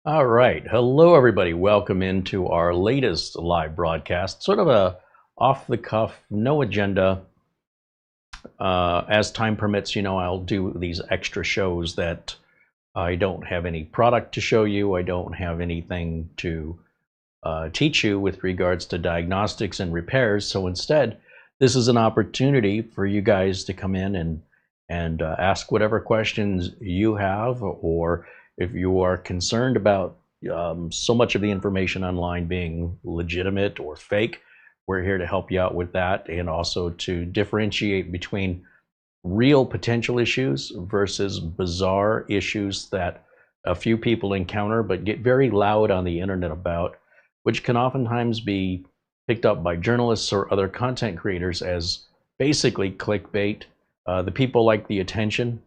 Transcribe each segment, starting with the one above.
All right. Hello, everybody. Welcome into our latest live broadcast. Sort of a off the cuff, no agenda. As time permits, I'll do these extra shows that I don't have any product to show you. I don't have anything to teach you with regards to diagnostics and repairs. So instead, this is an opportunity for you guys to come in and ask whatever questions you have, or if you are concerned about so much of the information online being legitimate or fake, we're here to help you out with that, and also to differentiate between real potential issues versus bizarre issues that a few people encounter but get very loud on the internet about, which can oftentimes be picked up by journalists or other content creators as basically clickbait. The people like the attention.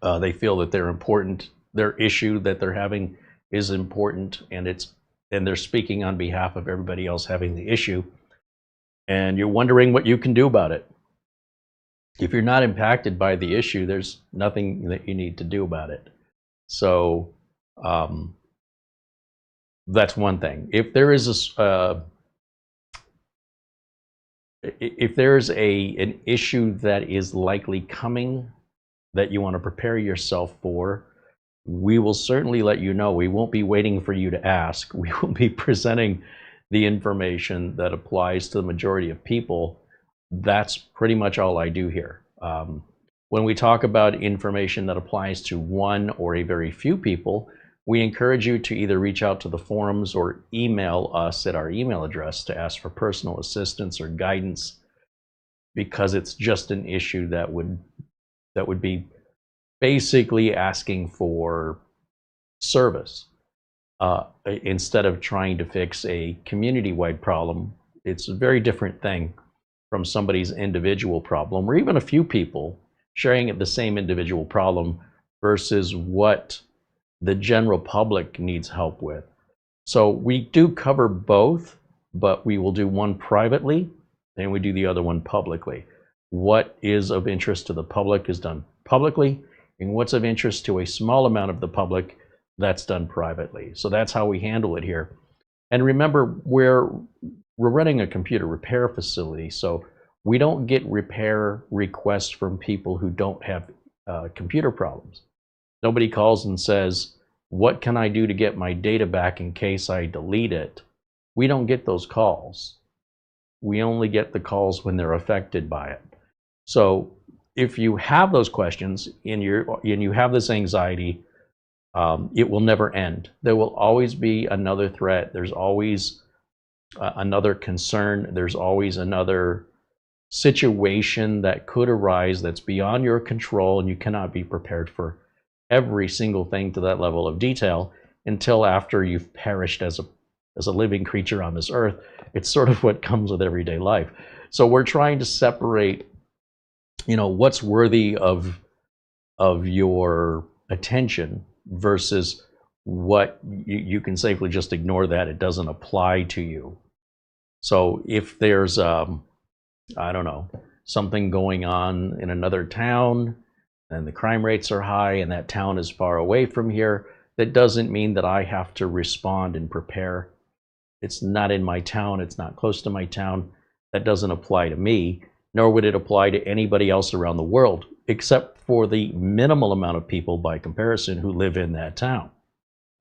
They feel that they're important. Their issue that they're having is important, and they're speaking on behalf of everybody else having the issue. And you're wondering what you can do about it. If you're not impacted by the issue, there's nothing that you need to do about it. So that's one thing. If there is an issue that is likely coming that you want to prepare yourself for, we will certainly let you know. We won't be waiting for you to ask. We will be presenting the information that applies to the majority of people. That's pretty much all I do here. When we talk about information that applies to one or a very few people, we encourage you to either reach out to the forums or email us at our email address to ask for personal assistance or guidance, because it's just an issue that would be basically asking for service. Instead of trying to fix a community-wide problem, it's a very different thing from somebody's individual problem, or even a few people sharing the same individual problem versus what the general public needs help with. So we do cover both, but we will do one privately and we do the other one publicly. What is of interest to the public is done publicly, and what's of interest to a small amount of the public, that's done privately. So that's how we handle it here. And remember, we're running a computer repair facility, so we don't get repair requests from people who don't have computer problems. Nobody calls and says, what can I do to get my data back in case I delete it? We don't get those calls. We only get the calls when they're affected by it. So if you have those questions and you have this anxiety, it will never end. There will always be another threat. There's always another concern. There's always another situation that could arise that's beyond your control, and you cannot be prepared for every single thing to that level of detail until after you've perished as a living creature on this earth. It's sort of what comes with everyday life. So we're trying to separate, what's worthy of your attention versus what you can safely just ignore, that it doesn't apply to you. So if there's I don't know, something going on in another town and the crime rates are high and that town is far away from here, that doesn't mean that I have to respond and prepare. It's not in my town. It's not close to my town. That doesn't apply to me, nor would it apply to anybody else around the world, except for the minimal amount of people by comparison who live in that town.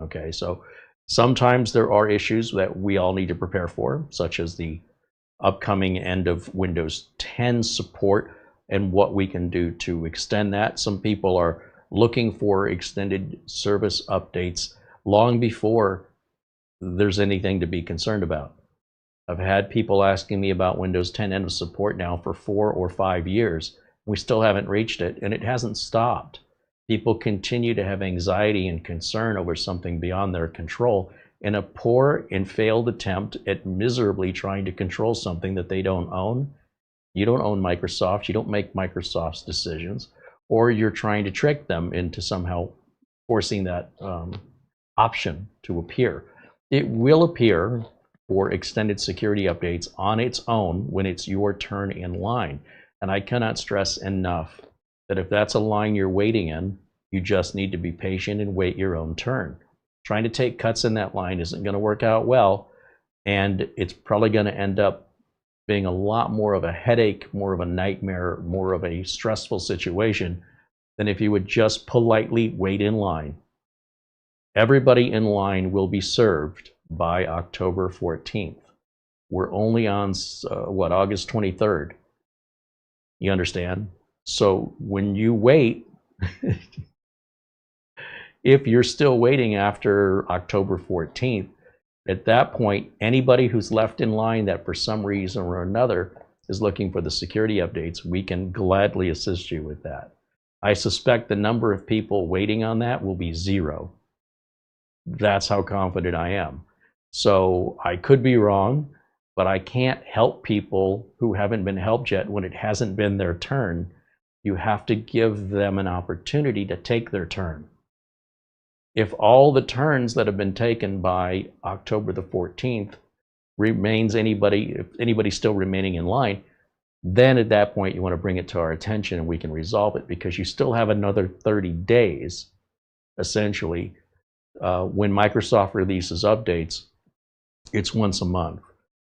Okay, so sometimes there are issues that we all need to prepare for, such as the upcoming end of Windows 10 support and what we can do to extend that. Some people are looking for extended service updates long before there's anything to be concerned about. I've had people asking me about Windows 10 end of support now for 4 or 5 years. We still haven't reached it, and it hasn't stopped. People continue to have anxiety and concern over something beyond their control, in a poor and failed attempt at miserably trying to control something that they don't own. You don't own Microsoft. You don't make Microsoft's decisions, or you're trying to trick them into somehow forcing that option to appear. It will appear for extended security updates on its own when it's your turn in line. And I cannot stress enough that if that's a line you're waiting in, you just need to be patient and wait your own turn. Trying to take cuts in that line isn't going to work out well, and it's probably going to end up being a lot more of a headache, more of a nightmare, more of a stressful situation than if you would just politely wait in line. Everybody in line will be served by October 14th. We're only on, August 23rd. You understand? So when you wait, if you're still waiting after October 14th, at that point, anybody who's left in line that for some reason or another is looking for the security updates, we can gladly assist you with that. I suspect the number of people waiting on that will be 0. That's how confident I am. So I could be wrong, but I can't help people who haven't been helped yet when it hasn't been their turn. You have to give them an opportunity to take their turn. If all the turns that have been taken by October the 14th remains if anybody's still remaining in line, then at that point you want to bring it to our attention and we can resolve it, because you still have another 30 days, essentially. When Microsoft releases updates, it's once a month.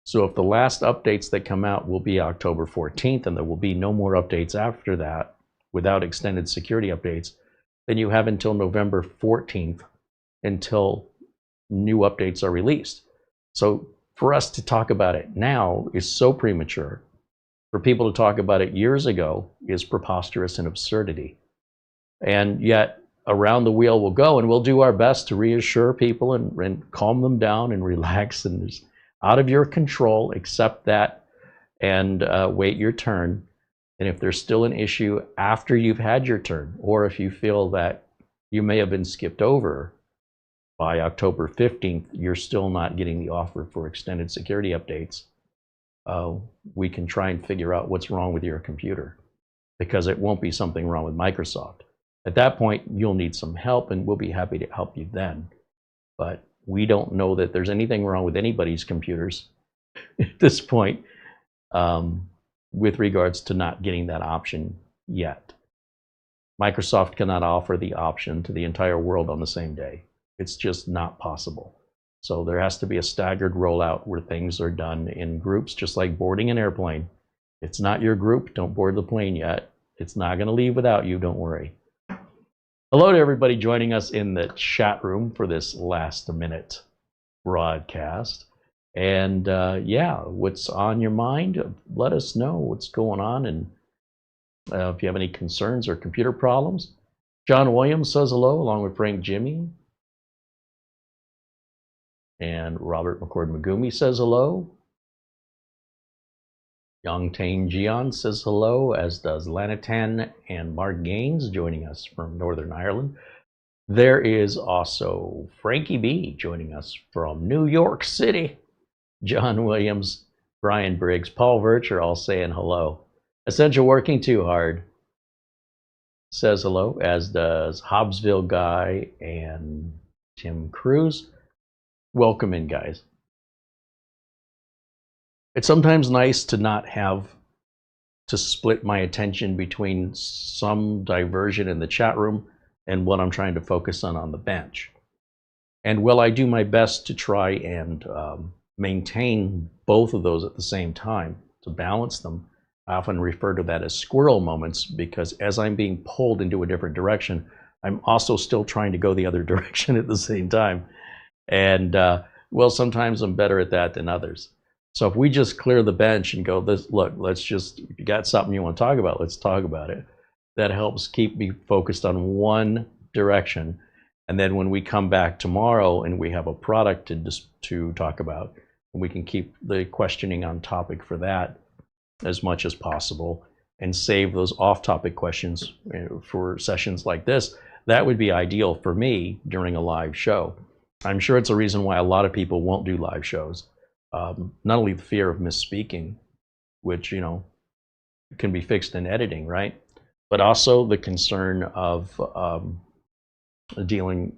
So if the last updates that come out will be October 14th and there will be no more updates after that without extended security updates, then you have until November 14th until new updates are released. So for us to talk about it now is so premature. For people to talk about it years ago is preposterous and absurdity. And yet around the wheel we'll go, and we'll do our best to reassure people and calm them down and relax, and it's out of your control. Accept that and wait your turn. And if there's still an issue after you've had your turn, or if you feel that you may have been skipped over by October 15th, you're still not getting the offer for extended security updates, we can try and figure out what's wrong with your computer, because it won't be something wrong with Microsoft. At that point, you'll need some help, and we'll be happy to help you then. But we don't know that there's anything wrong with anybody's computers at this point, with regards to not getting that option yet. Microsoft cannot offer the option to the entire world on the same day. It's just not possible. So there has to be a staggered rollout where things are done in groups, just like boarding an airplane. It's not your group, don't board the plane yet. It's not going to leave without you, don't worry. Hello to everybody joining us in the chat room for this last minute broadcast. And yeah, what's on your mind? Let us know what's going on, and if you have any concerns or computer problems. John Williams says hello, along with Frank Jimmy. And Robert McCord Magumi says hello. Yongtane Jian says hello, as does Lanatan and Mark Gaines joining us from Northern Ireland. There is also Frankie B joining us from New York City. John Williams, Brian Briggs, Paul Virch are all saying hello. Essential Working Too Hard says hello, as does Hobbsville Guy and Tim Cruz. Welcome in, guys. It's sometimes nice to not have to split my attention between some diversion in the chat room and what I'm trying to focus on the bench. And while I do my best to try and maintain both of those at the same time, to balance them, I often refer to that as squirrel moments, because as I'm being pulled into a different direction, I'm also still trying to go the other direction at the same time. And well, sometimes I'm better at that than others. So if we just clear the bench and go, look, let's just, if you got something you want to talk about, let's talk about it. That helps keep me focused on one direction. And then when we come back tomorrow and we have a product to talk about, we can keep the questioning on topic for that as much as possible and save those off-topic questions for sessions like this. That would be ideal for me during a live show. I'm sure it's a reason why a lot of people won't do live shows. Not only the fear of misspeaking, which, you know, can be fixed in editing, right? But also the concern of dealing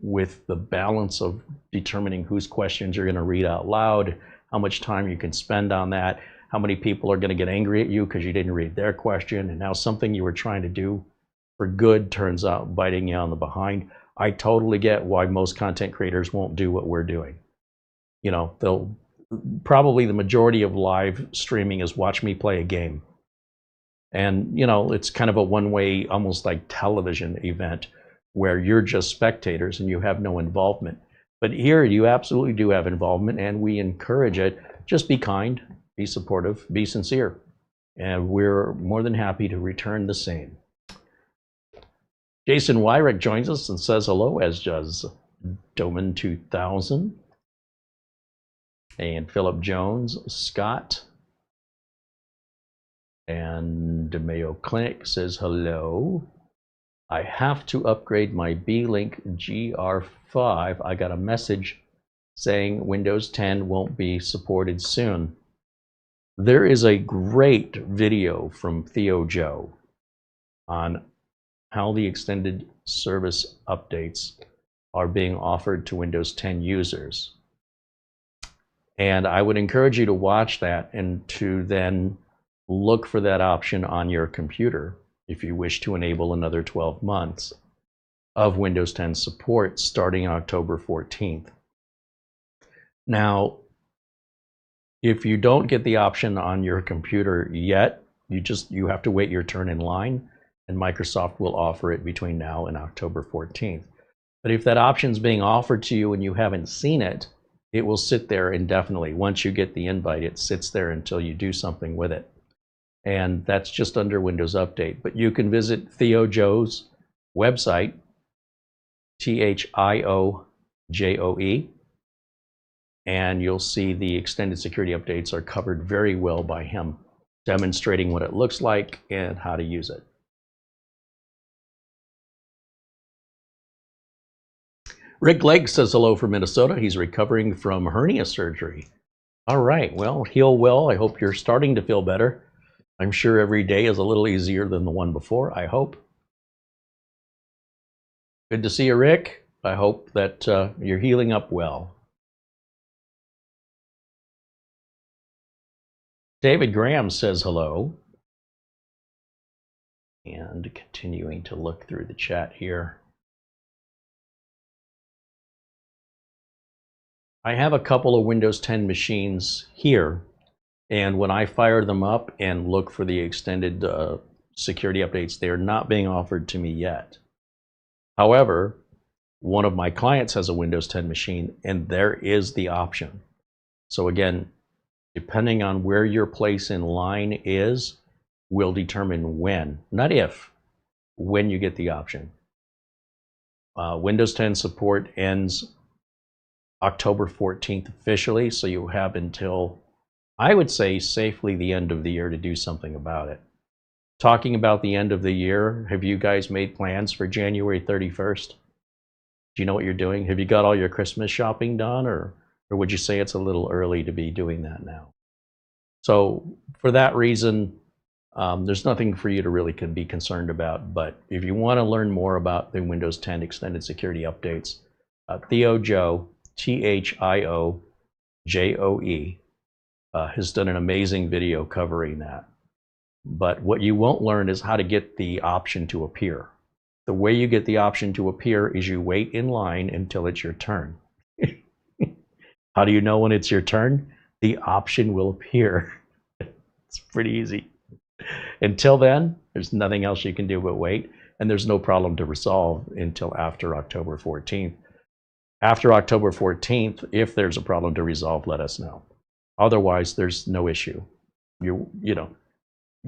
with the balance of determining whose questions you're going to read out loud, how much time you can spend on that, how many people are going to get angry at you because you didn't read their question, and now something you were trying to do for good turns out biting you on the behind. I totally get why most content creators won't do what we're doing. You know, they'll probably the majority of live streaming is watch me play a game. And, you know, it's kind of a one-way, almost like television event where you're just spectators and you have no involvement. But here you absolutely do have involvement, and we encourage it. Just be kind, be supportive, be sincere. And we're more than happy to return the same. Jason Wyrick joins us and says hello, as does Doman 2000. And Philip Jones, Scott. And Mayo Clinic says hello. I have to upgrade my B-Link GR5. I got a message saying Windows 10 won't be supported soon. There is a great video from Theo Joe on how the extended service updates are being offered to Windows 10 users. And I would encourage you to watch that and to then look for that option on your computer if you wish to enable another 12 months of Windows 10 support starting October 14th. Now, if you don't get the option on your computer yet, you have to wait your turn in line, and Microsoft will offer it between now and October 14th. But if that option is being offered to you and you haven't seen it, it will sit there indefinitely. Once you get the invite, it sits there until you do something with it. And that's just under Windows Update. But you can visit Theo Joe's website, THIOJOE, and you'll see the extended security updates are covered very well by him, demonstrating what it looks like and how to use it. Rick Lake says hello from Minnesota. He's recovering from hernia surgery. All right, well, heal well. I hope you're starting to feel better. I'm sure every day is a little easier than the one before, I hope. Good to see you, Rick. I hope that you're healing up well. David Graham says hello. And continuing to look through the chat here. I have a couple of Windows 10 machines here, and when I fire them up and look for the extended security updates, they're not being offered to me yet. However, one of my clients has a Windows 10 machine, and there is the option. So again, depending on where your place in line is, will determine when, not if, when you get the option. Windows 10 support ends October 14th officially, so you have until, I would say, safely the end of the year to do something about it. Talking about the end of the year, have you guys made plans for January 31st? Do you know what you're doing? Have you got all your Christmas shopping done, or would you say it's a little early to be doing that now? So for that reason, there's nothing for you to really be concerned about. But if you want to learn more about the Windows 10 extended security updates, Theo Joe, THIOJOE, has done an amazing video covering that. But what you won't learn is how to get the option to appear. The way you get the option to appear is you wait in line until it's your turn. How do you know when it's your turn? The option will appear. It's pretty easy. Until then, there's nothing else you can do but wait, and there's no problem to resolve until after October 14th. After October 14th, if there's a problem to resolve, let us know. Otherwise, there's no issue. You know,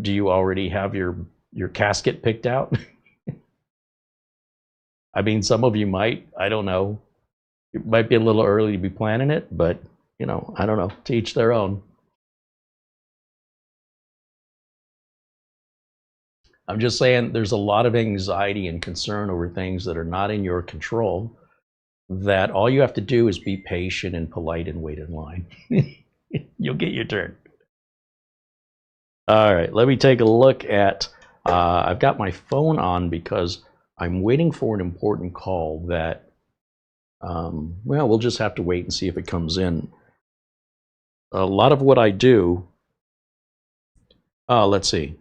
do you already have your casket picked out? I mean, some of you might. I don't know. It might be a little early to be planning it, but, you know, I don't know. To each their own. I'm just saying there's a lot of anxiety and concern over things that are not in your control, that all you have to do is be patient and polite and wait in line. You'll get your turn. All right, let me take a look at, I've got my phone on because I'm waiting for an important call that, well, we'll just have to wait and see if it comes in. A lot of what I do, let's see.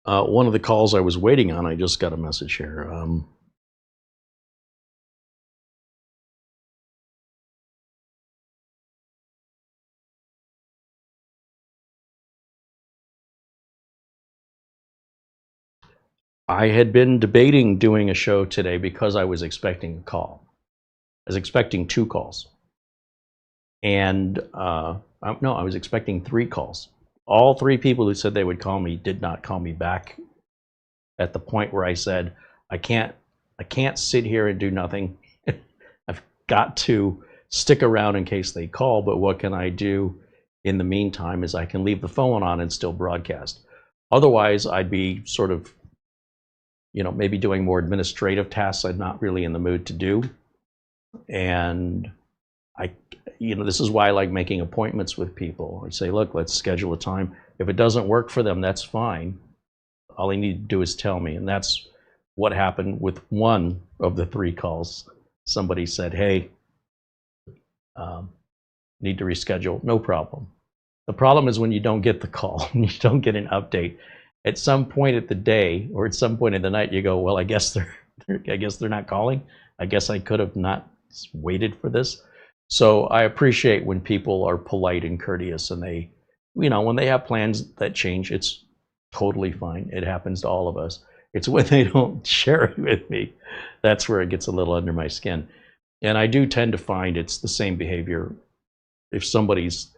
One of the calls I was waiting on, I just got a message here. I had been debating doing a show today because I was expecting a call. I was expecting 2 calls. And no, I was expecting 3 calls. All 3 people who said they would call me did not call me back at the point where I said, I can't sit here and do nothing. I've got to stick around in case they call, but what can I do in the meantime is I can leave the phone on and still broadcast. Otherwise, I'd be sort of, maybe doing more administrative tasks I'm not really in the mood to do. And this is why I like making appointments with people. I say, look, let's schedule a time. If it doesn't work for them, that's fine. All they need to do is tell me. And that's what happened with one of the 3 calls. Somebody said, hey, need to reschedule. No problem. The problem is when you don't get the call, and you don't get an update. At some point of the day or at some point in the night, you go, well, I guess they're not calling. I guess I could have not waited for this. So I appreciate when people are polite and courteous, and they, when they have plans that change, it's totally fine. It happens to all of us. It's when they don't share it with me, that's where it gets a little under my skin. And I do tend to find it's the same behavior. If somebody's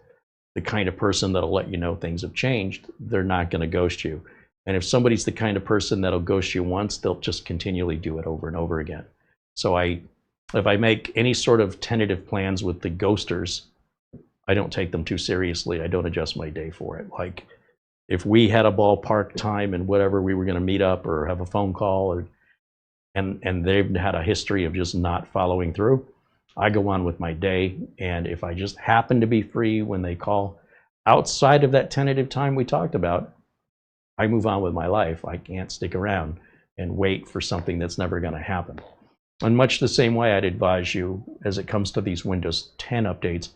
the kind of person that'll let you know things have changed, they're not going to ghost you. And if somebody's the kind of person that'll ghost you once, they'll just continually do it over and over again. So if I make any sort of tentative plans with the ghosters, I don't take them too seriously. I don't adjust my day for it. Like if we had a ballpark time and whatever, we were going to meet up or have a phone call, and they've had a history of just not following through, I go on with my day. And if I just happen to be free when they call outside of that tentative time we talked about, I move on with my life. I can't stick around and wait for something that's never going to happen. In much the same way, I'd advise you as it comes to these Windows 10 updates,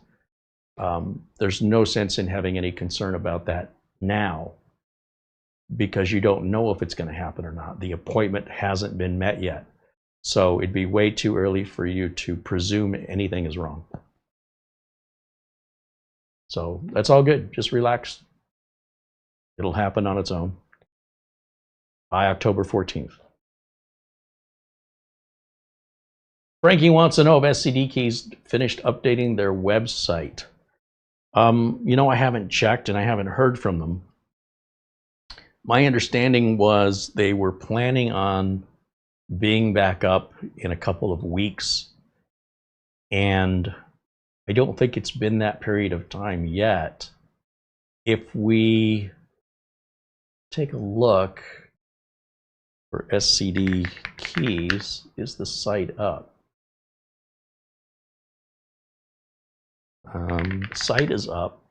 there's no sense in having any concern about that now, because you don't know if it's going to happen or not. The appointment hasn't been met yet. So it'd be way too early for you to presume anything is wrong. So that's all good. Just relax. It'll happen on its own by October 14th. Frankie wants to know if SCD Keys finished updating their website. I haven't checked and I haven't heard from them. My understanding was they were planning on being back up in a couple of weeks, and I don't think it's been that period of time yet. If we take a look for SCD Keys, is the site up? The site is up,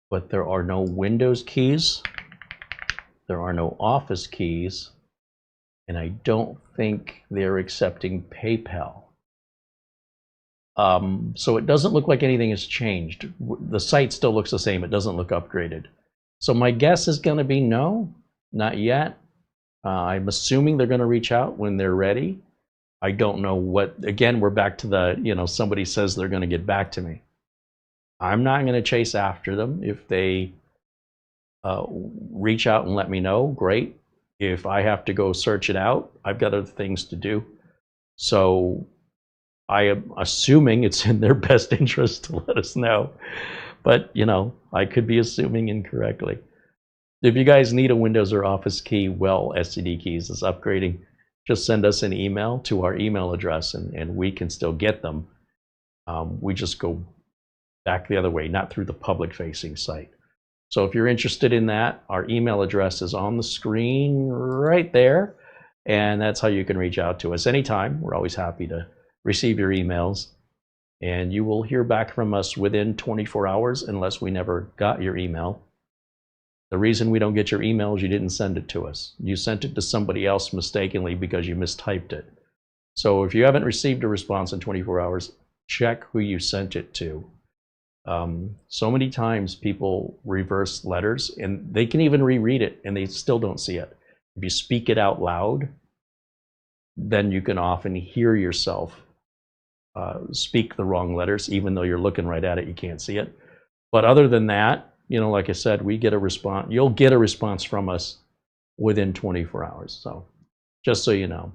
but there are no Windows keys, there are no Office keys, and I don't think they're accepting PayPal. So it doesn't look like anything has changed. The site still looks the same. It doesn't look upgraded. So my guess is going to be no, not yet. I'm assuming they're going to reach out when they're ready. I don't know what, again, we're back to the, somebody says they're going to get back to me. I'm not going to chase after them. If they reach out and let me know, great. If I have to go search it out, I've got other things to do. So I am assuming it's in their best interest to let us know. But, I could be assuming incorrectly. If you guys need a Windows or Office key, well, SCD Keys is upgrading. Just send us an email to our email address, and we can still get them. We just go back the other way, not through the public-facing site. So if you're interested in that, our email address is on the screen right there, and that's how you can reach out to us anytime. We're always happy to receive your emails, and you will hear back from us within 24 hours unless we never got your email. The reason we don't get your email is you didn't send it to us. You sent it to somebody else mistakenly because you mistyped it. So if you haven't received a response in 24 hours, check who you sent it to. So many times people reverse letters, and they can even reread it and they still don't see it. If you speak it out loud, then you can often hear yourself speak the wrong letters, even though you're looking right at it, you can't see it. But other than that, you know, like I said, we get a response. You'll get a response from us within 24 hours. So just so you know.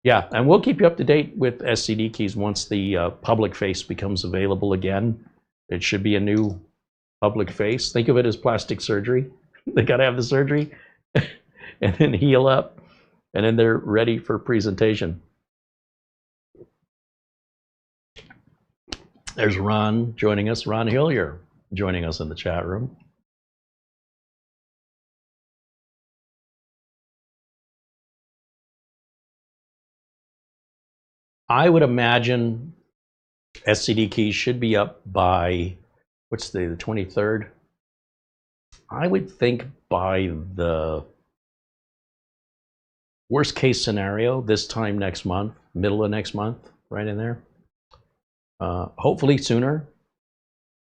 Yeah, and we'll keep you up to date with SCD keys once the public face becomes available again. It should be a new public face. Think of it as plastic surgery. They got to have the surgery and then heal up, and then they're ready for presentation. There's Ron joining us. Ron Hillier joining us in the chat room. I would imagine SCD keys should be up by, what's the 23rd? I would think by the worst case scenario, this time next month, middle of next month, right in there. Hopefully sooner,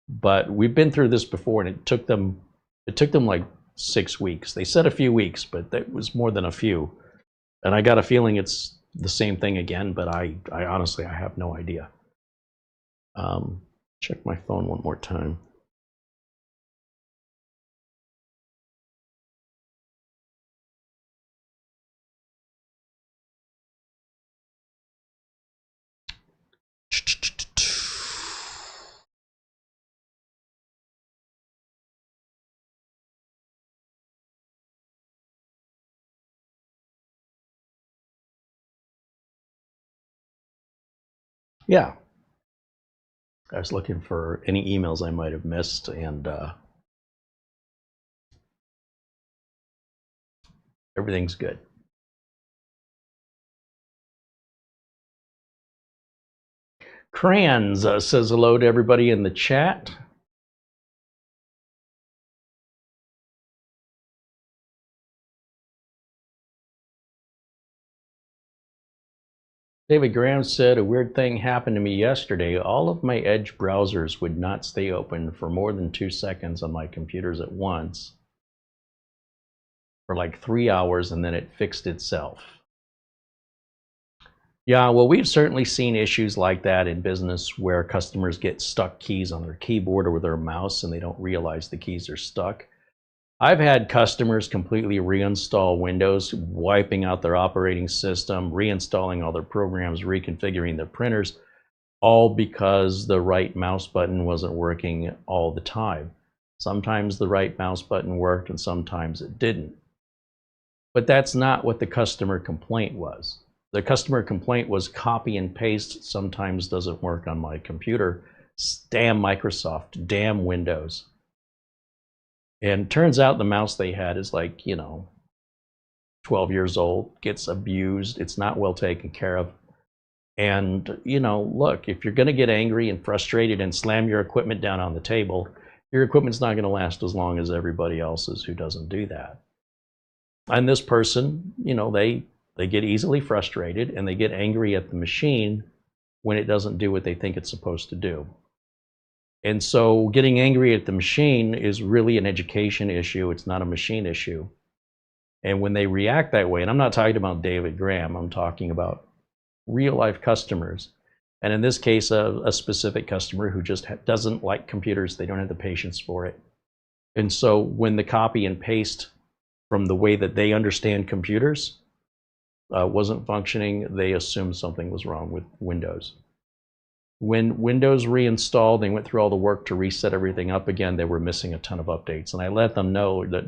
but we've been through this before, and it took them like 6 weeks. They said a few weeks, but that was more than a few. And I got a feeling it's the same thing again, but I honestly, I have no idea. Check my phone one more time. Yeah, I was looking for any emails I might have missed, and everything's good. Crayons says hello to everybody in the chat. David Graham said, a weird thing happened to me yesterday. All of my Edge browsers would not stay open for more than 2 seconds on my computers at once for like 3 hours, and then it fixed itself. Yeah, well, we've certainly seen issues like that in business where customers get stuck keys on their keyboard or with their mouse and they don't realize the keys are stuck. I've had customers completely reinstall Windows, wiping out their operating system, reinstalling all their programs, reconfiguring their printers, all because the right mouse button wasn't working all the time. Sometimes the right mouse button worked and sometimes it didn't. But that's not what the customer complaint was. The customer complaint was copy and paste sometimes doesn't work on my computer. Damn Microsoft, damn Windows. And turns out the mouse they had is like, 12 years old, gets abused, it's not well taken care of. And, look, if you're going to get angry and frustrated and slam your equipment down on the table, your equipment's not going to last as long as everybody else's who doesn't do that. And this person, they get easily frustrated and they get angry at the machine when it doesn't do what they think it's supposed to do. And so getting angry at the machine is really an education issue. It's not a machine issue. And when they react that way, and I'm not talking about David Graham, I'm talking about real life customers. And in this case, a specific customer who just doesn't like computers. They don't have the patience for it. And so when the copy and paste from the way that they understand computers wasn't functioning, they assumed something was wrong with Windows. When Windows reinstalled, they went through all the work to reset everything up again, they were missing a ton of updates. And I let them know that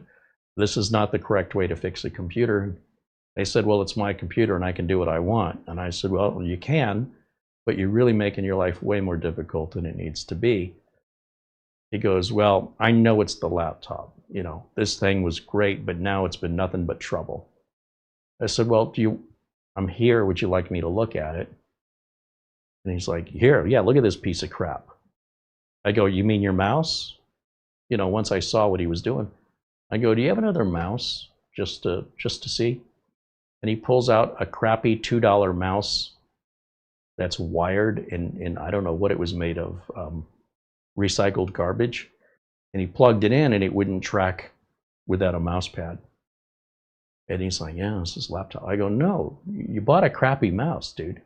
this is not the correct way to fix a computer. They said, well, it's my computer and I can do what I want. And I said, well, you can, but you're really making your life way more difficult than it needs to be. He goes, well, I know it's the laptop. This thing was great, but now it's been nothing but trouble. I said, well, I'm here. Would you like me to look at it? And he's like, here, yeah, look at this piece of crap. I go, you mean your mouse? Once I saw what he was doing, I go, do you have another mouse just to see? And he pulls out a crappy $2 mouse that's wired in I don't know what it was made of, recycled garbage. And he plugged it in and it wouldn't track without a mouse pad. And he's like, yeah, this is laptop. I go, no, you bought a crappy mouse, dude.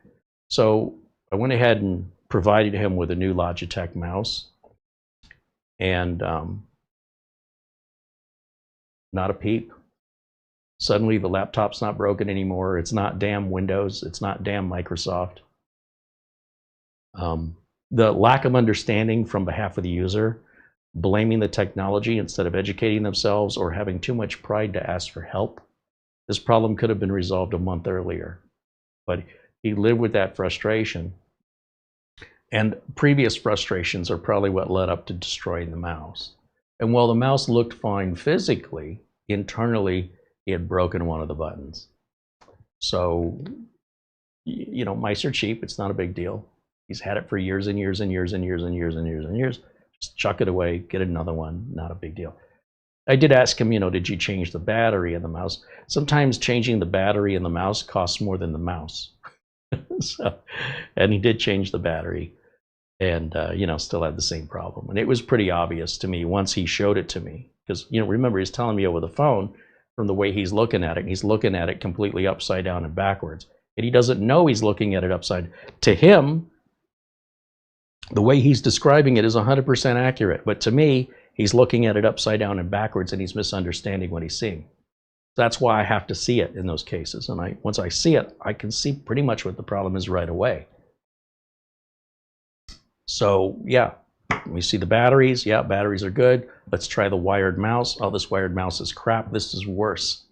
So I went ahead and provided him with a new Logitech mouse. And not a peep. Suddenly the laptop's not broken anymore. It's not damn Windows. It's not damn Microsoft. The lack of understanding from behalf of the user, blaming the technology instead of educating themselves, or having too much pride to ask for help. This problem could have been resolved a month earlier, but he lived with that frustration. And previous frustrations are probably what led up to destroying the mouse. And while the mouse looked fine physically, internally, he had broken one of the buttons. So, you know, mice are cheap. It's not a big deal. He's had it for years and years and years and years and years and years and years. Just chuck it away, get another one, not a big deal. I did ask him, you know, did you change the battery in the mouse? Sometimes changing the battery in the mouse costs more than the mouse. And he did change the battery, and you know, still had the same problem. And it was pretty obvious to me once he showed it to me, because, you know, remember, he's telling me over the phone from the way he's looking at it. He's looking at it completely upside down and backwards, and he doesn't know he's looking at it upside. To him, the way he's describing it is 100% accurate, but to me, he's looking at it upside down and backwards, and he's misunderstanding what he's seeing. That's why I have to see it in those cases. And once I see it, I can see pretty much what the problem is right away. So yeah, we see the batteries. Yeah, batteries are good. Let's try the wired mouse. Oh, this wired mouse is crap. This is worse.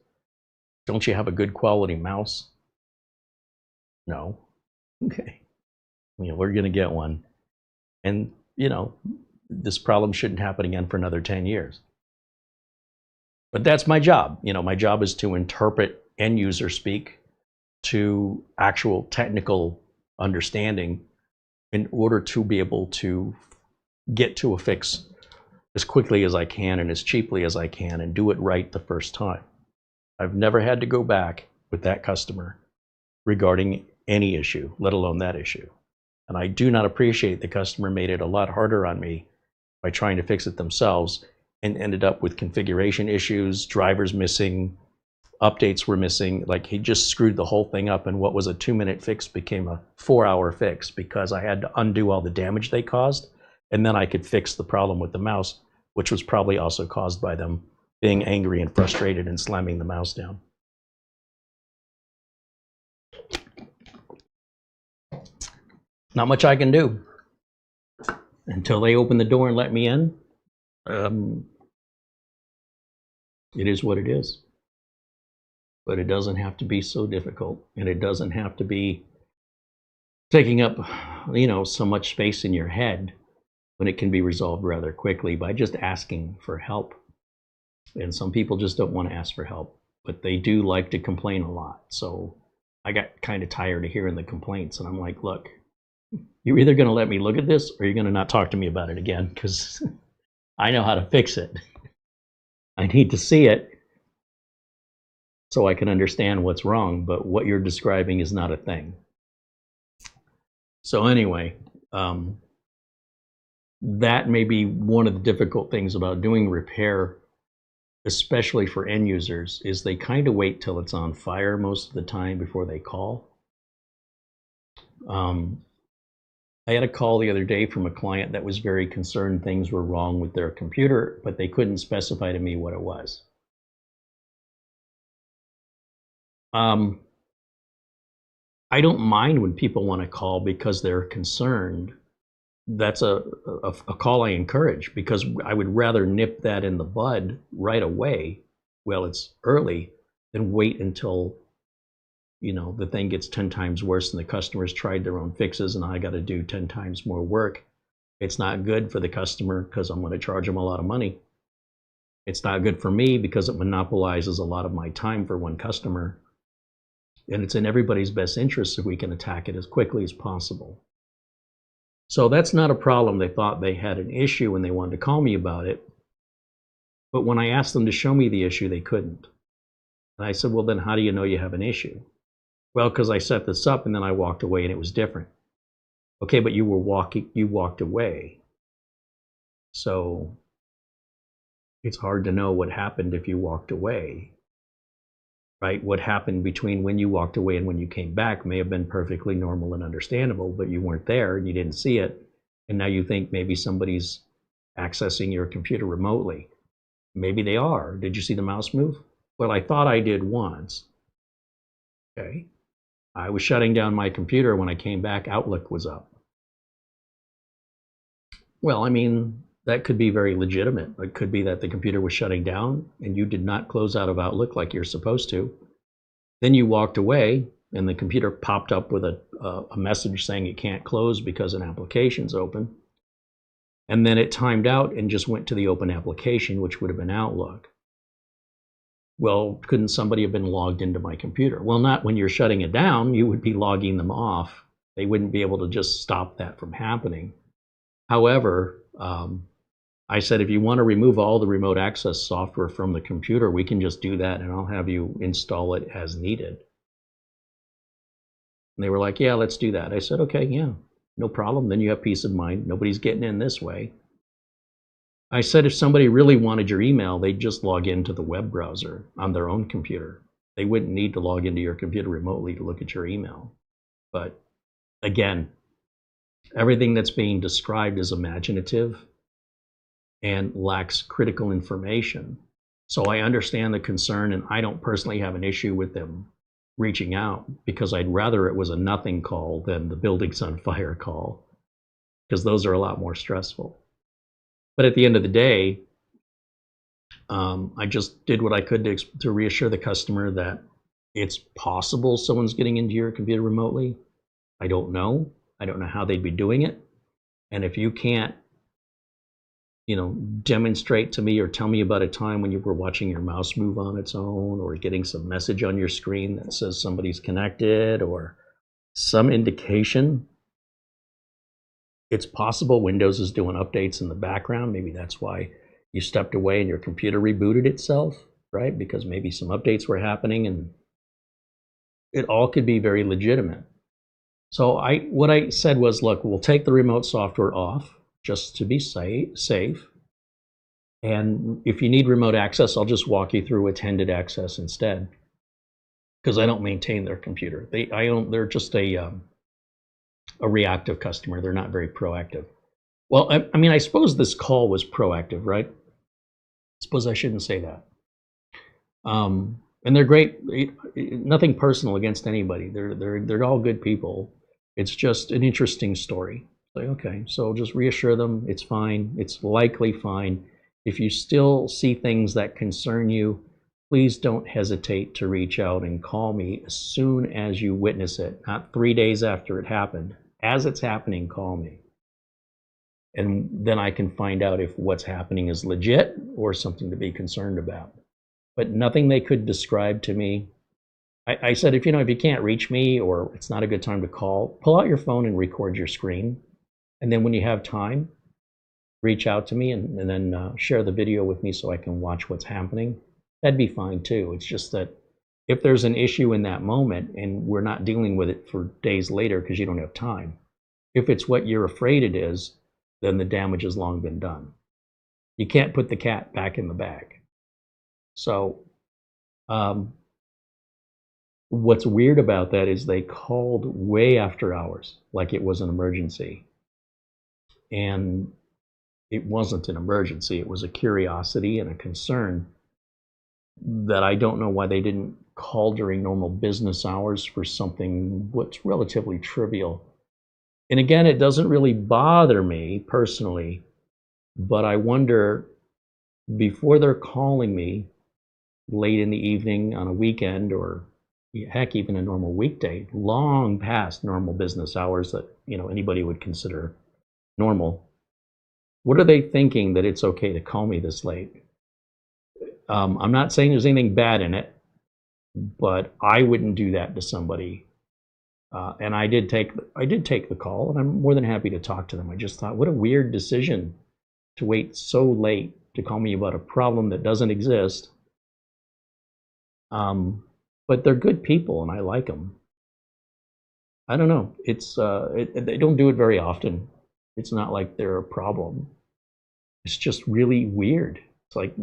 Don't you have a good quality mouse? No. Okay. You know, we're going to get one. And, you know, this problem shouldn't happen again for another 10 years. But that's my job. You know, my job is to interpret end user speak to actual technical understanding in order to be able to get to a fix as quickly as I can and as cheaply as I can, and do it right the first time. I've never had to go back with that customer regarding any issue, let alone that issue. And I do not appreciate the customer made it a lot harder on me by trying to fix it themselves, and ended up with configuration issues, drivers missing, updates were missing. Like, he just screwed the whole thing up, and what was a 2-minute fix became a 4-hour fix because I had to undo all the damage they caused, and then I could fix the problem with the mouse, which was probably also caused by them being angry and frustrated and slamming the mouse down. Not much I can do until they open the door and let me in. It is what it is. But it doesn't have to be so difficult, and it doesn't have to be taking up, you know, so much space in your head, when it can be resolved rather quickly by just asking for help. And some people just don't want to ask for help, but they do like to complain a lot. So I got kind of tired of hearing the complaints, and I'm like, look, you're either going to let me look at this, or you're going to not talk to me about it again, because I know how to fix it. I need to see it so I can understand what's wrong, but what you're describing is not a thing. So anyway, that may be one of the difficult things about doing repair, especially for end users, is they kind of wait till it's on fire most of the time before they call. I had a call the other day from a client that was very concerned things were wrong with their computer, but they couldn't specify to me what it was. I don't mind when people want to call because they're concerned. That's a call I encourage, because I would rather nip that in the bud right away while it's early than wait until, you know, the thing gets 10 times worse and the customers tried their own fixes and I got to do 10 times more work. It's not good for the customer because I'm going to charge them a lot of money. It's not good for me because it monopolizes a lot of my time for one customer. And it's in everybody's best interest if we can attack it as quickly as possible. So that's not a problem. They thought they had an issue and they wanted to call me about it. But when I asked them to show me the issue, they couldn't. And I said, well, then how do you know you have an issue? Well, because I set this up and then I walked away and it was different. Okay, but you walked away. So it's hard to know what happened if you walked away, right? What happened between when you walked away and when you came back may have been perfectly normal and understandable, but you weren't there and you didn't see it. And now you think maybe somebody's accessing your computer remotely. Maybe they are. Did you see the mouse move? Well, I thought I did once. Okay. I was shutting down my computer. When I came back, Outlook was up. Well, I mean, that could be very legitimate. It could be that the computer was shutting down and you did not close out of Outlook like you're supposed to. Then you walked away and the computer popped up with a message saying it can't close because an application's open. And then it timed out and just went to the open application, which would have been Outlook. Well, couldn't somebody have been logged into my computer? Well, not when you're shutting it down. You would be logging them off. They wouldn't be able to just stop that from happening. However, I said, if you want to remove all the remote access software from the computer, we can just do that and I'll have you install it as needed. And they were like, yeah, let's do that. I said, okay, yeah, no problem. Then you have peace of mind. Nobody's getting in this way. I said, if somebody really wanted your email, they'd just log into the web browser on their own computer. They wouldn't need to log into your computer remotely to look at your email. But again, everything that's being described is imaginative and lacks critical information. So I understand the concern, and I don't personally have an issue with them reaching out, because I'd rather it was a nothing call than the building's on fire call, because those are a lot more stressful. But at the end of the day, I just did what I could to reassure the customer that it's possible someone's getting into your computer remotely. I don't know. I don't know how they'd be doing it. And if you can't, demonstrate to me or tell me about a time when you were watching your mouse move on its own, or getting some message on your screen that says somebody's connected, or some indication, it's possible Windows is doing updates in the background. Maybe that's why you stepped away and your computer rebooted itself, right? Because maybe some updates were happening, and it all could be very legitimate. So what I said was, look, we'll take the remote software off just to be safe. And if you need remote access, I'll just walk you through attended access instead, because I don't maintain their computer. They're just a reactive customer. They're not very proactive. Well, I mean, I suppose this call was proactive, right? I suppose I shouldn't say that. And they're great. Nothing personal against anybody. They're all good people. It's just an interesting story. Like, okay, so just reassure them it's fine. It's likely fine. If you still see things that concern you, please don't hesitate to reach out and call me as soon as you witness it, not 3 days after it happened. As it's happening, call me. And then I can find out if what's happening is legit or something to be concerned about. But nothing they could describe to me. I said, if you can't reach me or it's not a good time to call, pull out your phone and record your screen. And then when you have time, reach out to me and then share the video with me so I can watch what's happening. That'd be fine too. It's just that if there's an issue in that moment and we're not dealing with it for days later because you don't have time, if it's what you're afraid it is, then the damage has long been done. You can't put the cat back in the bag. So what's weird about that is they called way after hours, like it was an emergency. And it wasn't an emergency. It was a curiosity and a concern that I don't know why they didn't call during normal business hours for something what's relatively trivial. And again, it doesn't really bother me personally, but I wonder, before they're calling me late in the evening on a weekend, or heck, even a normal weekday, long past normal business hours that anybody would consider normal, what are they thinking that it's okay to call me this late? I'm not saying there's anything bad in it, but I wouldn't do that to somebody. And I did take the call, and I'm more than happy to talk to them. I just thought, what a weird decision to wait so late to call me about a problem that doesn't exist. But they're good people, and I like them. I don't know. It's they don't do it very often. It's not like they're a problem. It's just really weird. It's like,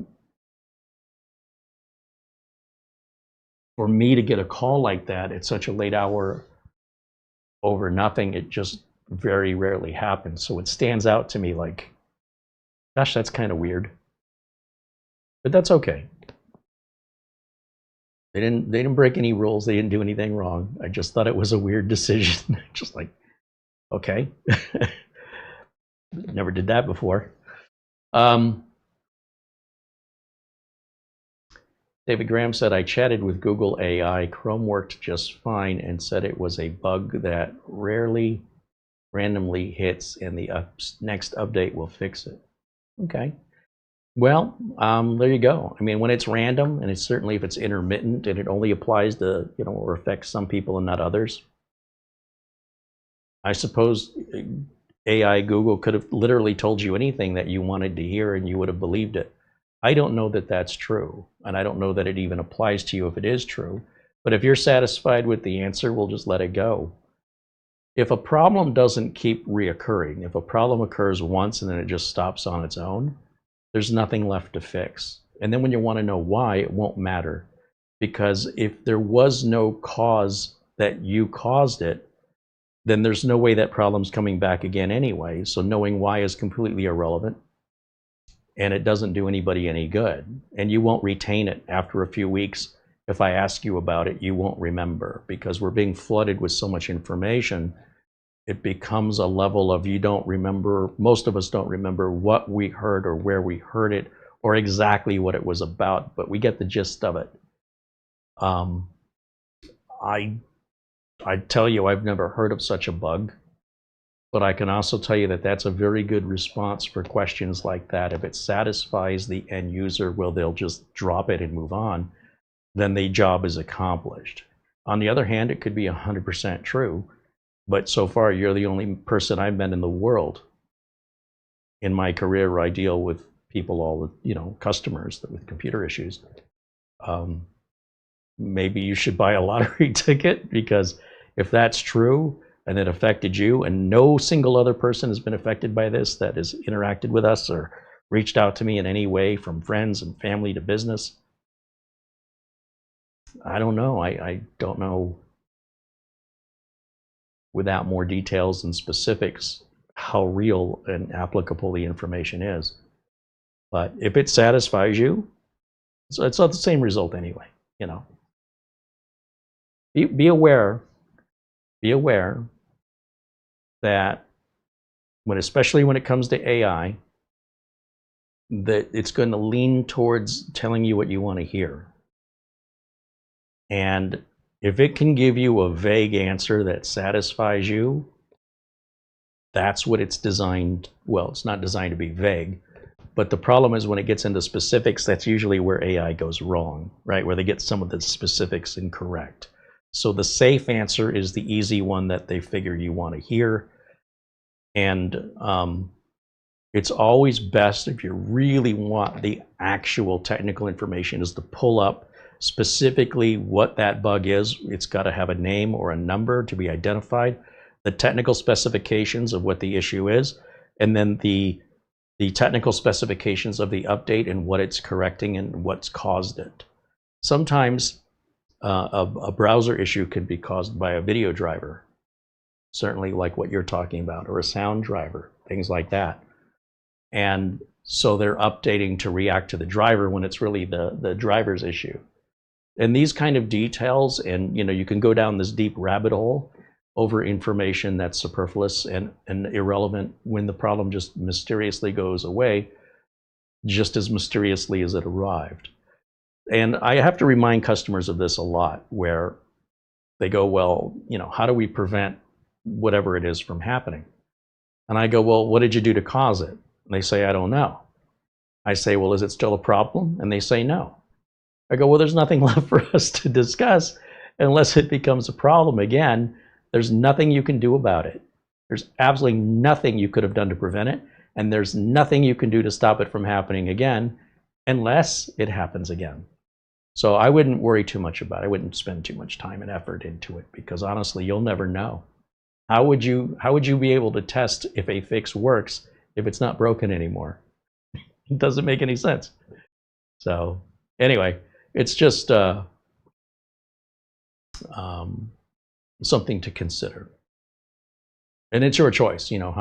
for me to get a call like that at such a late hour over nothing, it just very rarely happens. So it stands out to me like, gosh, that's kind of weird. But that's okay. They didn't break any rules. They didn't do anything wrong. I just thought it was a weird decision. Just like, okay. Never did that before. David Graham said, I chatted with Google AI. Chrome worked just fine and said it was a bug that rarely randomly hits and the next update will fix it. Okay. Well, there you go. I mean, when it's random, and it's certainly if it's intermittent and it only applies to, or affects some people and not others, I suppose AI Google could have literally told you anything that you wanted to hear and you would have believed it. I don't know that that's true, and I don't know that it even applies to you if it is true. But if you're satisfied with the answer, we'll just let it go. If a problem doesn't keep reoccurring, if a problem occurs once and then it just stops on its own, there's nothing left to fix. And then when you want to know why, it won't matter. Because if there was no cause that you caused it, then there's no way that problem's coming back again anyway. So knowing why is completely irrelevant. And it doesn't do anybody any good. And you won't retain it after a few weeks. If I ask you about it, you won't remember, because we're being flooded with so much information. It becomes a level of you don't remember, most of us don't remember what we heard or where we heard it or exactly what it was about, but we get the gist of it. I tell you, I've never heard of such a bug, but I can also tell you that that's a very good response for questions like that. If it satisfies the end user, well, they'll just drop it and move on, then the job is accomplished. On the other hand, it could be 100% true. But so far, you're the only person I've met in the world in my career where I deal with people, all the customers with computer issues. Maybe you should buy a lottery ticket, because if that's true and it affected you and no single other person has been affected by this that has interacted with us or reached out to me in any way, from friends and family to business, I don't know. I don't know, without more details and specifics, how real and applicable the information is. But if it satisfies you, so it's not the same result anyway. Be aware that especially when it comes to AI, that it's going to lean towards telling you what you want to hear. And if it can give you a vague answer that satisfies you, that's what it's designed. Well, it's not designed to be vague, but the problem is when it gets into specifics, that's usually where AI goes wrong, right? Where they get some of the specifics incorrect. So the safe answer is the easy one that they figure you want to hear. And it's always best, if you really want the actual technical information, is to pull up specifically what that bug is. It's got to have a name or a number to be identified, the technical specifications of what the issue is, and then the technical specifications of the update and what it's correcting and what's caused it. Sometimes a browser issue could be caused by a video driver, certainly like what you're talking about, or a sound driver, things like that. And so they're updating to react to the driver when it's really the driver's issue. And these kind of details, and you can go down this deep rabbit hole over information that's superfluous and irrelevant when the problem just mysteriously goes away, just as mysteriously as it arrived. And I have to remind customers of this a lot, where they go, well, how do we prevent whatever it is from happening? And I go, well, what did you do to cause it? And they say, I don't know. I say, well, is it still a problem? And they say no. I go, well, there's nothing left for us to discuss unless it becomes a problem again. There's nothing you can do about it. There's absolutely nothing you could have done to prevent it, and there's nothing you can do to stop it from happening again unless it happens again. So I wouldn't worry too much about it. I wouldn't spend too much time and effort into it, because honestly, you'll never know. How would you be able to test if a fix works if it's not broken anymore? It doesn't make any sense. So anyway, it's just something to consider. And it's your choice, you know,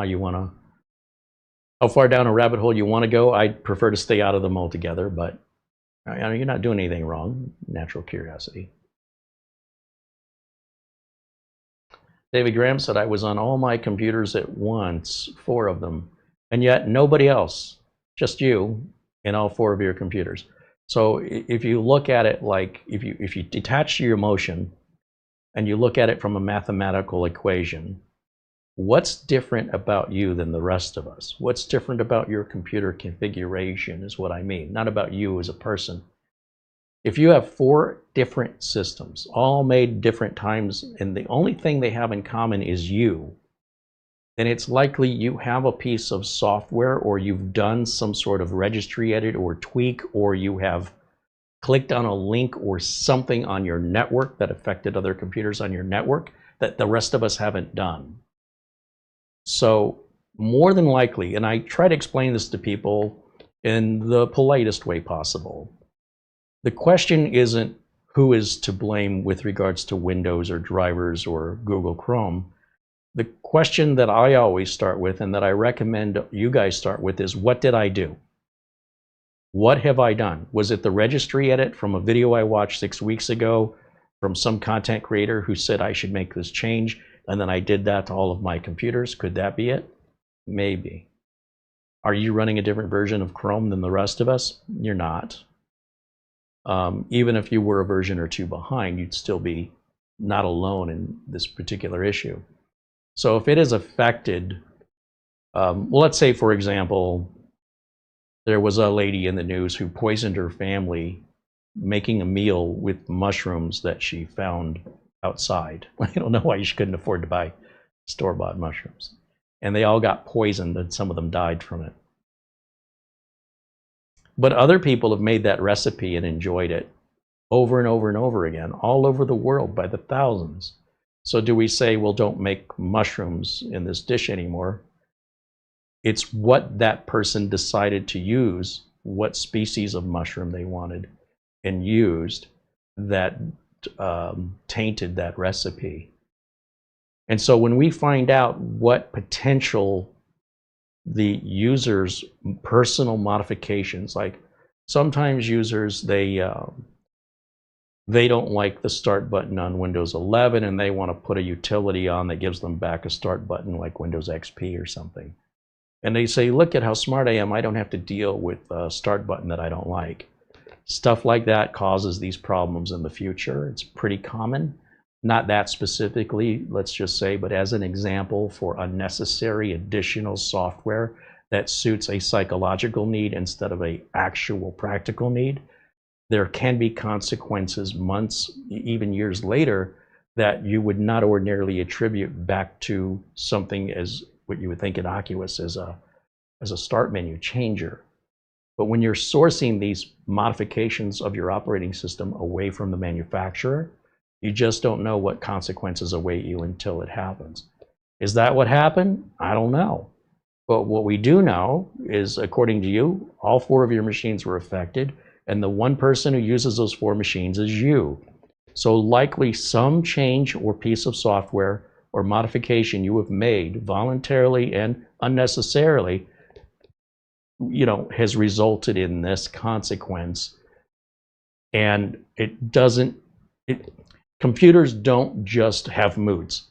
how far down a rabbit hole you want to go. I'd prefer to stay out of them altogether, but you're not doing anything wrong. Natural curiosity. David Graham said, I was on all my computers at once, 4 of them, and yet nobody else, just you in all 4 of your computers. So if you look at it like, if you detach your emotion and you look at it from a mathematical equation, what's different about you than the rest of us? What's different about your computer configuration is what I mean, not about you as a person. If you have 4 different systems, all made different times, and the only thing they have in common is you, then it's likely you have a piece of software, or you've done some sort of registry edit or tweak, or you have clicked on a link or something on your network that affected other computers on your network that the rest of us haven't done. So more than likely, and I try to explain this to people in the politest way possible, the question isn't who is to blame with regards to Windows or drivers or Google Chrome. The question that I always start with, and that I recommend you guys start with, is what did I do? What have I done? Was it the registry edit from a video I watched 6 weeks ago from some content creator who said I should make this change, and then I did that to all of my computers? Could that be it? Maybe. Are you running a different version of Chrome than the rest of us? You're not. Even if you were a version or 2 behind, you'd still be not alone in this particular issue. So if it is affected, well, let's say, for example, there was a lady in the news who poisoned her family making a meal with mushrooms that she found outside. I don't know why she couldn't afford to buy store-bought mushrooms. And they all got poisoned, and some of them died from it. But other people have made that recipe and enjoyed it over and over and over again, all over the world by the thousands. So do we say, well, don't make mushrooms in this dish anymore? It's what that person decided to use, what species of mushroom they wanted and used, that tainted that recipe. And so when we find out what potential the user's personal modifications, like sometimes users, they don't like the start button on Windows 11 and they want to put a utility on that gives them back a start button like Windows XP or something. And they say, look at how smart I am, I don't have to deal with a start button that I don't like. Stuff like that causes these problems in the future. It's pretty common. Not that specifically, let's just say, but as an example for unnecessary additional software that suits a psychological need instead of an actual practical need, there can be consequences months, even years later, that you would not ordinarily attribute back to something as what you would think innocuous as a start menu changer. But when you're sourcing these modifications of your operating system away from the manufacturer, you just don't know what consequences await you until it happens. Is that what happened? I don't know. But what we do know is, according to you, all 4 of your machines were affected, and the one person who uses those 4 machines is you. So likely some change or piece of software or modification you have made voluntarily and unnecessarily, has resulted in this consequence. And computers don't just have moods.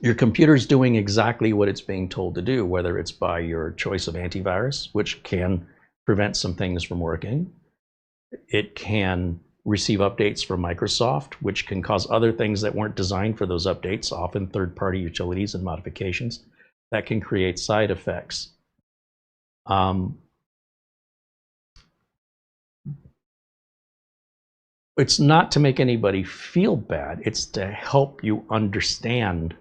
Your computer's doing exactly what it's being told to do, whether it's by your choice of antivirus, which can prevent some things from working. It can receive updates from Microsoft, which can cause other things that weren't designed for those updates, often third-party utilities and modifications, that can create side effects. It's not to make anybody feel bad, it's to help you understand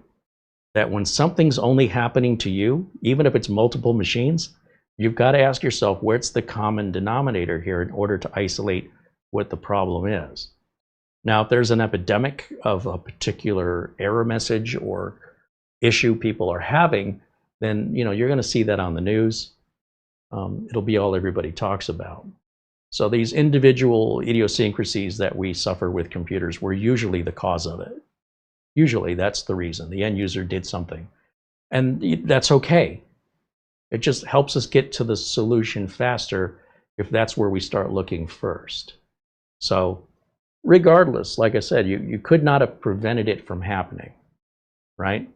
that when something's only happening to you, even if it's multiple machines, you've got to ask yourself, where's the common denominator here in order to isolate what the problem is. Now, if there's an epidemic of a particular error message or issue people are having, then you're going to see that on the news. it'll be all everybody talks about. So these individual idiosyncrasies that we suffer with computers were usually the cause of it. Usually that's the reason. The end user did something. And that's okay. It just helps us get to the solution faster if that's where we start looking first. So regardless, like I said, you could not have prevented it from happening, right?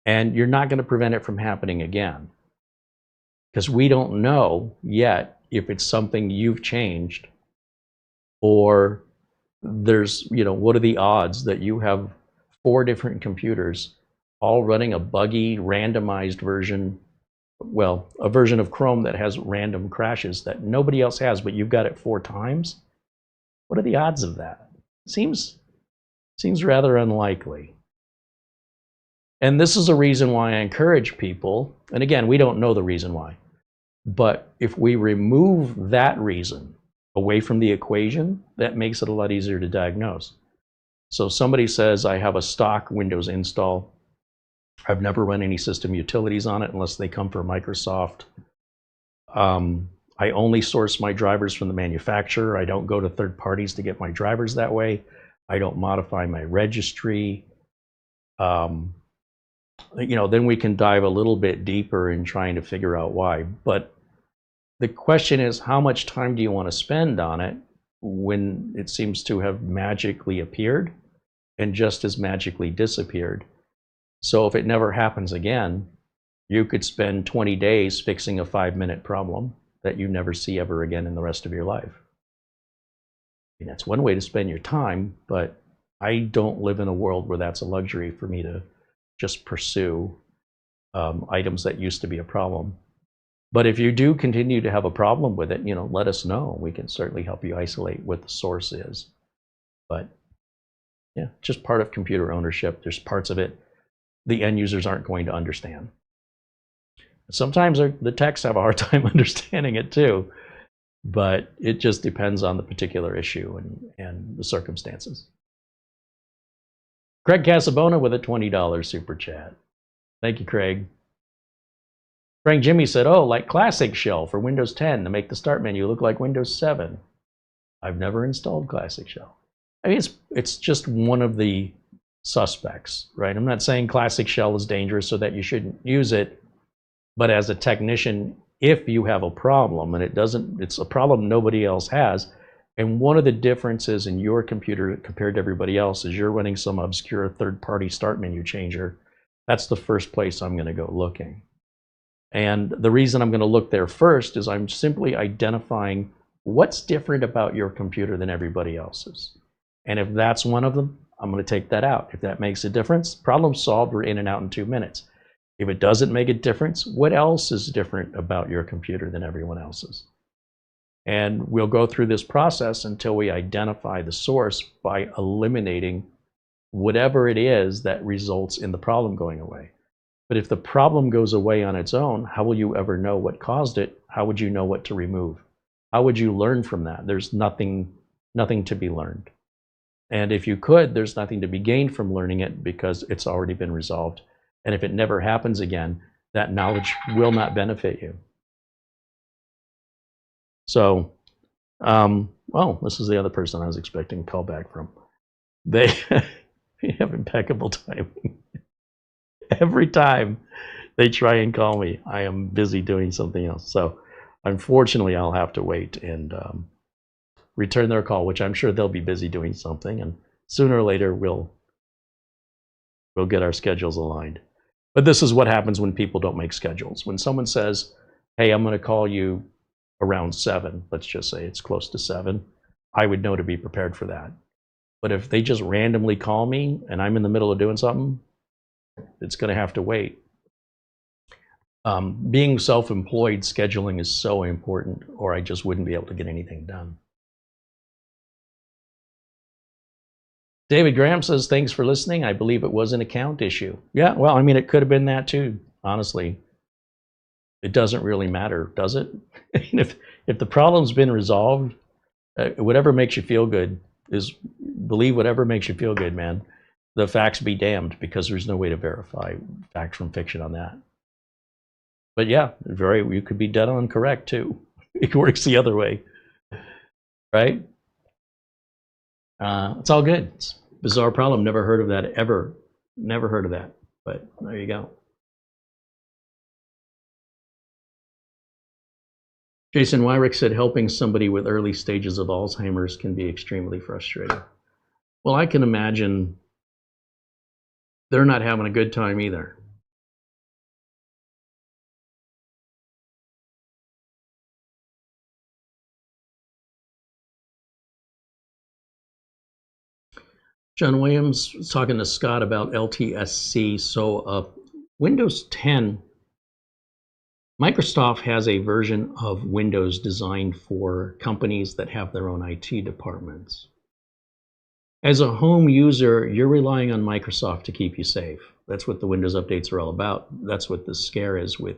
And you're not going to prevent it from happening again, because we don't know yet if it's something you've changed, or there's, what are the odds that you have 4 different computers all running a buggy, randomized version, well, a version of Chrome that has random crashes that nobody else has, but you've got it 4 times? What are the odds of that? Seems rather unlikely. And this is a reason why I encourage people, and again, we don't know the reason why, but if we remove that reason away from the equation, that makes it a lot easier to diagnose. So somebody says, I have a stock Windows install. I've never run any system utilities on it unless they come from Microsoft. I only source my drivers from the manufacturer. I don't go to third parties to get my drivers that way. I don't modify my registry. Then we can dive a little bit deeper in trying to figure out why. But the question is, how much time do you want to spend on it when it seems to have magically appeared and just as magically disappeared? So if it never happens again, you could spend 20 days fixing a 5-minute problem that you never see ever again in the rest of your life. And that's one way to spend your time, but I don't live in a world where that's a luxury for me to just pursue items that used to be a problem. But if you do continue to have a problem with it, let us know. We can certainly help you isolate what the source is. But yeah, just part of computer ownership. There's parts of it the end users aren't going to understand. Sometimes the techs have a hard time understanding it too, but it just depends on the particular issue and the circumstances. Craig Casabona with a $20 super chat. Thank you, Craig. Frank Jimmy said, oh, like Classic Shell for Windows 10 to make the start menu look like Windows 7. I've never installed Classic Shell. I mean, it's just one of the suspects, right? I'm not saying Classic Shell is dangerous so that you shouldn't use it, but as a technician, if you have a problem and it's a problem nobody else has, and one of the differences in your computer compared to everybody else is you're running some obscure third-party start menu changer, that's the first place I'm going to go looking. And the reason I'm going to look there first is I'm simply identifying what's different about your computer than everybody else's. And if that's one of them, I'm going to take that out. If that makes a difference, problem solved, we're in and out in 2 minutes. If it doesn't make a difference, what else is different about your computer than everyone else's? And we'll go through this process until we identify the source by eliminating whatever it is that results in the problem going away. But if the problem goes away on its own, how will you ever know what caused it? How would you know what to remove? How would you learn from that? There's nothing to be learned. And if you could, there's nothing to be gained from learning it because it's already been resolved. And if it never happens again, that knowledge will not benefit you. So, well, this is the other person I was expecting a call back from. They have impeccable timing. Every time they try and call me, I am busy doing something else. So unfortunately, I'll have to wait and return their call, which I'm sure they'll be busy doing something. And sooner or later, we'll get our schedules aligned. But this is what happens when people don't make schedules. When someone says, hey, I'm going to call you around 7, let's just say it's close to 7, I would know to be prepared for that. But if they just randomly call me and I'm in the middle of doing something, it's going to have to wait. Being self-employed, scheduling is so important, or I just wouldn't be able to get anything done. David Graham says, thanks for listening. I believe it was an account issue. Yeah, well, I mean, it could have been that too, honestly. It doesn't really matter, does it? if the problem's been resolved, whatever makes you feel good is, believe whatever makes you feel good, man. The facts be damned, because there's no way to verify fact from fiction on that. But yeah, you could be dead on correct too. It works the other way, right? It's all good. It's a bizarre problem. Never heard of that ever. Never heard of that. But there you go. Jason Wyrick said helping somebody with early stages of Alzheimer's can be extremely frustrating. Well, I can imagine they're not having a good time either. John Williams was talking to Scott about LTSC. So Windows 10, Microsoft has a version of Windows designed for companies that have their own IT departments. As a home user, you're relying on Microsoft to keep you safe. That's what the Windows updates are all about. That's what the scare is with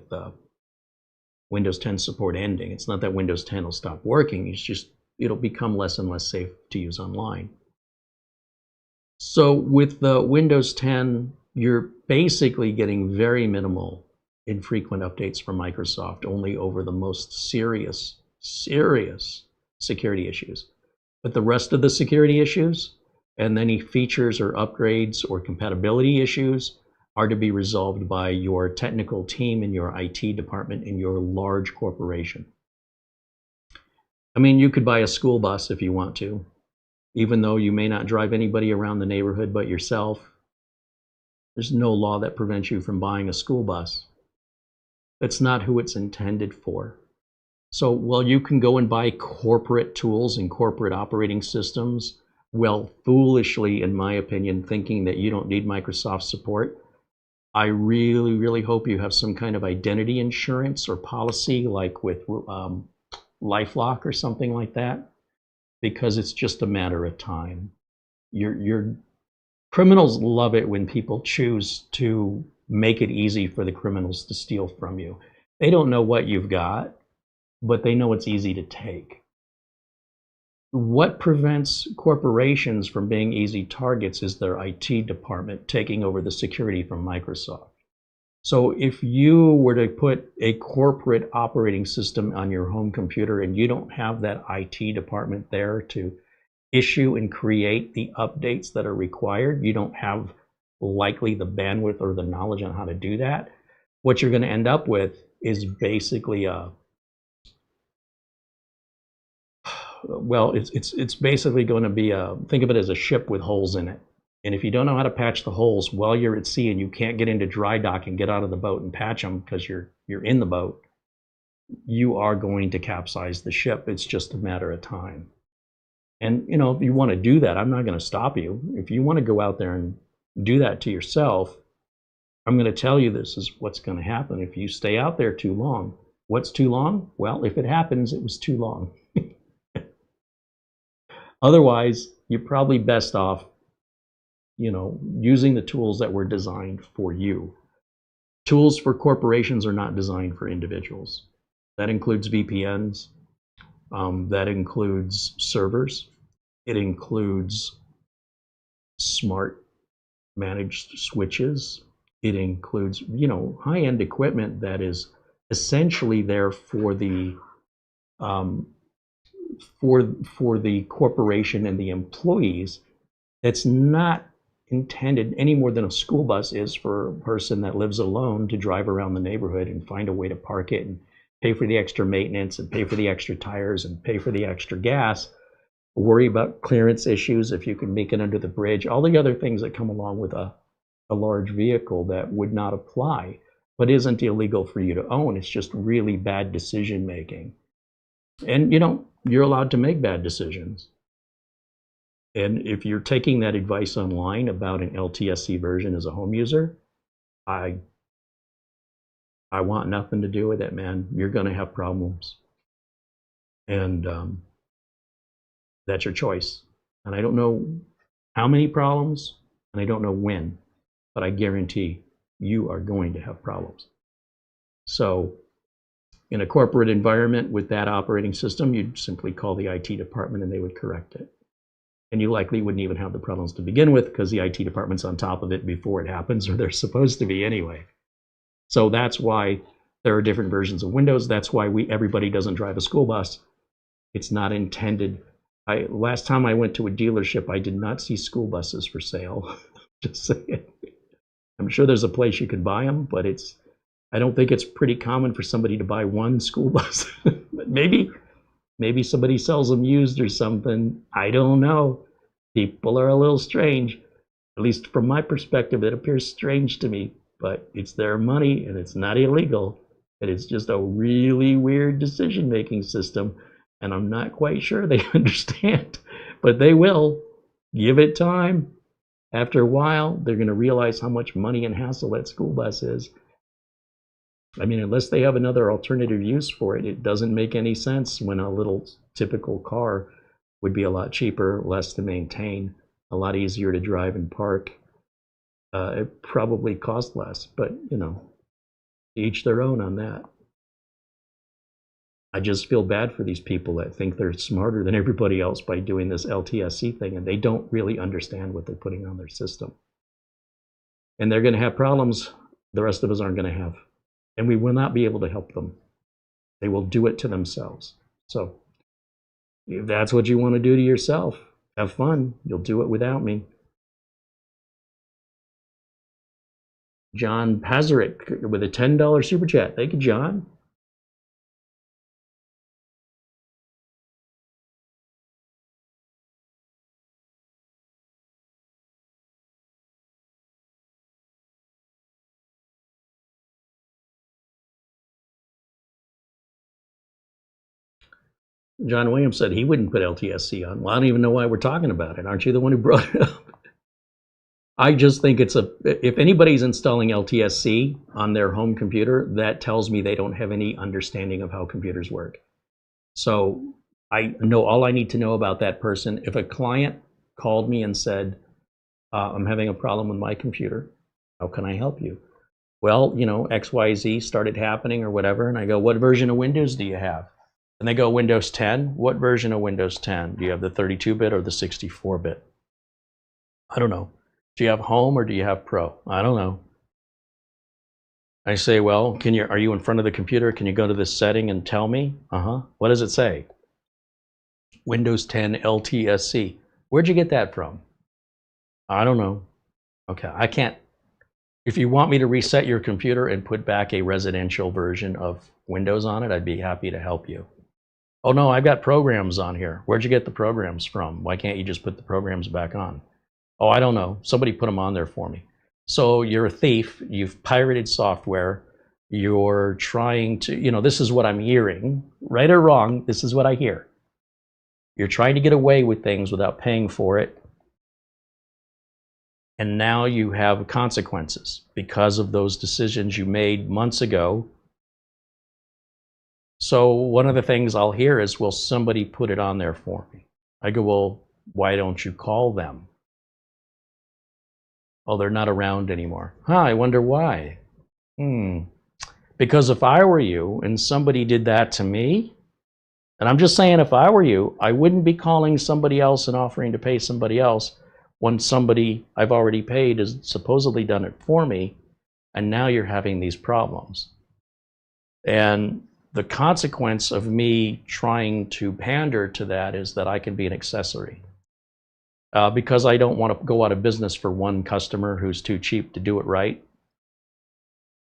Windows 10 support ending. It's not that Windows 10 will stop working. It's just it'll become less and less safe to use online. So with the Windows 10, you're basically getting very minimal infrequent updates from Microsoft, only over the most serious security issues. But the rest of the security issues and any features or upgrades or compatibility issues are to be resolved by your technical team in your IT department in your large corporation. I mean, you could buy a school bus if you want to. Even though you may not drive anybody around the neighborhood but yourself, there's no law that prevents you from buying a school bus. That's not who it's intended for. So while you can go and buy corporate tools and corporate operating systems, well, foolishly, in my opinion, thinking that you don't need Microsoft support, I really, really hope you have some kind of identity insurance or policy like with LifeLock or something like that. Because it's just a matter of time. Your criminals love it when people choose to make it easy for the criminals to steal from you. They don't know what you've got, but they know it's easy to take. What prevents corporations from being easy targets is their IT department taking over the security from Microsoft. So if you were to put a corporate operating system on your home computer and you don't have that IT department there to issue and create the updates that are required, you don't have likely the bandwidth or the knowledge on how to do that, what you're going to end up with is basically it's basically going to be think of it as a ship with holes in it. And if you don't know how to patch the holes while you're at sea and you can't get into dry dock and get out of the boat and patch them because you're in the boat, you are going to capsize the ship. It's just a matter of time. And you know, if you want to do that, I'm not going to stop you. If you want to go out there and do that to yourself, I'm going to tell you this is what's going to happen if you stay out there too long. What's too long? Well, if it happens, it was too long. Otherwise, you're probably best off, you know, using the tools that were designed for you. Tools for corporations are not designed for individuals. That includes VPNs. That includes servers. It includes smart managed switches. It includes, you know, high-end equipment that is essentially there for the for the corporation and the employees. That's not intended any more than a school bus is for a person that lives alone to drive around the neighborhood and find a way to park it and pay for the extra maintenance and pay for the extra tires and pay for the extra gas, worry about clearance issues if you can make it under the bridge, all the other things that come along with a large vehicle that would not apply, but isn't illegal for you to own. It's just really bad decision making. And you know, you're allowed to make bad decisions. And if you're taking that advice online about an LTSC version as a home user, I want nothing to do with it, man. You're going to have problems. And that's your choice. And I don't know how many problems, and I don't know when, but I guarantee you are going to have problems. So in a corporate environment with that operating system, you'd simply call the IT department and they would correct it. And you likely wouldn't even have the problems to begin with because the IT department's on top of it before it happens, or they're supposed to be anyway. So that's why There are different versions of Windows. That's why everybody doesn't drive a school bus. It's not intended. Last time I went to a dealership, I did not see school buses for sale. Just saying. I'm sure there's a place you could buy them, but I don't think it's pretty common for somebody to buy one school bus. But maybe somebody sells them used or something. I don't know. People are a little strange. At least from my perspective, it appears strange to me, but it's their money and it's not illegal. And it's just a really weird decision-making system. And I'm not quite sure they understand, but they will. Give it time. After a while, they're going to realize how much money and hassle that school bus is. I mean, unless they have another alternative use for it, it doesn't make any sense when a little typical car would be a lot cheaper, less to maintain, a lot easier to drive and park. It probably costs less, but you know, each their own on that. I just feel bad for these people that think they're smarter than everybody else by doing this LTSC thing, and they don't really understand what they're putting on their system. And they're going to have problems the rest of us aren't going to have. And we will not be able to help them. They will do it to themselves. So if that's what you want to do to yourself, have fun. You'll do it without me. John Pazaric with a $10 super chat. Thank you, John. John Williams said he wouldn't put LTSC on. Well, I don't even know why we're talking about it. Aren't you the one who brought it up? I just think if anybody's installing LTSC on their home computer, that tells me they don't have any understanding of how computers work. So I know all I need to know about that person. If a client called me and said, I'm having a problem with my computer, how can I help you? Well, you know, XYZ started happening or whatever, and I go, what version of Windows do you have? And they go, Windows 10. What version of Windows 10? Do you have the 32-bit or the 64-bit? I don't know. Do you have Home or do you have Pro? I don't know. I say, well, are you in front of the computer? Can you go to this setting and tell me? What does it say? Windows 10 LTSC. Where'd you get that from? I don't know. Okay, I can't. If you want me to reset your computer and put back a residential version of Windows on it, I'd be happy to help you. Oh no, I've got programs on here. Where'd you get the programs from? Why can't you just put the programs back on? Oh, I don't know. Somebody put them on there for me. So you're a thief. You've pirated software. You're trying to, you know, this is what I'm hearing. Right or wrong, this is what I hear. You're trying to get away with things without paying for it. And now you have consequences because of those decisions you made months ago. So one of the things I'll hear is, well, somebody put it on there for me. I go, well, why don't you call them? Oh, they're not around anymore. I wonder why. Because if I were you and somebody did that to me, and I'm just saying if I were you, I wouldn't be calling somebody else and offering to pay somebody else when somebody I've already paid has supposedly done it for me, and now you're having these problems. And the consequence of me trying to pander to that is that I can be an accessory. Because I don't want to go out of business for one customer who's too cheap to do it right,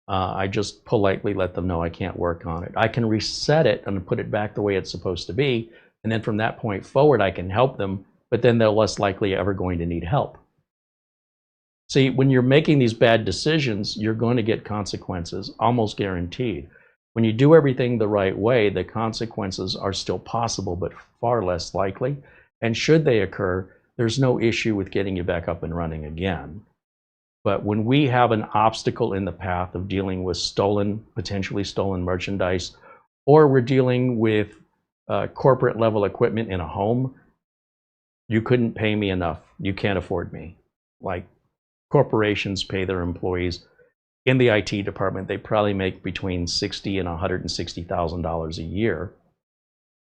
I just politely let them know I can't work on it. I can reset it and put it back the way it's supposed to be, and then from that point forward I can help them, but then they're less likely ever going to need help. See, when you're making these bad decisions, you're going to get consequences, almost guaranteed. When you do everything the right way, the consequences are still possible, but far less likely. And should they occur, there's no issue with getting you back up and running again. But when we have an obstacle in the path of dealing with potentially stolen merchandise, or we're dealing with corporate level equipment in a home, you couldn't pay me enough. You can't afford me. Like corporations pay their employees. In the IT department, they probably make between $60,000 and $160,000 a year.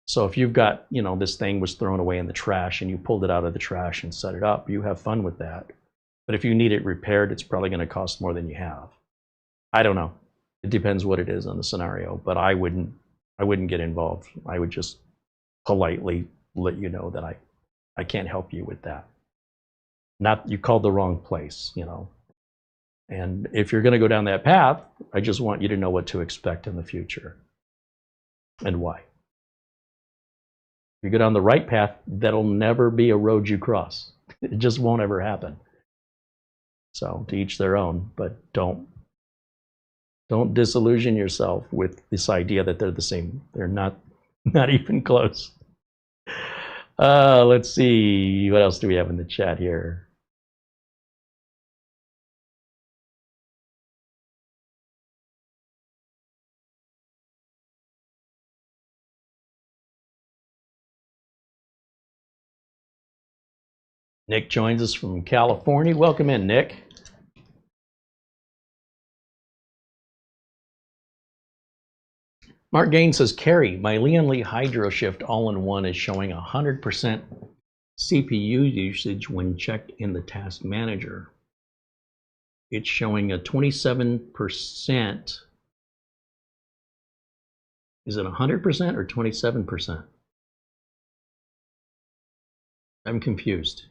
So if you've got, you know, this thing was thrown away in the trash and you pulled it out of the trash and set it up, you have fun with that. But if you need it repaired, it's probably going to cost more than you have. I don't know. It depends what it is on the scenario, but I wouldn't get involved. I would just politely let you know that I can't help you with that. Not, you called the wrong place, you know. And if you're going to go down that path, I just want you to know what to expect in the future and why. If you go down the right path, that'll never be a road you cross. It just won't ever happen. So to each their own, but don't disillusion yourself with this idea that they're the same. They're not even close. Let's see, what else do we have in the chat here? Nick joins us from California. Welcome in, Nick. Mark Gaines says, Carrie, my Lian Li HydroShift all-in-one is showing 100% CPU usage when checked in the task manager. It's showing a 27%. Is it 100% or 27%? I'm confused.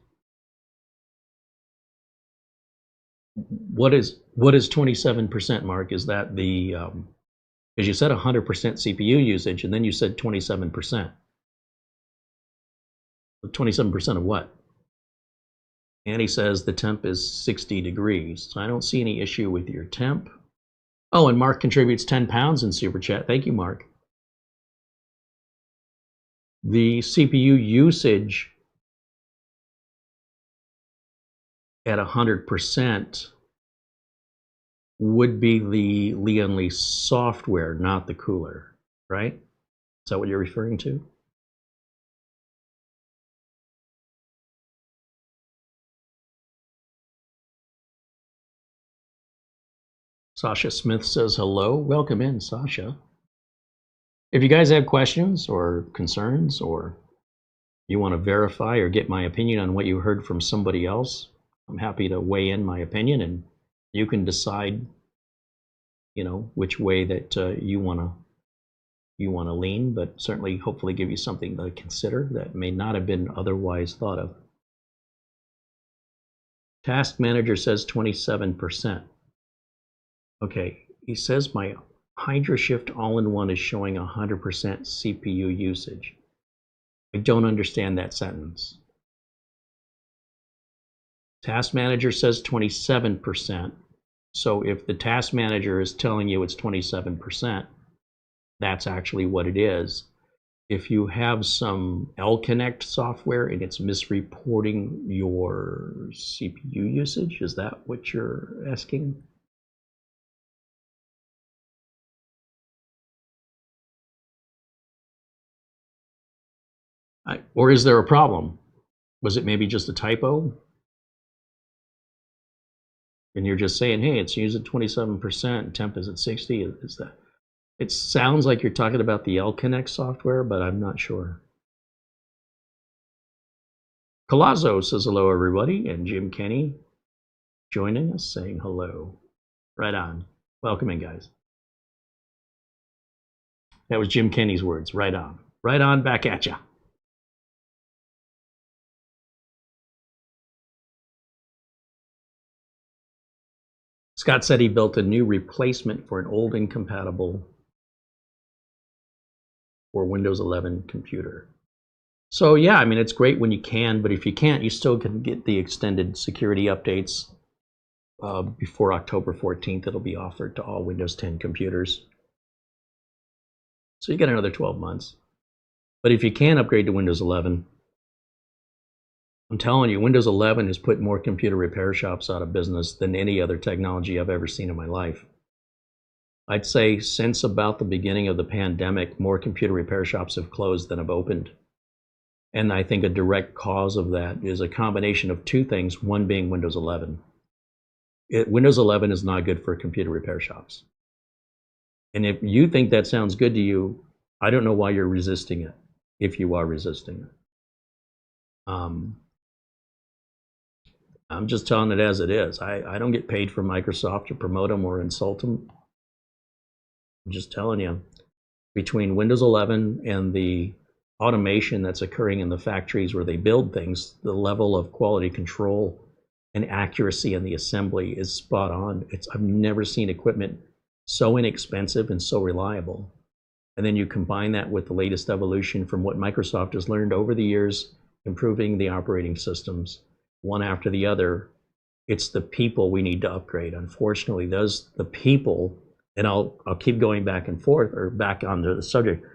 What is 27%, Mark? Is that the, because you said 100% CPU usage and then you said 27%. 27% of what? Annie says the temp is 60 degrees. So I don't see any issue with your temp. Oh, and Mark contributes 10 pounds in Super Chat. Thank you, Mark. The CPU usage at 100% would be the Lian Li software, not the cooler, right? Is that what you're referring to? Sasha Smith says hello. Welcome in, Sasha. If you guys have questions or concerns, or you want to verify or get my opinion on what you heard from somebody else, I'm happy to weigh in my opinion, and you can decide, you know, which way that you want to lean, but certainly hopefully give you something to consider that may not have been otherwise thought of. Task Manager says 27%. Okay, he says my HydroShift all-in-one is showing 100% CPU usage. I don't understand that sentence. Task Manager says 27%. So if the Task Manager is telling you it's 27%, that's actually what it is. If you have some L-Connect software and it's misreporting your CPU usage, is that what you're asking? Or is there a problem? Was it maybe just a typo? And you're just saying, hey, it's used at 27%, temp is at 60. Is that? It sounds like you're talking about the L-Connect software, but I'm not sure. Colazzo says hello, everybody, and Jim Kenny joining us, saying hello. Right on. Welcome in, guys. That was Jim Kenny's words. Right on. Right on, back at ya. Scott said he built a new replacement for an old incompatible for Windows 11 computer. So yeah, I mean, it's great when you can, but if you can't, you still can get the extended security updates before October 14th. It'll be offered to all Windows 10 computers. So you get another 12 months. But if you can upgrade to Windows 11, I'm telling you, Windows 11 has put more computer repair shops out of business than any other technology I've ever seen in my life. I'd say since about the beginning of the pandemic, more computer repair shops have closed than have opened. And I think a direct cause of that is a combination of two things, one being Windows 11. Windows 11 is not good for computer repair shops. And if you think that sounds good to you, I don't know why you're resisting it, if you are resisting it. I'm just telling it as it is. I don't get paid for Microsoft to promote them or insult them. I'm just telling you, between Windows 11 and the automation that's occurring in the factories where they build things, the level of quality control and accuracy in the assembly is spot on. I've never seen equipment so inexpensive and so reliable. And then you combine that with the latest evolution from what Microsoft has learned over the years, improving the operating systems one after the other. It's the people we need to upgrade. Unfortunately, the people, and I'll keep going back and forth or back onto the subject,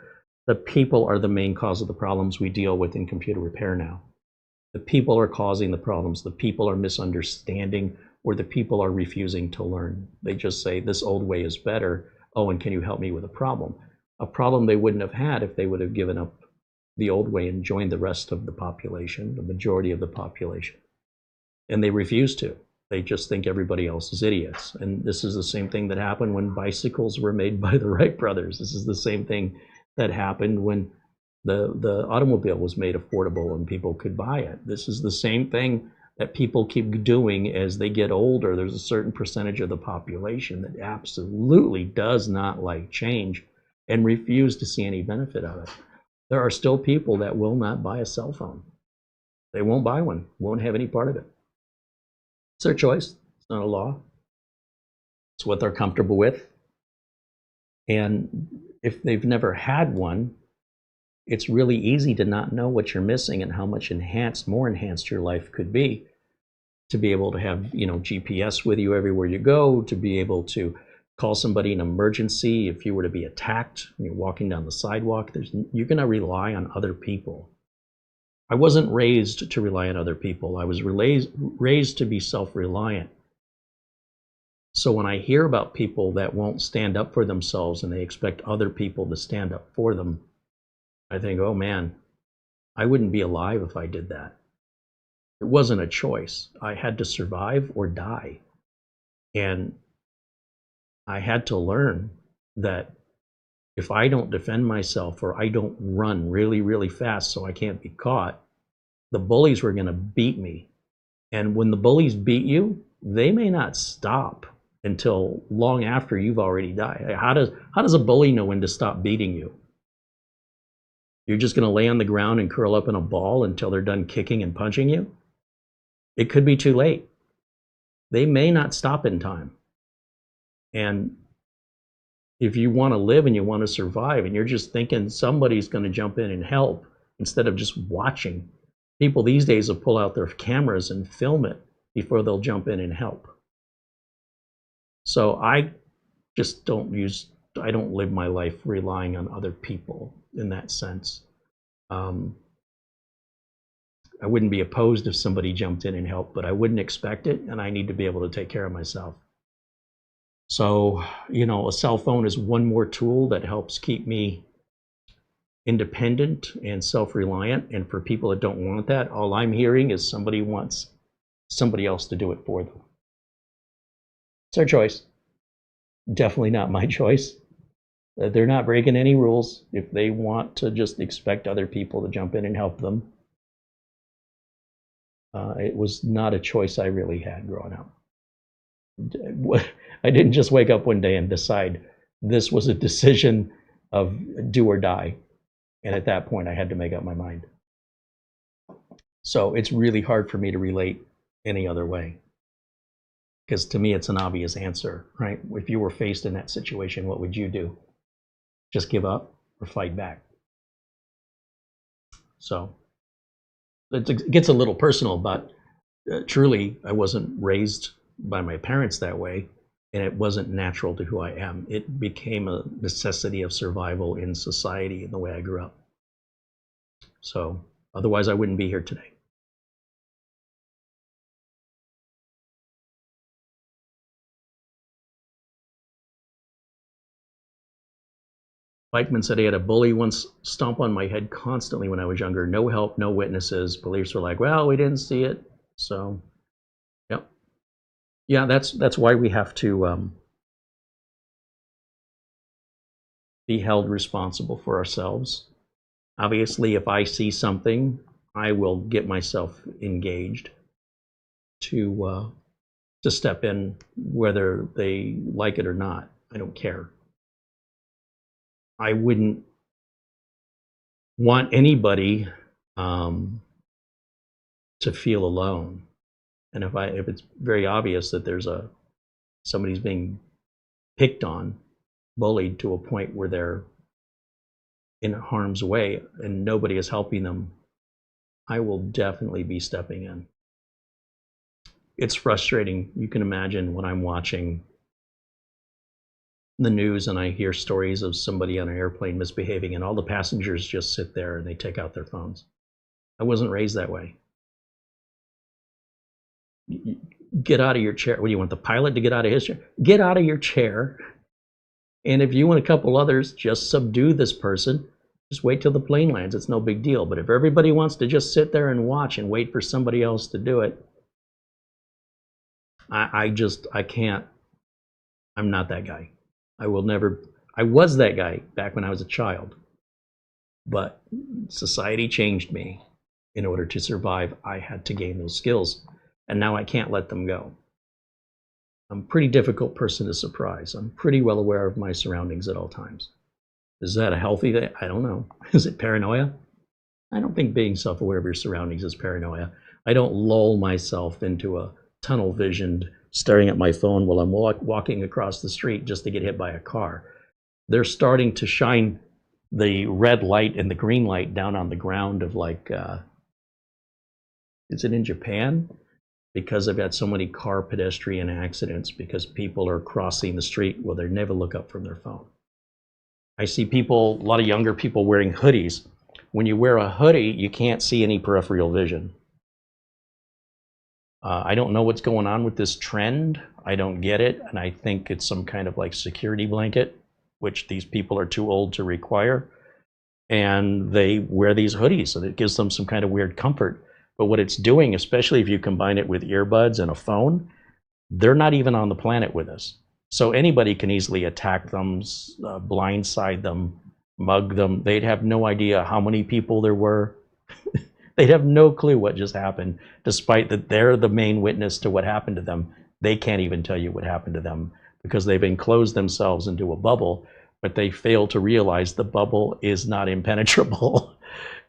the people are the main cause of the problems we deal with in computer repair now. The people are causing the problems. The people are misunderstanding, or the people are refusing to learn. They just say, this old way is better. Oh, and can you help me with a problem? A problem they wouldn't have had if they would have given up the old way and joined the rest of the population, the majority of the population. And they refuse to. They just think everybody else is idiots. And this is the same thing that happened when bicycles were made by the Wright brothers. This is the same thing that happened when the automobile was made affordable and people could buy it. This is the same thing that people keep doing as they get older. There's a certain percentage of the population that absolutely does not like change and refuse to see any benefit of it. There are still people that will not buy a cell phone. They won't buy one, won't have any part of it. It's their choice. It's not a law. It's what they're comfortable with. And if they've never had one, it's really easy to not know what you're missing and how much more enhanced your life could be. To be able to have, GPS with you everywhere you go, to be able to call somebody in emergency if you were to be attacked and you're walking down the sidewalk. You're going to rely on other people. I wasn't raised to rely on other people. I was raised to be self-reliant. So when I hear about people that won't stand up for themselves and they expect other people to stand up for them, I think, oh man, I wouldn't be alive if I did that. It wasn't a choice. I had to survive or die. And I had to learn that if I don't defend myself or I don't run really, really fast so I can't be caught, the bullies were going to beat me. And when the bullies beat you, they may not stop until long after you've already died. How does a bully know when to stop beating you? You're just going to lay on the ground and curl up in a ball until they're done kicking and punching you? It could be too late. They may not stop in time. And if you want to live and you want to survive and you're just thinking somebody's going to jump in and help instead of just watching, people these days will pull out their cameras and film it before they'll jump in and help. So I just don't live my life relying on other people in that sense. I wouldn't be opposed if somebody jumped in and helped, but I wouldn't expect it, and I need to be able to take care of myself. So, a cell phone is one more tool that helps keep me independent and self-reliant. And for people that don't want that, all I'm hearing is somebody wants somebody else to do it for them. It's their choice. Definitely not my choice. They're not breaking any rules. If they want to just expect other people to jump in and help them, it was not a choice I really had growing up. I didn't just wake up one day and decide this was a decision of do or die. And at that point, I had to make up my mind. So it's really hard for me to relate any other way. Because to me, it's an obvious answer, right? If you were faced in that situation, what would you do? Just give up or fight back? So it gets a little personal, but truly, I wasn't raised by my parents that way, and it wasn't natural to who I am. It became a necessity of survival in society in the way I grew up. So otherwise, I wouldn't be here today. Bikeman said he had a bully once stomp on my head constantly when I was younger. No help, no witnesses. Police were like, well, we didn't see it. So, yep. Yeah, that's why we have to be held responsible for ourselves. Obviously, if I see something, I will get myself engaged to step in, whether they like it or not. I don't care. I wouldn't want anybody to feel alone. And if it's very obvious that somebody's being picked on, bullied to a point where they're in harm's way and nobody is helping them, I will definitely be stepping in. It's frustrating. You can imagine when I'm watching the news and I hear stories of somebody on an airplane misbehaving and all the passengers just sit there and they take out their phones. I wasn't raised that way. Get out of your chair. What do you want, the pilot to get out of his chair? Get out of your chair. And if you and a couple others, just subdue this person. Just wait till the plane lands. It's no big deal. But if everybody wants to just sit there and watch and wait for somebody else to do it, I can't. I'm not that guy. I will never. I was that guy back when I was a child. But society changed me. In order to survive, I had to gain those skills. And now I can't let them go. I'm a pretty difficult person to surprise. I'm pretty well aware of my surroundings at all times. Is that a healthy thing? I don't know. Is it paranoia? I don't think being self-aware of your surroundings is paranoia. I don't lull myself into a tunnel visioned staring at my phone while I'm walking across the street just to get hit by a car. They're starting to shine the red light and the green light down on the ground of is it in Japan? Because I've got so many car pedestrian accidents because people are crossing the street while they never look up from their phone. I see people, a lot of younger people wearing hoodies. When you wear a hoodie, you can't see any peripheral vision. I don't know what's going on with this trend. I don't get it, and I think it's some kind of like security blanket, which these people are too old to require. And they wear these hoodies, so that it gives them some kind of weird comfort. But what it's doing, especially if you combine it with earbuds and a phone, they're not even on the planet with us. So anybody can easily attack them, blindside them, mug them. They'd have no idea how many people there were. They'd have no clue what just happened, despite that they're the main witness to what happened to them. They can't even tell you what happened to them because they've enclosed themselves into a bubble, but they fail to realize the bubble is not impenetrable.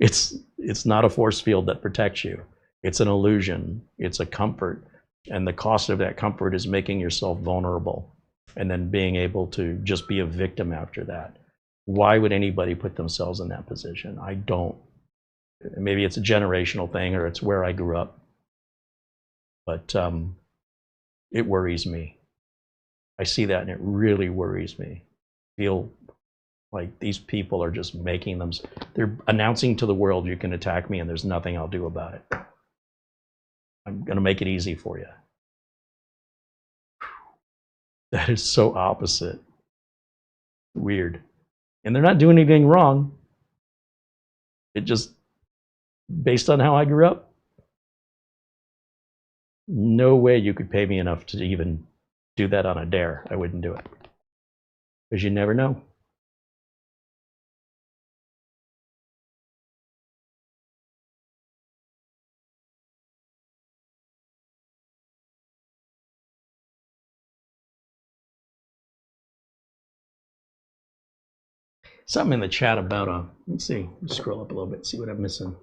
It's not a force field that protects you. It's an illusion. It's a comfort. And the cost of that comfort is making yourself vulnerable and then being able to just be a victim after that. Why would anybody put themselves in that position? I don't. Maybe it's a generational thing or it's where I grew up. But it worries me. I see that and it really worries me. I feel like these people are just making them, they're announcing to the world, you can attack me and there's nothing I'll do about it. I'm going to make it easy for you. That is so opposite. Weird. And they're not doing anything wrong. It just, based on how I grew up, no way you could pay me enough to even do that on a dare. I wouldn't do it. Because you never know. Something in the chat about let's see, scroll up a little bit, see what I'm missing.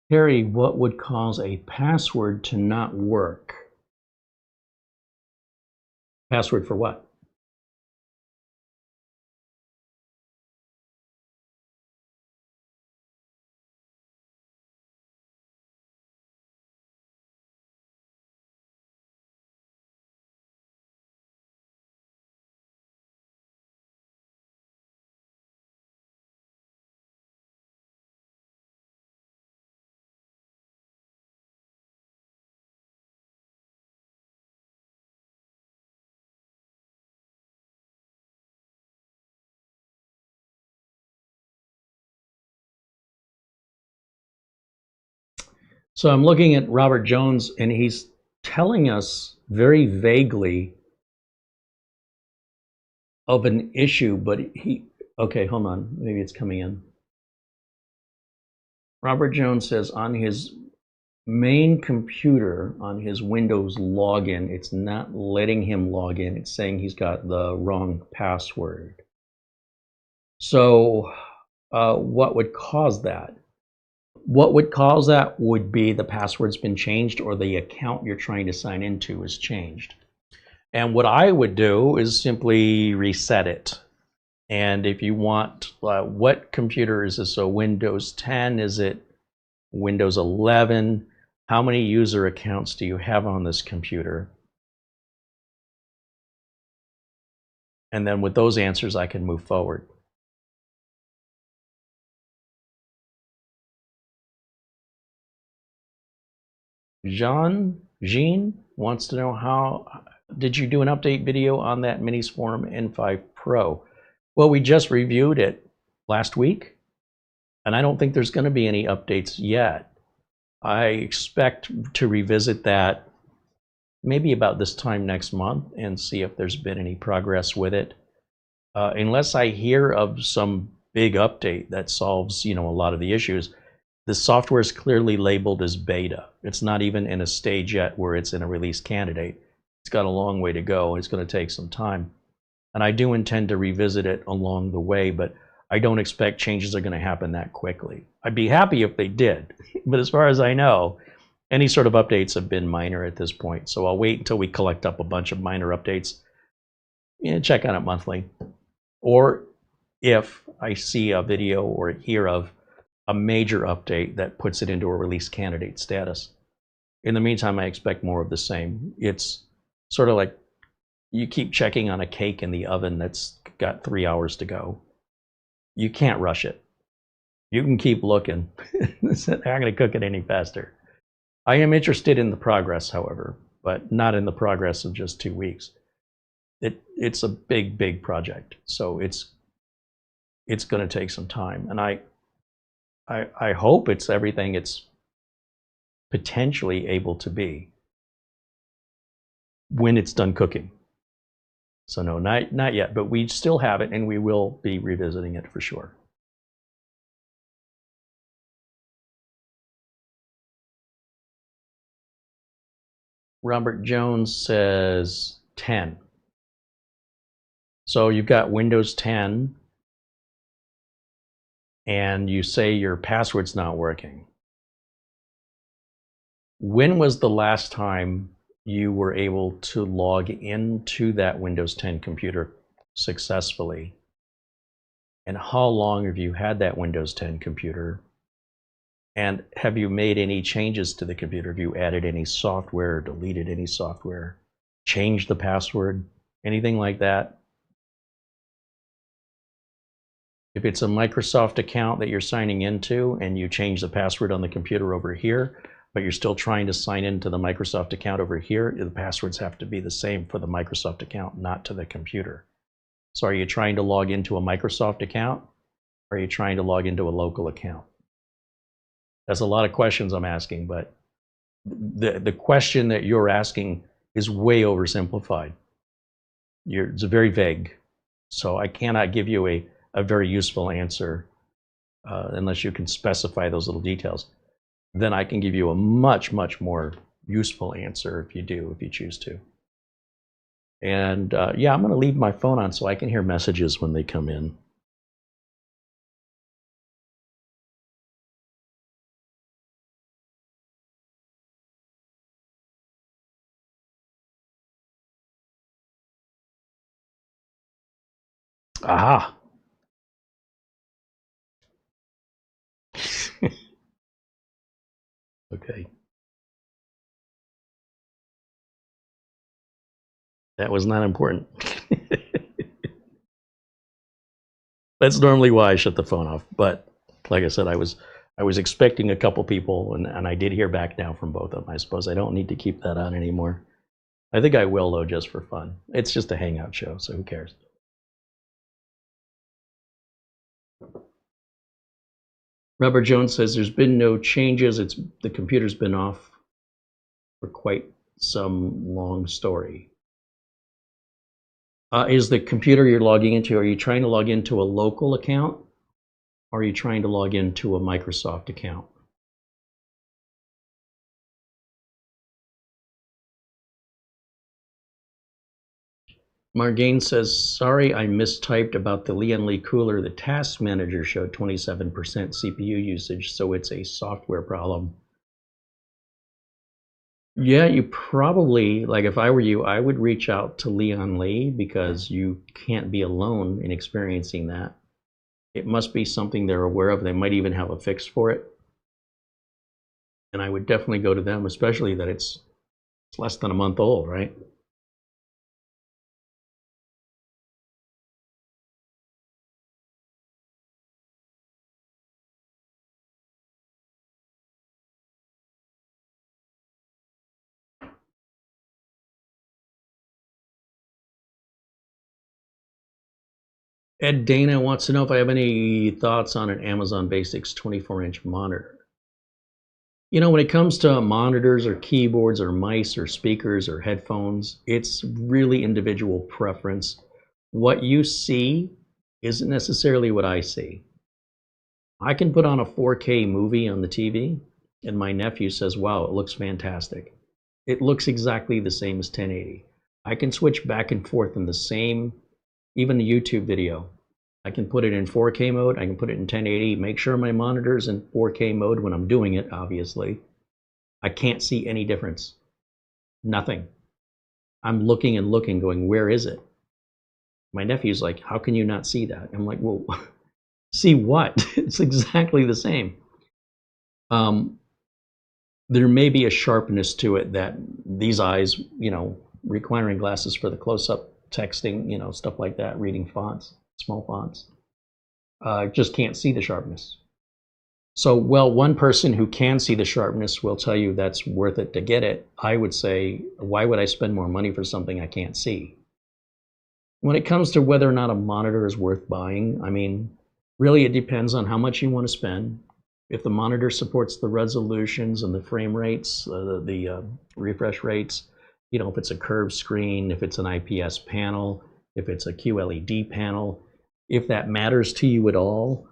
Harry, what would cause a password to not work? Password for what? So I'm looking at Robert Jones, and he's telling us very vaguely of an issue, but Okay, hold on. Maybe it's coming in. Robert Jones says on his main computer, on his Windows login, it's not letting him log in. It's saying he's got the wrong password. So what would cause that? What would cause that would be the password's been changed or the account you're trying to sign into is changed. And what I would do is simply reset it. And if you want, what computer is this? So Windows 10, is it Windows 11? How many user accounts do you have on this computer? And then with those answers, I can move forward. Jean wants to know, how did you do an update video on that Minisforum N5 Pro? Well, we just reviewed it last week, and I don't think there's going to be any updates yet. I expect to revisit that maybe about this time next month and see if there's been any progress with it. Unless I hear of some big update that solves, a lot of the issues. The software is clearly labeled as beta. It's not even in a stage yet where it's in a release candidate. It's got a long way to go. It's going to take some time. And I do intend to revisit it along the way, but I don't expect changes are going to happen that quickly. I'd be happy if they did, but as far as I know, any sort of updates have been minor at this point. So I'll wait until we collect up a bunch of minor updates and check on it monthly. Or if I see a video or hear of a major update that puts it into a release candidate status. In the meantime, I expect more of the same. It's sort of like you keep checking on a cake in the oven that's got 3 hours to go. You can't rush it. You can keep looking. It's not going to cook it any faster. I am interested in the progress, however, but not in the progress of just 2 weeks. It's a big project, so it's going to take some time, and I hope it's everything it's potentially able to be when it's done cooking. So no, not yet, but we still have it, and we will be revisiting it for sure. Robert Jones says 10. So you've got Windows 10, and you say your password's not working. When was the last time you were able to log into that Windows 10 computer successfully? And how long have you had that Windows 10 computer? And have you made any changes to the computer? Have you added any software, deleted any software, changed the password, anything like that? If it's a Microsoft account that you're signing into and you change the password on the computer over here, but you're still trying to sign into the Microsoft account over here, the passwords have to be the same for the Microsoft account, not to the computer. So are you trying to log into a Microsoft account? Or are you trying to log into a local account? That's a lot of questions I'm asking, but the question that you're asking is way oversimplified. It's very vague. So I cannot give you a very useful answer unless you can specify those little details. Then I can give you a much more useful answer if you choose to. And yeah, I'm going to leave my phone on so I can hear messages when they come in. Aha. Okay. That was not important. That's normally why I shut the phone off. But like I said, I was expecting a couple people, and I did hear back now from both of them. I suppose I don't need to keep that on anymore. I think I will, though, just for fun. It's just a hangout show, so who cares? Robert Jones says there's been no changes. The computer's been off for quite some long story. Is the computer you're logging into, are you trying to log into a local account? Or are you trying to log into a Microsoft account? Margain says, sorry, I mistyped about the Lian Li cooler. The task manager showed 27% CPU usage, so it's a software problem. Yeah, you probably, like if I were you, I would reach out to Lian Li because you can't be alone in experiencing that. It must be something they're aware of. They might even have a fix for it. And I would definitely go to them, especially that it's less than a month old, right? Ed Dana wants to know if I have any thoughts on an Amazon Basics 24-inch monitor. You know, when it comes to monitors or keyboards or mice or speakers or headphones, it's really individual preference. What you see isn't necessarily what I see. I can put on a 4K movie on the TV, and my nephew says, wow, it looks fantastic. It looks exactly the same as 1080. I can switch back and forth in the same, even the YouTube video. I can put it in 4K mode, I can put it in 1080, make sure my monitor's in 4K mode when I'm doing it, obviously. I can't see any difference. Nothing. I'm looking and looking, going, where is it? My nephew's like, how can you not see that? I'm like, well, see what? It's exactly the same. There may be a sharpness to it that these eyes, you know, requiring glasses for the close-up texting, you know, stuff like that, reading fonts, small fonts, just can't see the sharpness. So, well, one person who can see the sharpness will tell you that's worth it to get it. I would say, why would I spend more money for something I can't see? When it comes to whether or not a monitor is worth buying, I mean, really it depends on how much you want to spend. If the monitor supports the resolutions and the frame rates, the refresh rates, you know, if it's a curved screen, if it's an IPS panel, if it's a QLED panel, if that matters to you at all,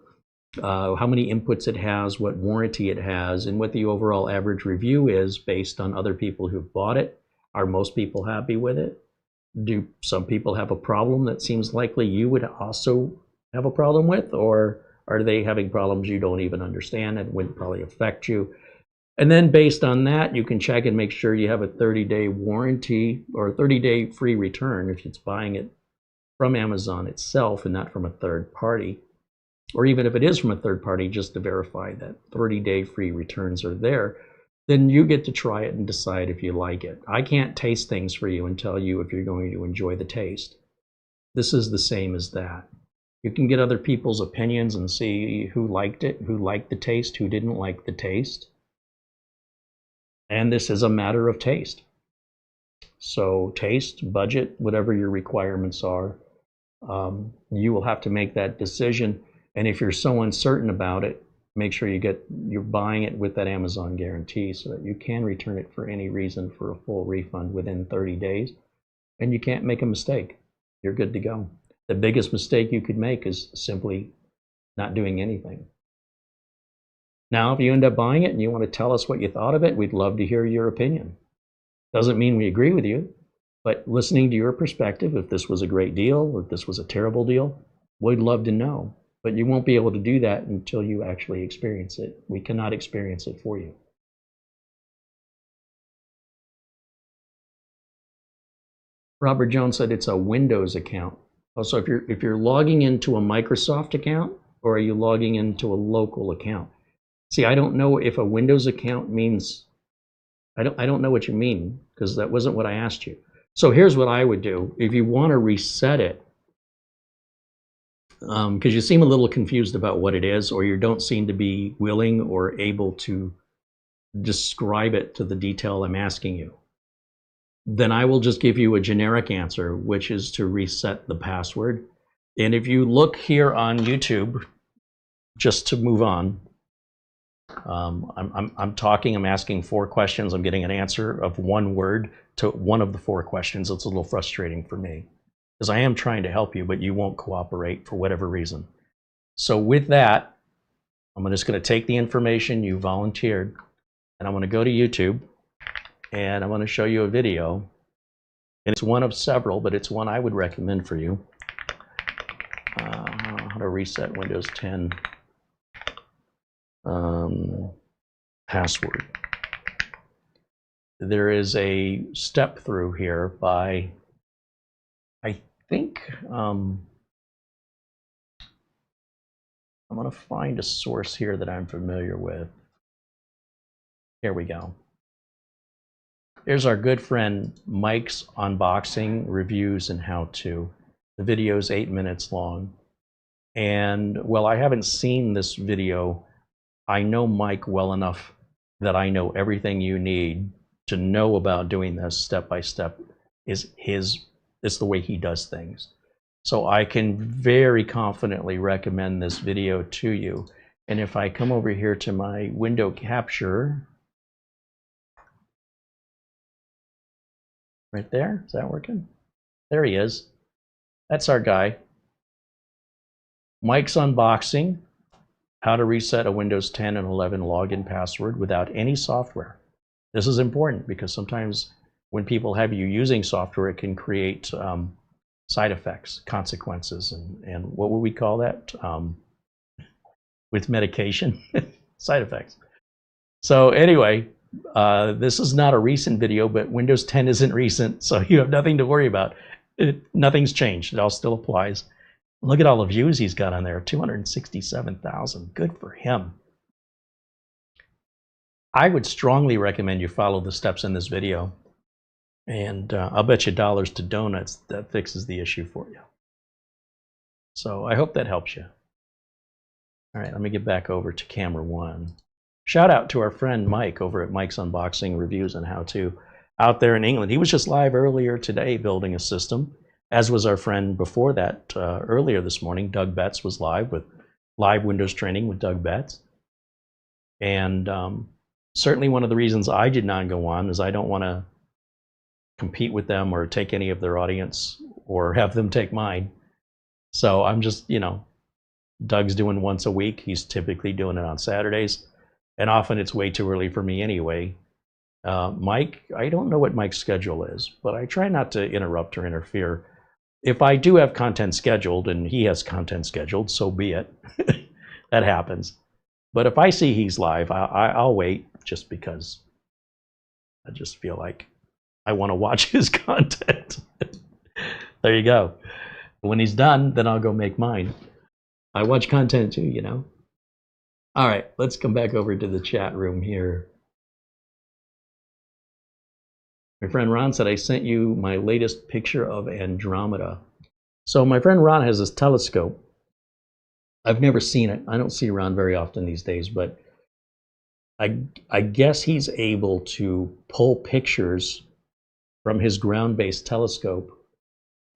how many inputs it has, what warranty it has, and what the overall average review is based on other people who've bought it. Are most people happy with it? Do some people have a problem that seems likely you would also have a problem with, or are they having problems you don't even understand and wouldn't probably affect you? And then based on that, you can check and make sure you have a 30-day warranty or a 30-day free return if it's buying it from Amazon itself and not from a third party. Or even if it is from a third party, just to verify that 30-day free returns are there, then you get to try it and decide if you like it. I can't taste things for you and tell you if you're going to enjoy the taste. This is the same as that. You can get other people's opinions and see who liked it, who liked the taste, who didn't like the taste. And this is a matter of taste. So taste, budget, whatever your requirements are, you will have to make that decision. And if you're so uncertain about it, make sure you're buying it with that Amazon guarantee so that you can return it for any reason for a full refund within 30 days. And you can't make a mistake. You're good to go. The biggest mistake you could make is simply not doing anything. Now, if you end up buying it and you want to tell us what you thought of it, we'd love to hear your opinion. Doesn't mean we agree with you, but listening to your perspective, if this was a great deal or if this was a terrible deal, we'd love to know. But you won't be able to do that until you actually experience it. We cannot experience it for you. Robert Jones said it's a Windows account. Also, if you're logging into a Microsoft account, or are you logging into a local account? See, I don't know if a Windows account means, I don't know what you mean, because that wasn't what I asked you. So here's what I would do. If you want to reset it, because you seem a little confused about what it is, or you don't seem to be willing or able to describe it to the detail I'm asking you, then I will just give you a generic answer, which is to reset the password. And if you look here on YouTube, just to move on, I'm talking, I'm asking 4 questions, I'm getting an answer of 1 word to one of the 4 questions. It's a little frustrating for me, because I am trying to help you, but you won't cooperate for whatever reason. So with that, I'm just going to take the information you volunteered, and I'm going to go to YouTube, and I'm going to show you a video. And it's one of several, but it's one I would recommend for you. How to reset Windows 10 password. There is a step through here by, I think, I'm going to find a source here that I'm familiar with. Here we go. Here's our good friend Mike's unboxing, reviews, and how-to. The video is 8 minutes long. And well, I haven't seen this video. I know Mike well enough that I know everything you need to know about doing this step by step. It's the way he does things. So I can very confidently recommend this video to you. And if I come over here to my window capture, right there, is that working? There he is. That's our guy. Mike's unboxing, how to reset a Windows 10 and 11 login password without any software. This is important because sometimes when people have you using software, it can create side effects, consequences, and what would we call that? With medication, side effects. So anyway, this is not a recent video, but Windows 10 isn't recent, so you have nothing to worry about. Nothing's changed. It all still applies. Look at all the views he's got on there, 267,000. Good for him. I would strongly recommend you follow the steps in this video. And I'll bet you dollars to donuts that fixes the issue for you. So I hope that helps you. All right, let me get back over to camera one. Shout out to our friend Mike over at Mike's Unboxing, Reviews, and How-To out there in England. He was just live earlier today building a system, as was our friend before that earlier this morning. Doug Betts was live with live Windows training with Doug Betts. And certainly one of the reasons I did not go on is I don't want to compete with them or take any of their audience or have them take mine. So I'm just, you know, Doug's doing once a week. He's typically doing it on Saturdays. And often it's way too early for me anyway. Mike, I don't know what Mike's schedule is, but I try not to interrupt or interfere. If I do have content scheduled and he has content scheduled, so be it. That happens. But if I see he's live, I'll wait just because I just feel like I want to watch his content. There you go. When he's done, then I'll go make mine. I watch content too, you know. All right, let's come back over to the chat room here. My friend Ron said, I sent you my latest picture of Andromeda. So my friend Ron has this telescope. I've never seen it. I don't see Ron very often these days, but I guess he's able to pull pictures from his ground-based telescope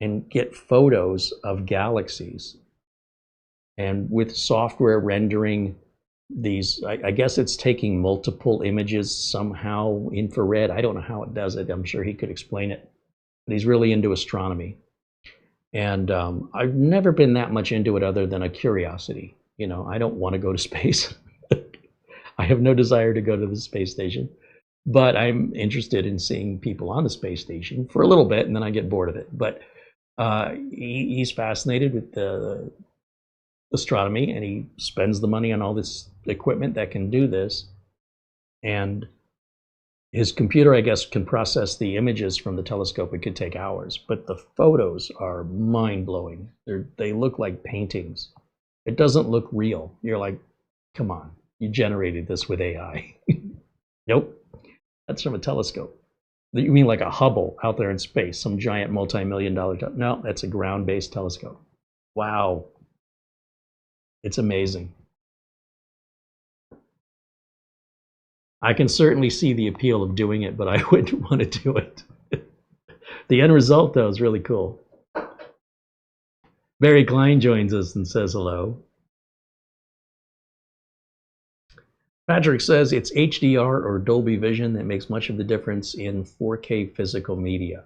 and get photos of galaxies. And with software rendering these, I guess it's taking multiple images somehow, infrared. I don't know how it does it. I'm sure he could explain it. But he's really into astronomy. And I've never been that much into it other than a curiosity. You know, I don't want to go to space. I have no desire to go to the space station. But I'm interested in seeing people on the space station for a little bit, and then I get bored of it. But he's fascinated with the astronomy, and he spends the money on all this equipment that can do this. And his computer, I guess, can process the images from the telescope. It could take hours, but the photos are mind-blowing. They look like paintings. It doesn't look real. You're like, come on, you generated this with AI. Nope. That's from a telescope. You mean like a Hubble out there in space, some giant multi-million-dollar no, that's a ground-based telescope. Wow. It's amazing. I can certainly see the appeal of doing it, but I wouldn't want to do it. The end result, though, is really cool. Barry Klein joins us and says hello. Patrick says it's HDR or Dolby Vision that makes much of the difference in 4K physical media.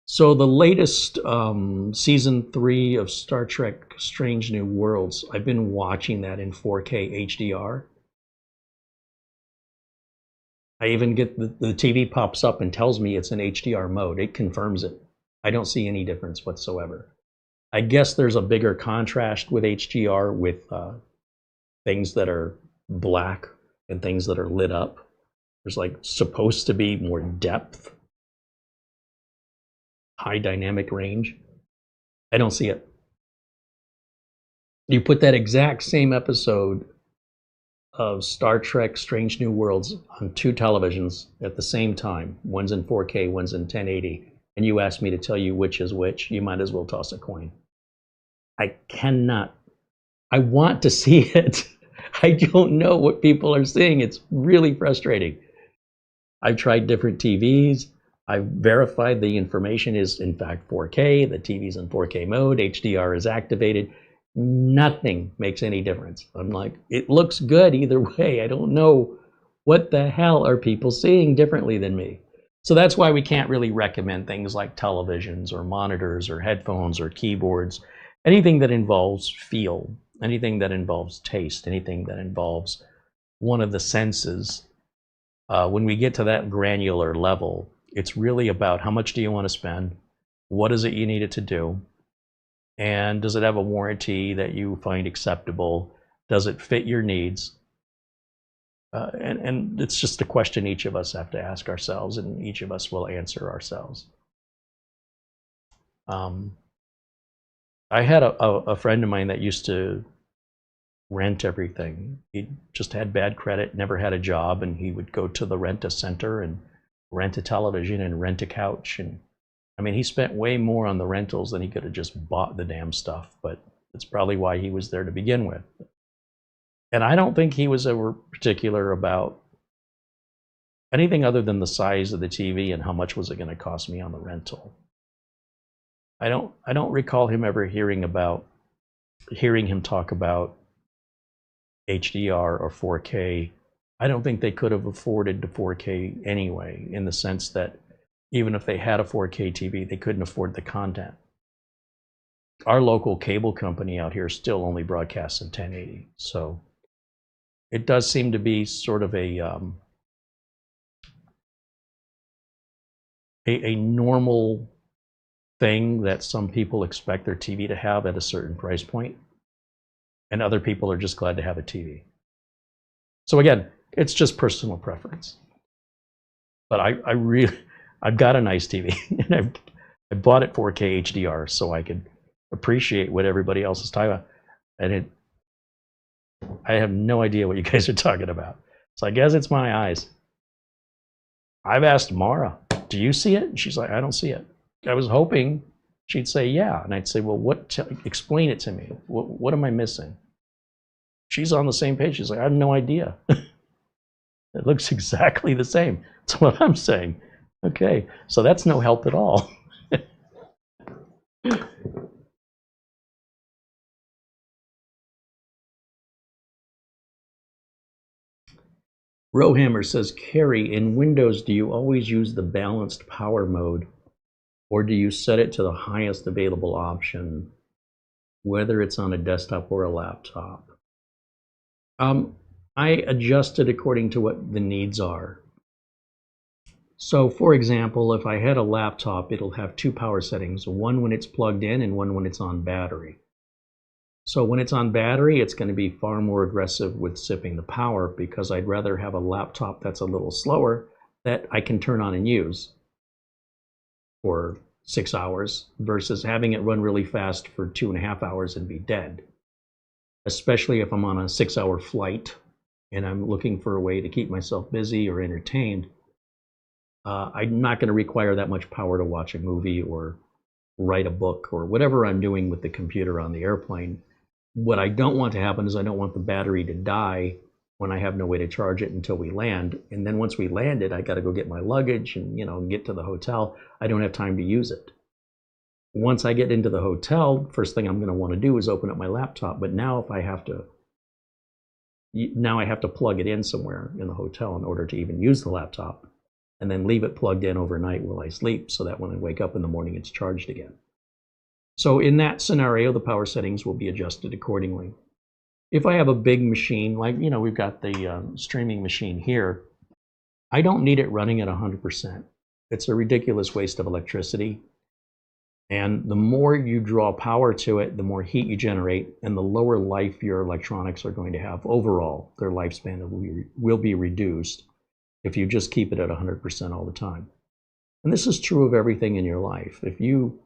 So the latest season 3 of Star Trek Strange New Worlds, I've been watching that in 4K HDR. I even get the TV pops up and tells me it's in HDR mode. It confirms it. I don't see any difference whatsoever. I guess there's a bigger contrast with HDR with things that are black and things that are lit up. There's like supposed to be more depth, high dynamic range. I don't see it. You put that exact same episode of Star Trek Strange New Worlds on 2 televisions at the same time. One's in 4K, one's in 1080. And you ask me to tell you which is which, you might as well toss a coin. I cannot. I want to see it. I don't know what people are seeing. It's really frustrating. I've tried different TVs. I've verified the information is in fact 4K. The TV's in 4K mode. HDR is activated. Nothing makes any difference. I'm like, it looks good either way. I don't know what the hell are people seeing differently than me. So that's why we can't really recommend things like televisions or monitors or headphones or keyboards. Anything that involves feel, anything that involves taste, anything that involves one of the senses. When we get to that granular level, it's really about how much do you want to spend? What is it you need it to do? And does it have a warranty that you find acceptable? Does it fit your needs? And it's just a question each of us have to ask ourselves, and each of us will answer ourselves. I had a friend of mine that used to rent everything. He just had bad credit, never had a job, and he would go to the rent-a-center and rent a television and rent a couch. And I mean, he spent way more on the rentals than he could have just bought the damn stuff, but that's probably why he was there to begin with. And I don't think he was ever particular about anything other than the size of the TV and how much was it going to cost me on the rental. I don't recall him ever hearing him talk about HDR or 4K. I don't think they could have afforded the 4K anyway, in the sense that even if they had a 4K TV, they couldn't afford the content. Our local cable company out here still only broadcasts in 1080. So it does seem to be sort of a normal thing that some people expect their TV to have at a certain price point, and other people are just glad to have a TV. So again, it's just personal preference. But I've got a nice TV, and I bought it 4K HDR so I could appreciate what everybody else is talking about. And I have no idea what you guys are talking about. So I guess it's my eyes. I've asked Mara, do you see it? And she's like, I don't see it. I was hoping she'd say yeah. And I'd say, well, explain it to me. What am I missing? She's on the same page. She's like, I have no idea. It looks exactly the same. That's what I'm saying. Okay, so that's no help at all. Rowhammer says, Carrie, in Windows, do you always use the balanced power mode, or do you set it to the highest available option, whether it's on a desktop or a laptop? I adjust it according to what the needs are. So, for example, if I had a laptop, it'll have 2 power settings, one when it's plugged in and one when it's on battery. So when it's on battery, it's going to be far more aggressive with sipping the power, because I'd rather have a laptop that's a little slower that I can turn on and use for 6 hours versus having it run really fast for 2.5 hours and be dead. Especially if I'm on a 6-hour flight and I'm looking for a way to keep myself busy or entertained. I'm not going to require that much power to watch a movie or write a book or whatever I'm doing with the computer on the airplane. What I don't want to happen is I don't want the battery to die when I have no way to charge it until we land. And then once we landed, I got to go get my luggage and, get to the hotel. I don't have time to use it. Once I get into the hotel, first thing I'm going to want to do is open up my laptop. But now if I have to plug it in somewhere in the hotel in order to even use the laptop. and then leave it plugged in overnight while I sleep so that when I wake up in the morning, it's charged again. So in that scenario, the power settings will be adjusted accordingly. If I have a big machine, like, we've got the streaming machine here, I don't need it running at 100%. It's a ridiculous waste of electricity. And the more you draw power to it, the more heat you generate, and the lower life your electronics are going to have overall. Their lifespan will be reduced if you just keep it at 100% all the time. And this is true of everything in your life. If you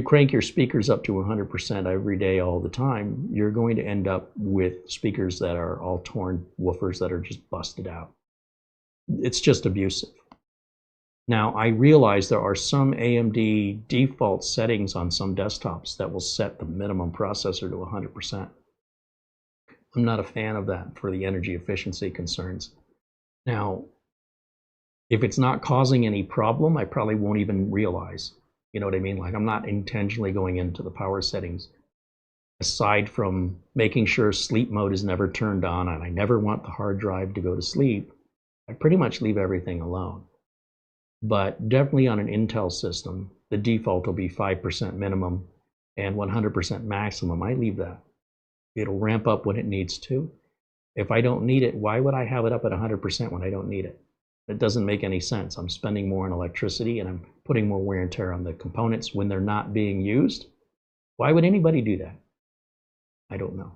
crank your speakers up to 100% every day all the time, you're going to end up with speakers that are all torn, woofers that are just busted out. It's just abusive. Now, I realize there are some AMD default settings on some desktops that will set the minimum processor to 100%. I'm not a fan of that for the energy efficiency concerns. Now, if it's not causing any problem, I probably won't even realize. You know what I mean? Like, I'm not intentionally going into the power settings. Aside from making sure sleep mode is never turned on, and I never want the hard drive to go to sleep, I pretty much leave everything alone. But definitely on an Intel system, the default will be 5% minimum and 100% maximum. I leave that. It'll ramp up when it needs to. If I don't need it, why would I have it up at 100% when I don't need it? It doesn't make any sense. I'm spending more on electricity and I'm putting more wear and tear on the components when they're not being used. Why would anybody do that? I don't know.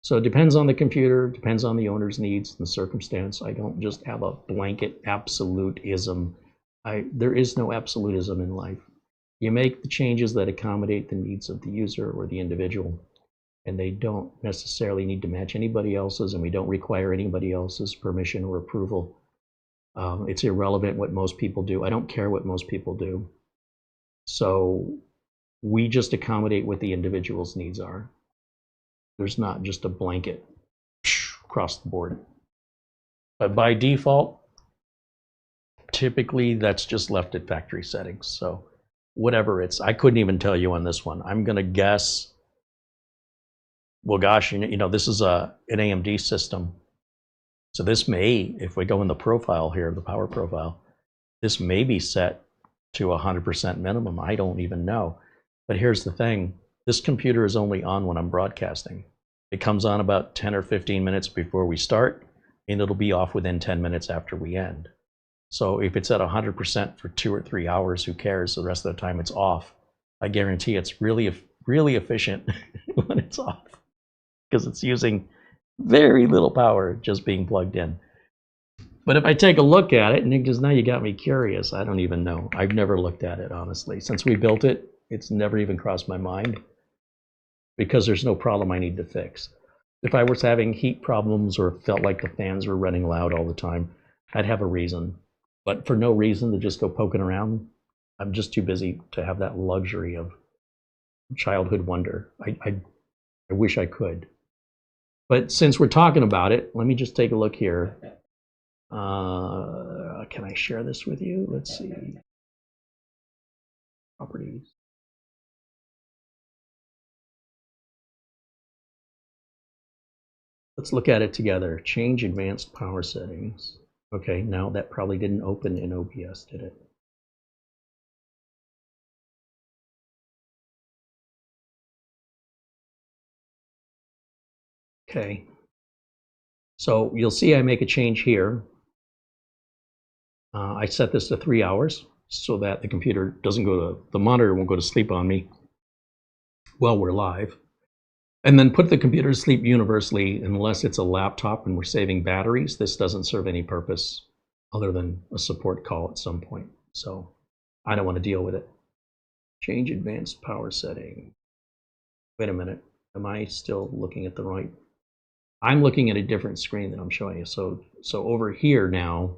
So it depends on the computer, depends on the owner's needs and the circumstance. I don't just have a blanket absolutism. There is no absolutism in life. You make the changes that accommodate the needs of the user or the individual, and they don't necessarily need to match anybody else's, and we don't require anybody else's permission or approval. It's irrelevant what most people do. I don't care what most people do. So we just accommodate what the individual's needs are. There's not just a blanket across the board. But by default, typically that's just left at factory settings. So whatever I couldn't even tell you on this one. I'm going to guess, well, gosh, this is an AMD system. So this may, if we go in the profile here, the power profile, this may be set to 100% minimum. I don't even know. But here's the thing. This computer is only on when I'm broadcasting. It comes on about 10 or 15 minutes before we start, and it'll be off within 10 minutes after we end. So if it's at 100% for 2 or 3 hours, who cares? The rest of the time it's off. I guarantee it's really efficient when it's off, because it's using very little power just being plugged in. But if I take a look at it, and because now you got me curious, I don't even know. I've never looked at it, honestly. Since we built it, it's never even crossed my mind, because there's no problem I need to fix. If I was having heat problems or felt like the fans were running loud all the time, I'd have a reason. But for no reason to just go poking around, I'm just too busy to have that luxury of childhood wonder. I wish I could. But since we're talking about it, let me just take a look here. Can I share this with you? Let's see. Properties. Let's look at it together. Change advanced power settings. Okay, now that probably didn't open in OBS, did it? Okay. So you'll see I make a change here. I set this to 3 hours so that the computer doesn't the monitor won't go to sleep on me while we're live. And then put the computer to sleep universally unless it's a laptop and we're saving batteries. This doesn't serve any purpose other than a support call at some point. So I don't want to deal with it. Change advanced power setting. Wait a minute. Am I still looking at the right? I'm looking at a different screen that I'm showing you. So over here now,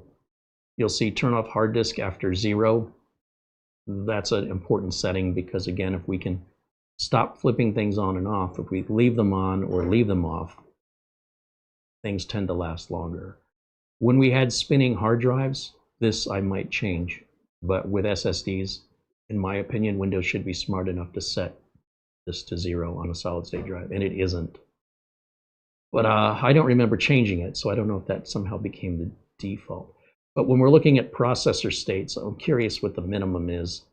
you'll see turn off hard disk after 0. That's an important setting because, again, if we can stop flipping things on and off, if we leave them on or leave them off, things tend to last longer. When we had spinning hard drives, this I might change. But with SSDs, in my opinion, Windows should be smart enough to set this to 0 on a solid state drive, and it isn't. But I don't remember changing it, so I don't know if that somehow became the default. But when we're looking at processor states, I'm curious what the minimum is.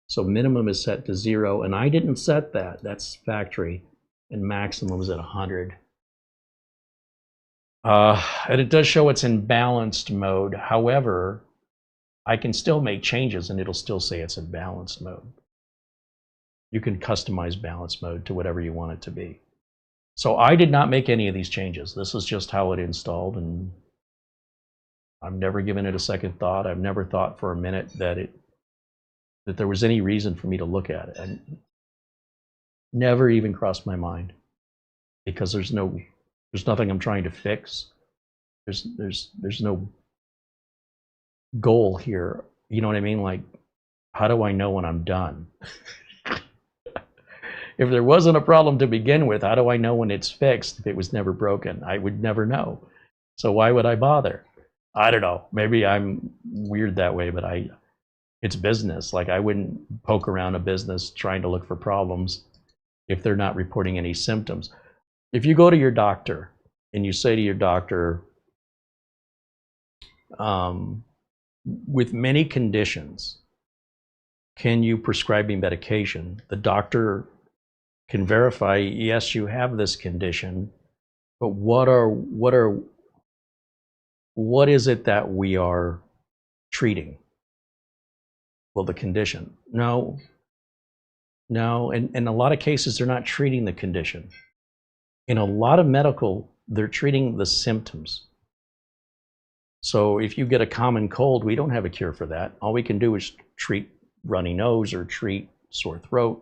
So minimum is set to 0, and I didn't set that. That's factory. And maximum is at 100. And it does show it's in balanced mode. However, I can still make changes and it'll still say it's in balanced mode. You can customize balanced mode to whatever you want it to be. So I did not make any of these changes. This is just how it installed, and I've never given it a second thought. I've never thought for a minute that there was any reason for me to look at it. And never even crossed my mind, because there's nothing I'm trying to fix. There's no goal here. You know what I mean? Like, how do I know when I'm done? If there wasn't a problem to begin with, how do I know when it's fixed if it was never broken? I would never know. So why would I bother? I don't know. Maybe I'm weird that way, but it's business. Like, I wouldn't poke around a business trying to look for problems if they're not reporting any symptoms. If you go to your doctor and you say to your doctor, with many conditions, can you prescribe me medication? The doctor can verify, yes, you have this condition, but what is it that we are treating? Well, the condition. No, and in a lot of cases, they're not treating the condition. In a lot of medical, they're treating the symptoms. So if you get a common cold, we don't have a cure for that. All we can do is treat runny nose or treat sore throat.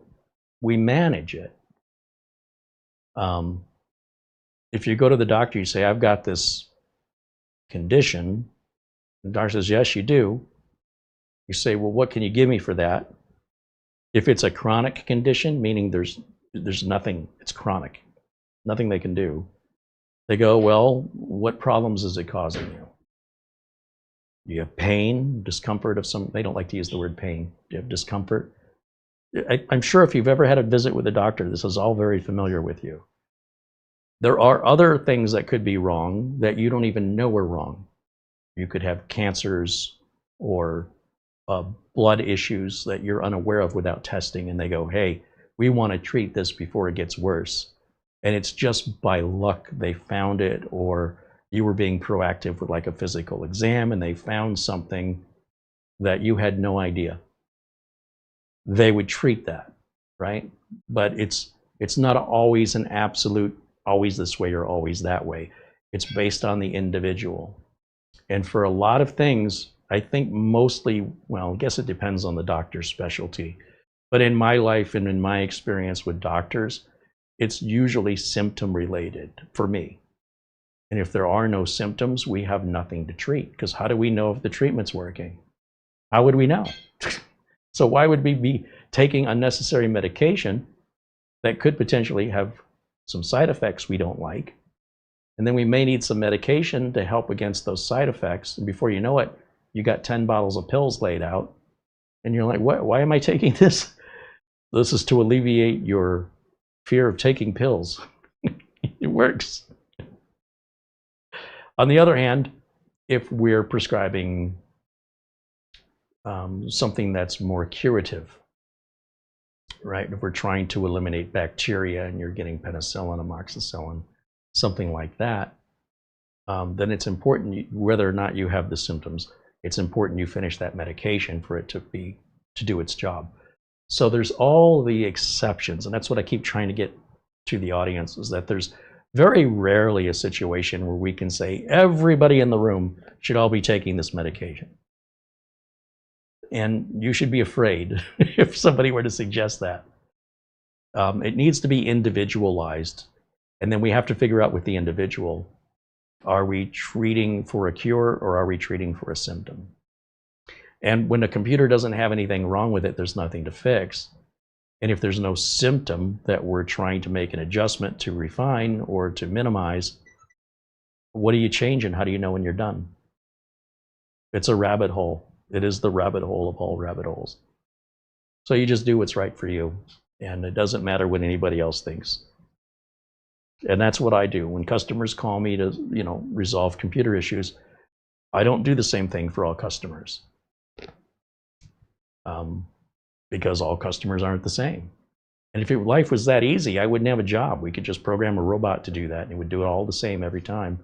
We manage it. If you go to the doctor, you say, I've got this condition. The doctor says, yes, you do. You say, well, what can you give me for that? If it's a chronic condition, meaning there's nothing, it's chronic, nothing they can do. They go, well, what problems is it causing you? You have pain, discomfort of some, they don't like to use the word pain. Do you have discomfort? I'm sure if you've ever had a visit with a doctor, this is all very familiar with you. There are other things that could be wrong that you don't even know are wrong. You could have cancers or blood issues that you're unaware of without testing, and they go, hey, we want to treat this before it gets worse. And it's just by luck they found it, or you were being proactive with like a physical exam and they found something that you had no idea. They would treat that, right? But it's not always an absolute, always this way or always that way. It's based on the individual. And for a lot of things, I think mostly, well, I guess it depends on the doctor's specialty. But in my life and in my experience with doctors, it's usually symptom related for me. And if there are no symptoms, we have nothing to treat, because how do we know if the treatment's working? How would we know? So why would we be taking unnecessary medication that could potentially have some side effects we don't like? And then we may need some medication to help against those side effects. And before you know it, you got 10 bottles of pills laid out. And you're like, what? Why am I taking this? This is to alleviate your fear of taking pills. It works. On the other hand, if we're prescribing something that's more curative, right? If we're trying to eliminate bacteria and you're getting penicillin, amoxicillin, something like that, then it's important, whether or not you have the symptoms, it's important you finish that medication for it to do its job. So there's all the exceptions, and that's what I keep trying to get to the audience, is that there's very rarely a situation where we can say everybody in the room should all be taking this medication. And you should be afraid if somebody were to suggest that. It needs to be individualized, and then we have to figure out with the individual, are we treating for a cure or are we treating for a symptom? And when a computer doesn't have anything wrong with it, there's nothing to fix. And if there's no symptom that we're trying to make an adjustment to refine or to minimize, what do you change and how do you know when you're done? It's a rabbit hole. It is the rabbit hole of all rabbit holes. So you just do what's right for you, and it doesn't matter what anybody else thinks. And that's what I do. When customers call me to, resolve computer issues, I don't do the same thing for all customers, because all customers aren't the same. And if life was that easy, I wouldn't have a job. We could just program a robot to do that, and it would do it all the same every time.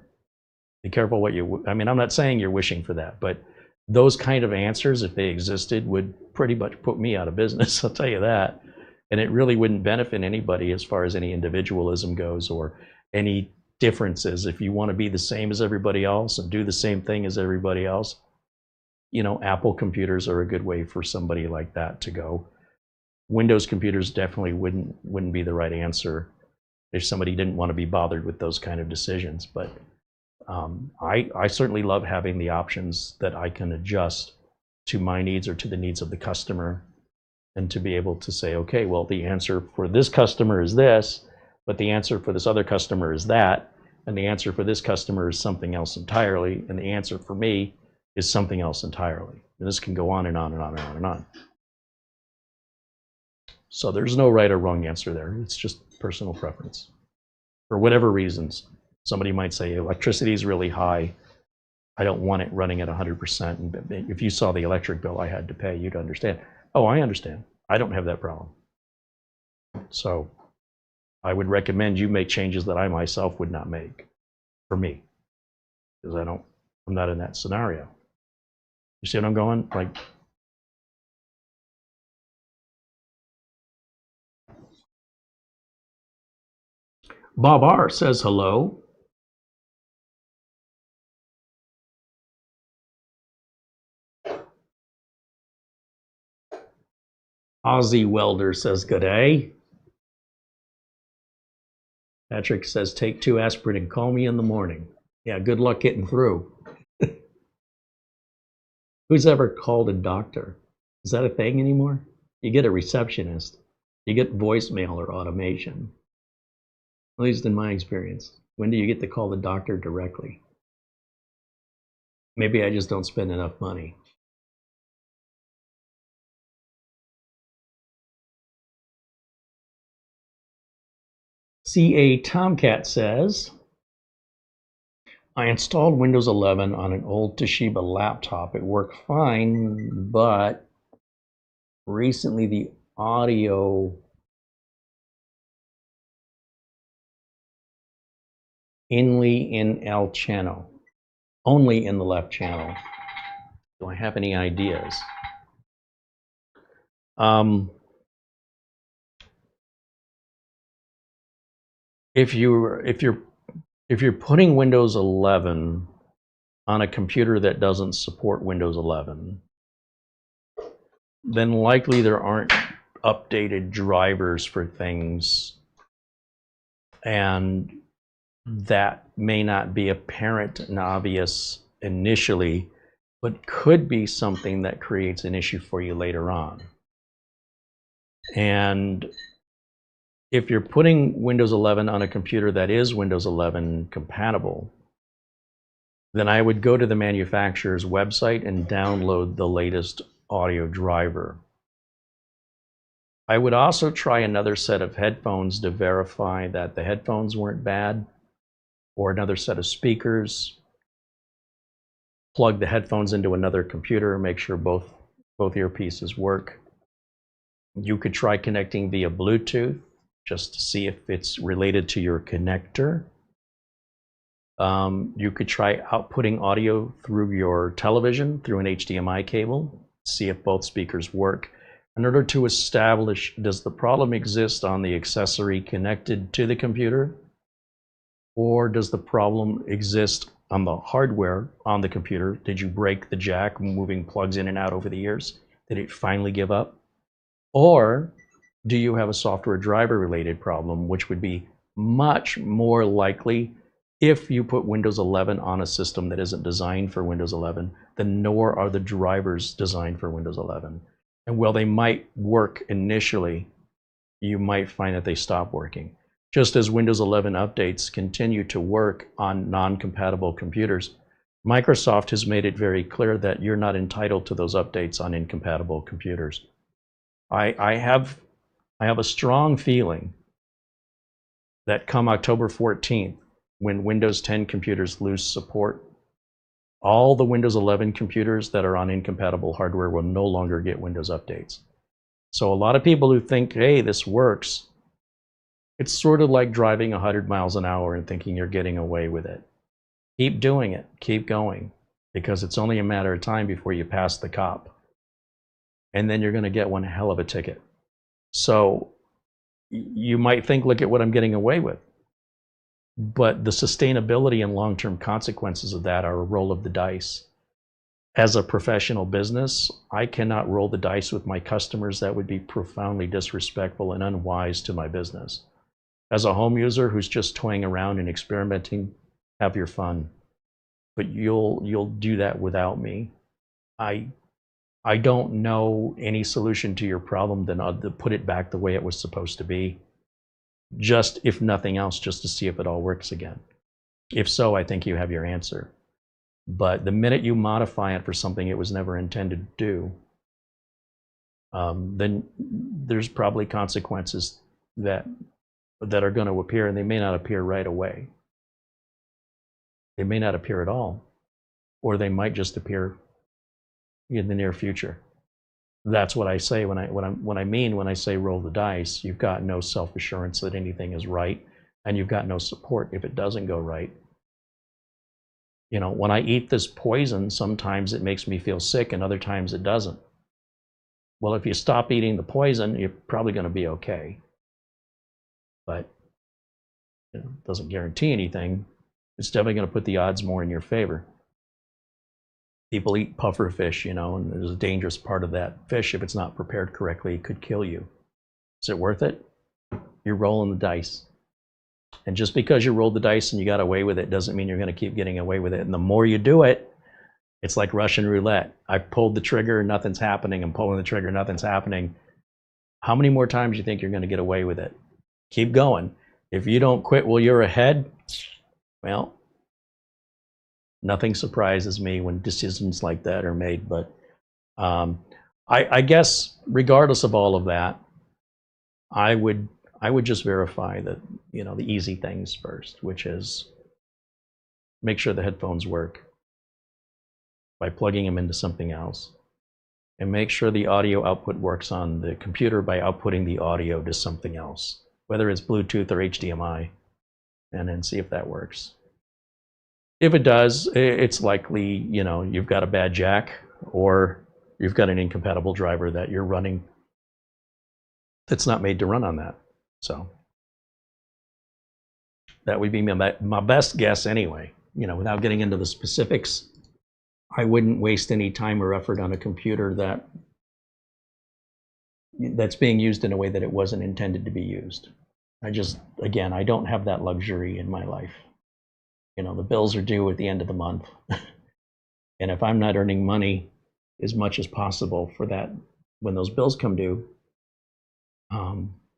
Be careful what you, I mean, I'm not saying you're wishing for that, but those kind of answers, if they existed, would pretty much put me out of business, I'll tell you that. And it really wouldn't benefit anybody as far as any individualism goes or any differences. If you want to be the same as everybody else and do the same thing as everybody else, you know, Apple computers are a good way for somebody like that to go. Windows computers definitely wouldn't be the right answer if somebody didn't want to be bothered with those kind of decisions. But I certainly love having the options that I can adjust to my needs or to the needs of the customer, and to be able to say, okay, well, the answer for this customer is this, but the answer for this other customer is that, and the answer for this customer is something else entirely, and the answer for me is something else entirely. And this can go on and on and on and on and on. So there's no right or wrong answer there. It's just personal preference. For whatever reasons, somebody might say electricity is really high. I don't want it running at 100%. And if you saw the electric bill I had to pay, you'd understand. Oh, I understand. I don't have that problem. So I would recommend you make changes that I myself would not make for me, because I'm not in that scenario. You see what I'm going? Like, Bob R says hello. Aussie Welder says good day. Patrick says take 2 aspirin and call me in the morning. Yeah, good luck getting through. Who's ever called a doctor? Is that a thing anymore? You get a receptionist. You get voicemail or automation. At least in my experience. When do you get to call the doctor directly? Maybe I just don't spend enough money. CA Tomcat says, I installed Windows 11 on an old Toshiba laptop. It worked fine, but recently the audio only in L channel, only in the left channel. Do I have any ideas? If you're putting Windows 11 on a computer that doesn't support Windows 11, then likely there aren't updated drivers for things, and that may not be apparent and obvious initially, but could be something that creates an issue for you later on. And if you're putting Windows 11 on a computer that is Windows 11 compatible, then I would go to the manufacturer's website and download the latest audio driver. I would also try another set of headphones to verify that the headphones weren't bad, or another set of speakers. Plug the headphones into another computer, make sure both earpieces work. You could try connecting via Bluetooth, just to see if it's related to your connector. You could try outputting audio through your television through an HDMI cable, see if both speakers work, in order to establish, does the problem exist on the accessory connected to the computer, or does the problem exist on the hardware on the computer? Did you break the jack moving plugs in and out over the years? Did it finally give up? Or do you have a software driver related problem, which would be much more likely if you put Windows 11 on a system that isn't designed for Windows 11, then nor are the drivers designed for Windows 11. And while they might work initially, you might find that they stop working. Just as Windows 11 updates continue to work on non-compatible computers, Microsoft has made it very clear that you're not entitled to those updates on incompatible computers. I have a strong feeling that come October 14th, when Windows 10 computers lose support, All the Windows 11 computers that are on incompatible hardware will no longer get Windows updates. So a lot of people who think, hey, this works, it's sort of like driving 100 miles an hour and thinking you're getting away with it. Keep doing it. Keep going, because it's only a matter of time before you pass the cop. And then you're going to get one hell of a ticket. So you might think, look at what I'm getting away with. But the sustainability and long-term consequences of that are a roll of the dice. As a professional business, I cannot roll the dice with my customers. That would be profoundly disrespectful and unwise to my business. As a home user who's just toying around and experimenting, have your fun. But you'll do that without me. I don't know any solution to your problem than to put it back the way it was supposed to be. Just, if nothing else, just to see if it all works again. If so, I think you have your answer. But the minute you modify it for something it was never intended to do, then there's probably consequences that are going to appear, and they may not appear right away. They may not appear at all, or they might just appear in the near future. That's what I say when I say roll the dice. You've got no self-assurance that anything is right, and you've got no support if it doesn't go right. You know, when I eat this poison, sometimes it makes me feel sick and other times it doesn't. Well, if you stop eating the poison, you're probably going to be okay. But it doesn't guarantee anything. It's definitely going to put the odds more in your favor. People eat puffer fish, you know, and there's a dangerous part of that fish. If it's not prepared correctly, it could kill you. Is it worth it? You're rolling the dice. And just because you rolled the dice and you got away with it doesn't mean you're going to keep getting away with it. And the more you do it, it's like Russian roulette. I pulled the trigger, nothing's happening. I'm pulling the trigger, nothing's happening. How many more times do you think you're going to get away with it? Keep going. If you don't quit while you're ahead, well, nothing surprises me when decisions like that are made. But I guess regardless of all of that, I would just verify that, you know, the easy things first, which is make sure the headphones work by plugging them into something else, and make sure the audio output works on the computer by outputting the audio to something else, whether it's Bluetooth or HDMI, and then see if that works. If it does, it's likely, you know, you've got a bad jack or you've got an incompatible driver that you're running that's not made to run on that. So that would be my best guess anyway. You know, without getting into the specifics, I wouldn't waste any time or effort on a computer that's being used in a way that it wasn't intended to be used. Again, I don't have that luxury in my life. You know, the bills are due at the end of the month. And if I'm not earning money as much as possible for that, when those bills come due,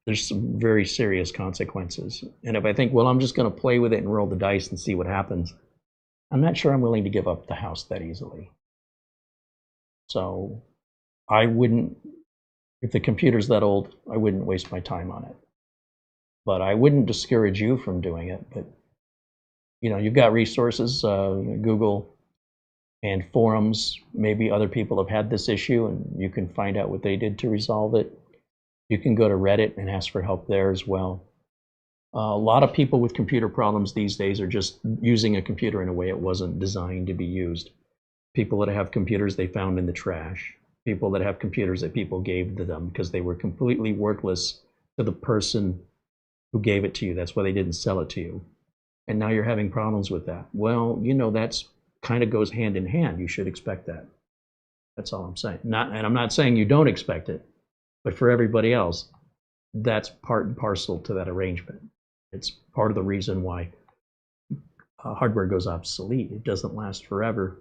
there's some very serious consequences. And if I think, well, I'm just going to play with it and roll the dice and see what happens, I'm not sure I'm willing to give up the house that easily. So I wouldn't, if the computer's that old, I wouldn't waste my time on it. But I wouldn't discourage you from doing it. But, you know, you've got resources, Google and forums. Maybe other people have had this issue and you can find out what they did to resolve it. You can go to Reddit and ask for help there as well. A lot of people with computer problems these days are just using a computer in a way it wasn't designed to be used. People that have computers they found in the trash. People that have computers that people gave to them because they were completely worthless to the person who gave it to you. That's why they didn't sell it to you. And now you're having problems with that. Well, you know, that's kind of goes hand in hand. You should expect that. That's all I'm saying. And I'm not saying you don't expect it, but for everybody else, that's part and parcel to that arrangement. It's part of the reason why hardware goes obsolete. It doesn't last forever.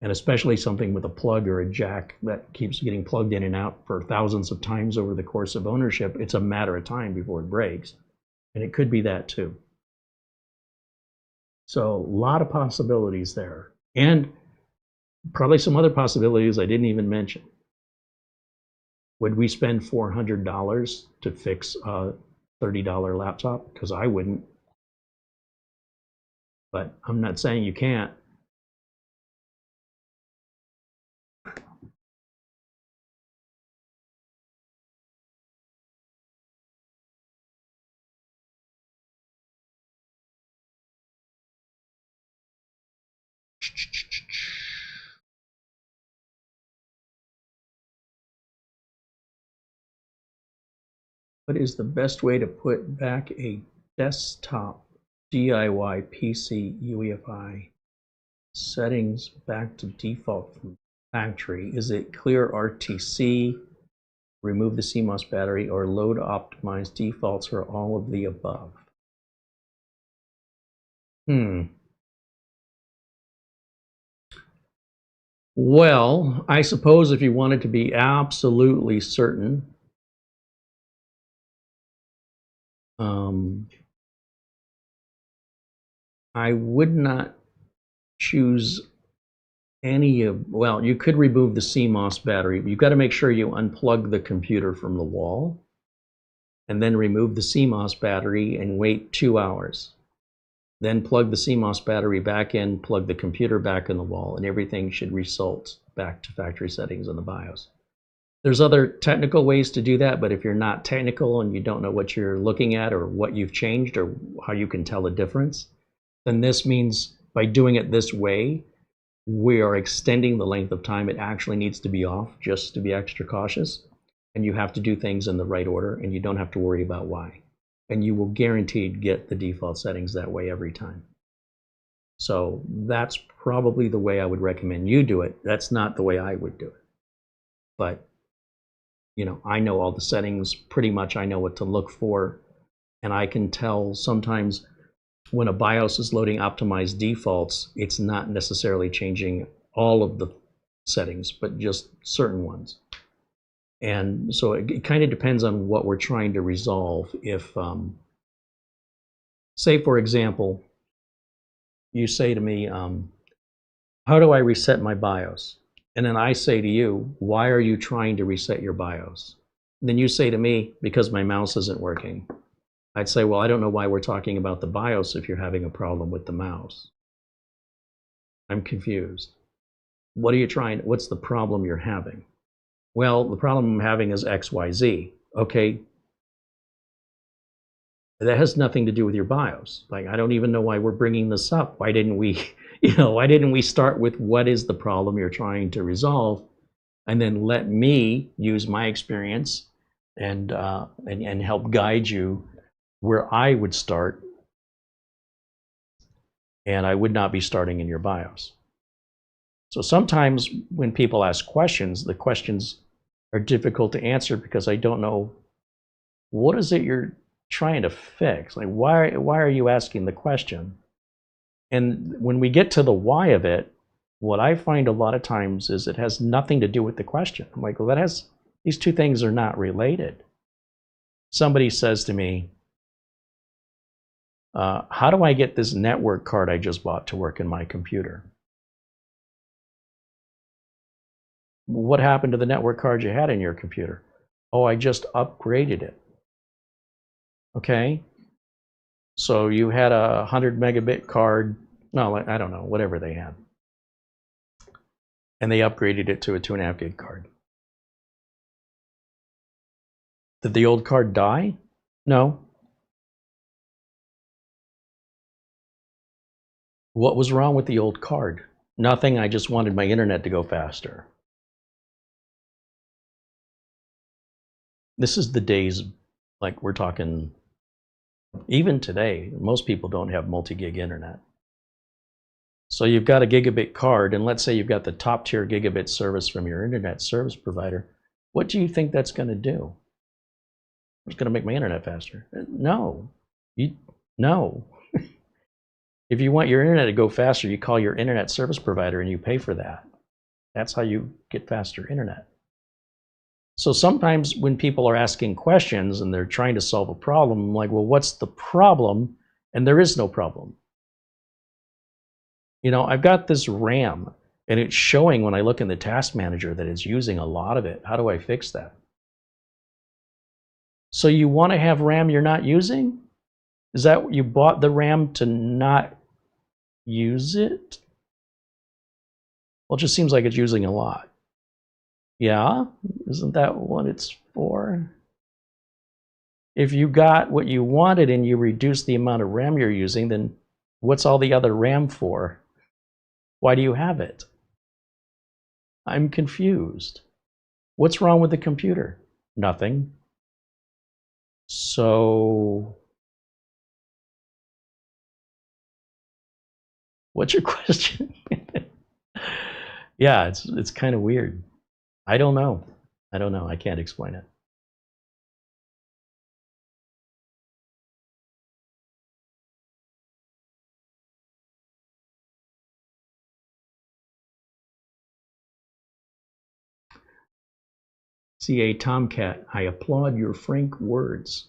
And especially something with a plug or a jack that keeps getting plugged in and out for thousands of times over the course of ownership, it's a matter of time before it breaks. And it could be that too. So a lot of possibilities there. And probably some other possibilities I didn't even mention. Would we spend $400 to fix a $30 laptop? Because I wouldn't. But I'm not saying you can't. What is the best way to put back a desktop DIY PC UEFI settings back to default from factory? Is it clear RTC, remove the CMOS battery, or load optimized defaults, or all of the above? Well, I suppose if you wanted to be absolutely certain, I would not choose any of, well, you could remove the CMOS battery. You've got to make sure you unplug the computer from the wall and then remove the CMOS battery and wait 2 hours. Then plug the CMOS battery back in, plug the computer back in the wall, and everything should result back to factory settings in the BIOS. There's other technical ways to do that, but if you're not technical and you don't know what you're looking at or what you've changed or how you can tell the difference, then this means by doing it this way, we are extending the length of time it actually needs to be off just to be extra cautious. And you have to do things in the right order, and you don't have to worry about why. And you will guaranteed get the default settings that way every time. So that's probably the way I would recommend you do it. That's not the way I would do it. But, you know, I know all the settings, pretty much I know what to look for. And I can tell sometimes when a BIOS is loading optimized defaults, it's not necessarily changing all of the settings, but just certain ones. And so it kind of depends on what we're trying to resolve. If, say, for example, you say to me, how do I reset my BIOS? And then I say to you, why are you trying to reset your BIOS? And then you say to me, because my mouse isn't working. I'd say, well, I don't know why we're talking about the BIOS if you're having a problem with the mouse. I'm confused. What are you trying, what's the problem you're having? Well, the problem I'm having is XYZ. Okay, that has nothing to do with your BIOS. Like, I don't even know why we're bringing this up. Why didn't we, why didn't we start with what is the problem you're trying to resolve, and then let me use my experience and help guide you where I would start, and I would not be starting in your BIOS. So sometimes when people ask questions, the questions are difficult to answer because I don't know what is it you're trying to fix. Like, why are you asking the question? And when we get to the why of it, what I find a lot of times is it has nothing to do with the question. I'm like, well, these two things are not related. Somebody says to me, how do I get this network card I just bought to work in my computer? What happened to the network card you had in your computer? Oh, I just upgraded it. Okay. So you had a 100 megabit card. No, I don't know, whatever they had. And they upgraded it to a 2.5 gig card. Did the old card die? No. What was wrong with the old card? Nothing, I just wanted my internet to go faster. This is the days, like we're talking, even today, most people don't have multi-gig internet. So you've got a gigabit card, and let's say you've got the top tier gigabit service from your internet service provider. What do you think that's going to do? It's going to make my internet faster. No. No. If you want your internet to go faster, you call your internet service provider and you pay for that. That's how you get faster internet. So sometimes when people are asking questions and they're trying to solve a problem, I'm like, well, what's the problem? And there is no problem. I've got this RAM, and it's showing when I look in the task manager that it's using a lot of it. How do I fix that? So you want to have RAM you're not using? Is that what you bought the RAM to not use it? Well, it just seems like it's using a lot. Yeah, isn't that what it's for? If you got what you wanted and you reduced the amount of RAM you're using, then what's all the other RAM for? Why do you have it? I'm confused. What's wrong with the computer? Nothing. So, what's your question? Yeah, it's kind of weird. I don't know. I can't explain it. CA Tomcat, I applaud your frank words.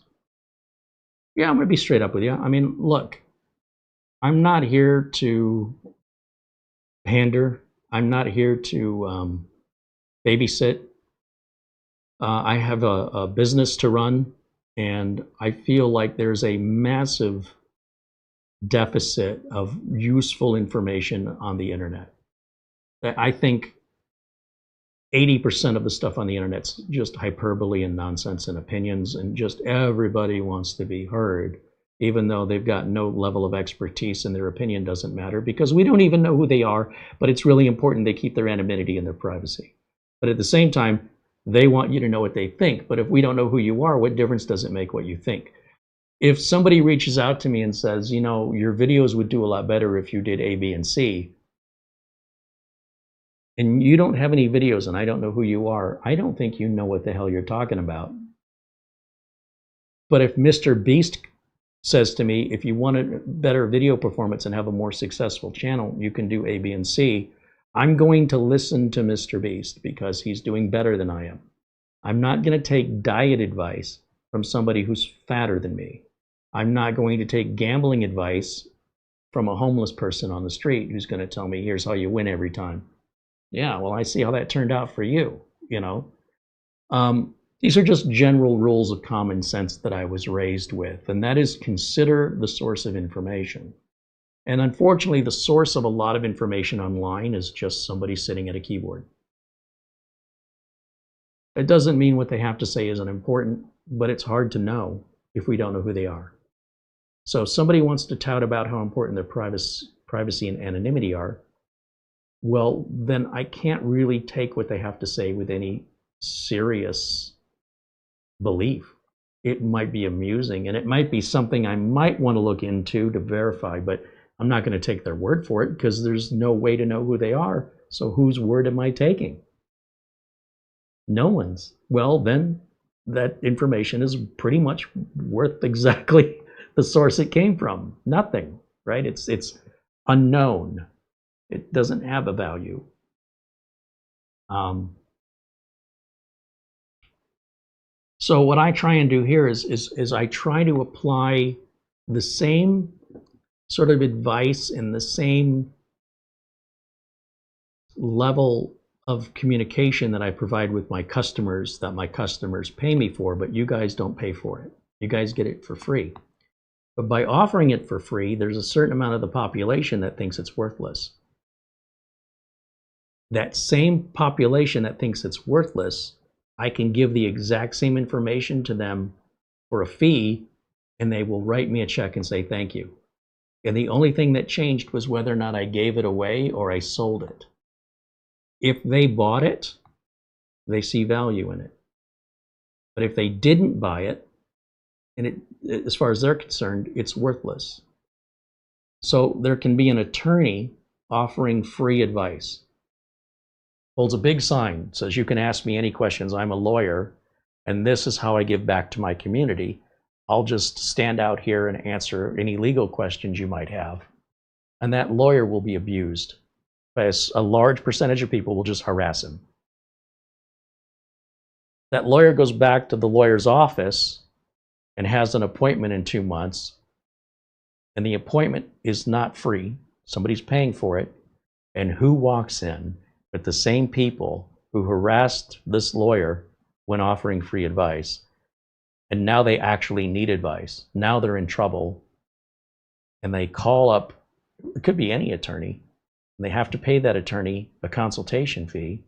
Yeah, I'm going to be straight up with you. I mean, look, I'm not here to pander. I'm not here to babysit. I have a business to run, and I feel like there's a massive deficit of useful information on the internet. I think 80% of the stuff on the internet's just hyperbole and nonsense and opinions, and just everybody wants to be heard, even though they've got no level of expertise and their opinion doesn't matter, because we don't even know who they are, but it's really important they keep their anonymity and their privacy. But at the same time, they want you to know what they think. But if we don't know who you are, what difference does it make what you think? If somebody reaches out to me and says, you know, your videos would do a lot better if you did A, B, and C, and you don't have any videos and I don't know who you are, I don't think you know what the hell you're talking about. But if Mr. Beast says to me, if you want a better video performance and have a more successful channel, you can do A, B, and C, I'm going to listen to Mr. Beast because he's doing better than I am. I'm not going to take diet advice from somebody who's fatter than me. I'm not going to take gambling advice from a homeless person on the street who's going to tell me, here's how you win every time. Yeah, well, I see how that turned out for you, you know. These are just general rules of common sense that I was raised with, and that is consider the source of information. And unfortunately, the source of a lot of information online is just somebody sitting at a keyboard. It doesn't mean what they have to say isn't important, but it's hard to know if we don't know who they are. So if somebody wants to tout about how important their privacy and anonymity are, well, then I can't really take what they have to say with any serious belief. It might be amusing, and it might be something I might want to look into to verify, but I'm not going to take their word for it because there's no way to know who they are. So whose word am I taking? No one's. Well, then that information is pretty much worth exactly the source it came from. Nothing, right? It's unknown. It doesn't have a value. So what I try and do here is I try to apply the same sort of advice and the same level of communication that I provide with my customers that my customers pay me for, but you guys don't pay for it. You guys get it for free. But by offering it for free, there's a certain amount of the population that thinks it's worthless. That same population that thinks it's worthless, I can give the exact same information to them for a fee, and they will write me a check and say thank you. And the only thing that changed was whether or not I gave it away or I sold it. If they bought it, they see value in it. But if they didn't buy it, and as far as they're concerned, it's worthless. So there can be an attorney offering free advice. Holds a big sign, says you can ask me any questions. I'm a lawyer, and this is how I give back to my community. I'll just stand out here and answer any legal questions you might have. And that lawyer will be abused. As a large percentage of people will just harass him. That lawyer goes back to the lawyer's office and has an appointment in 2 months, and the appointment is not free. Somebody's paying for it. And who walks in but the same people who harassed this lawyer when offering free advice, and now they actually need advice. Now they're in trouble, and they call up, it could be any attorney, and they have to pay that attorney a consultation fee.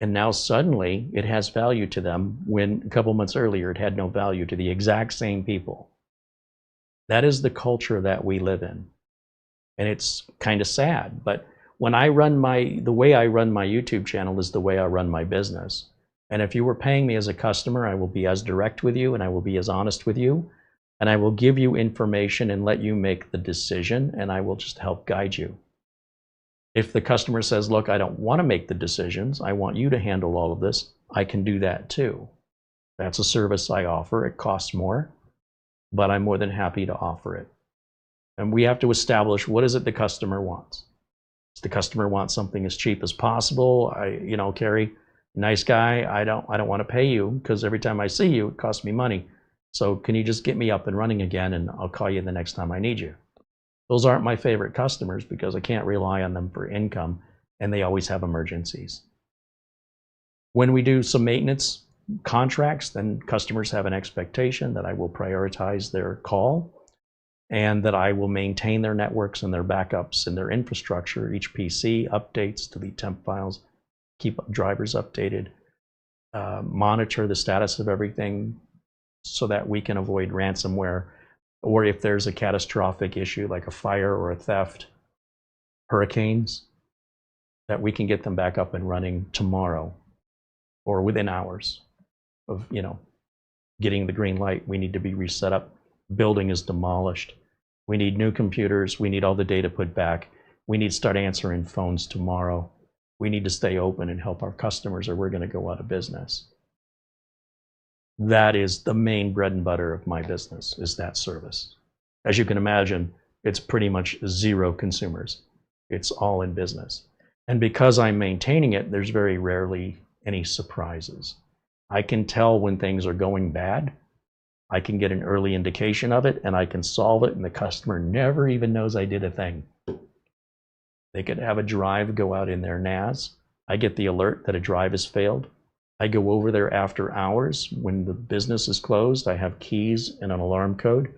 And now suddenly it has value to them when a couple months earlier it had no value to the exact same people. That is the culture that we live in. And it's kind of sad, but when the way I run my YouTube channel is the way I run my business. And if you were paying me as a customer, I will be as direct with you and I will be as honest with you. And I will give you information and let you make the decision, and I will just help guide you. If the customer says, look, I don't want to make the decisions, I want you to handle all of this, I can do that too. That's a service I offer. It costs more, but I'm more than happy to offer it. And we have to establish, what is it the customer wants? Does the customer want something as cheap as possible? Carrie, nice guy, I don't want to pay you because every time I see you, it costs me money. So can you just get me up and running again, and I'll call you the next time I need you? Those aren't my favorite customers because I can't rely on them for income, and they always have emergencies. When we do some maintenance contracts, then customers have an expectation that I will prioritize their call and that I will maintain their networks and their backups and their infrastructure, each PC, updates, delete temp files, keep drivers updated, monitor the status of everything so that we can avoid ransomware, or if there's a catastrophic issue like a fire or a theft, hurricanes, that we can get them back up and running tomorrow or within hours of getting the green light. We need to be reset up. Building is demolished. We need new computers. We need all the data put back. We need to start answering phones tomorrow. We need to stay open and help our customers, or we're going to go out of business. That is the main bread and butter of my business, is that service. As you can imagine, it's pretty much zero consumers. It's all in business. And because I'm maintaining it, there's very rarely any surprises. I can tell when things are going bad. I can get an early indication of it, and I can solve it, and the customer never even knows I did a thing. They could have a drive go out in their NAS. I get the alert that a drive has failed. I go over there after hours when the business is closed. I have keys and an alarm code.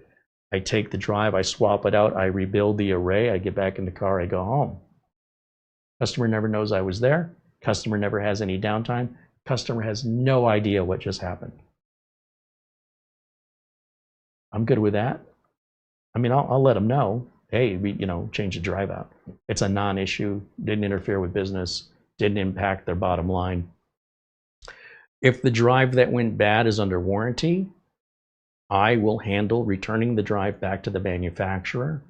I take the drive, I swap it out, I rebuild the array, I get back in the car, I go home. Customer never knows I was there. Customer never has any downtime. Customer has no idea what just happened. I'm good with that. I mean, I'll let them know, hey, change the drive out. It's a non-issue, didn't interfere with business, didn't impact their bottom line. If the drive that went bad is under warranty, I will handle returning the drive back to the manufacturer.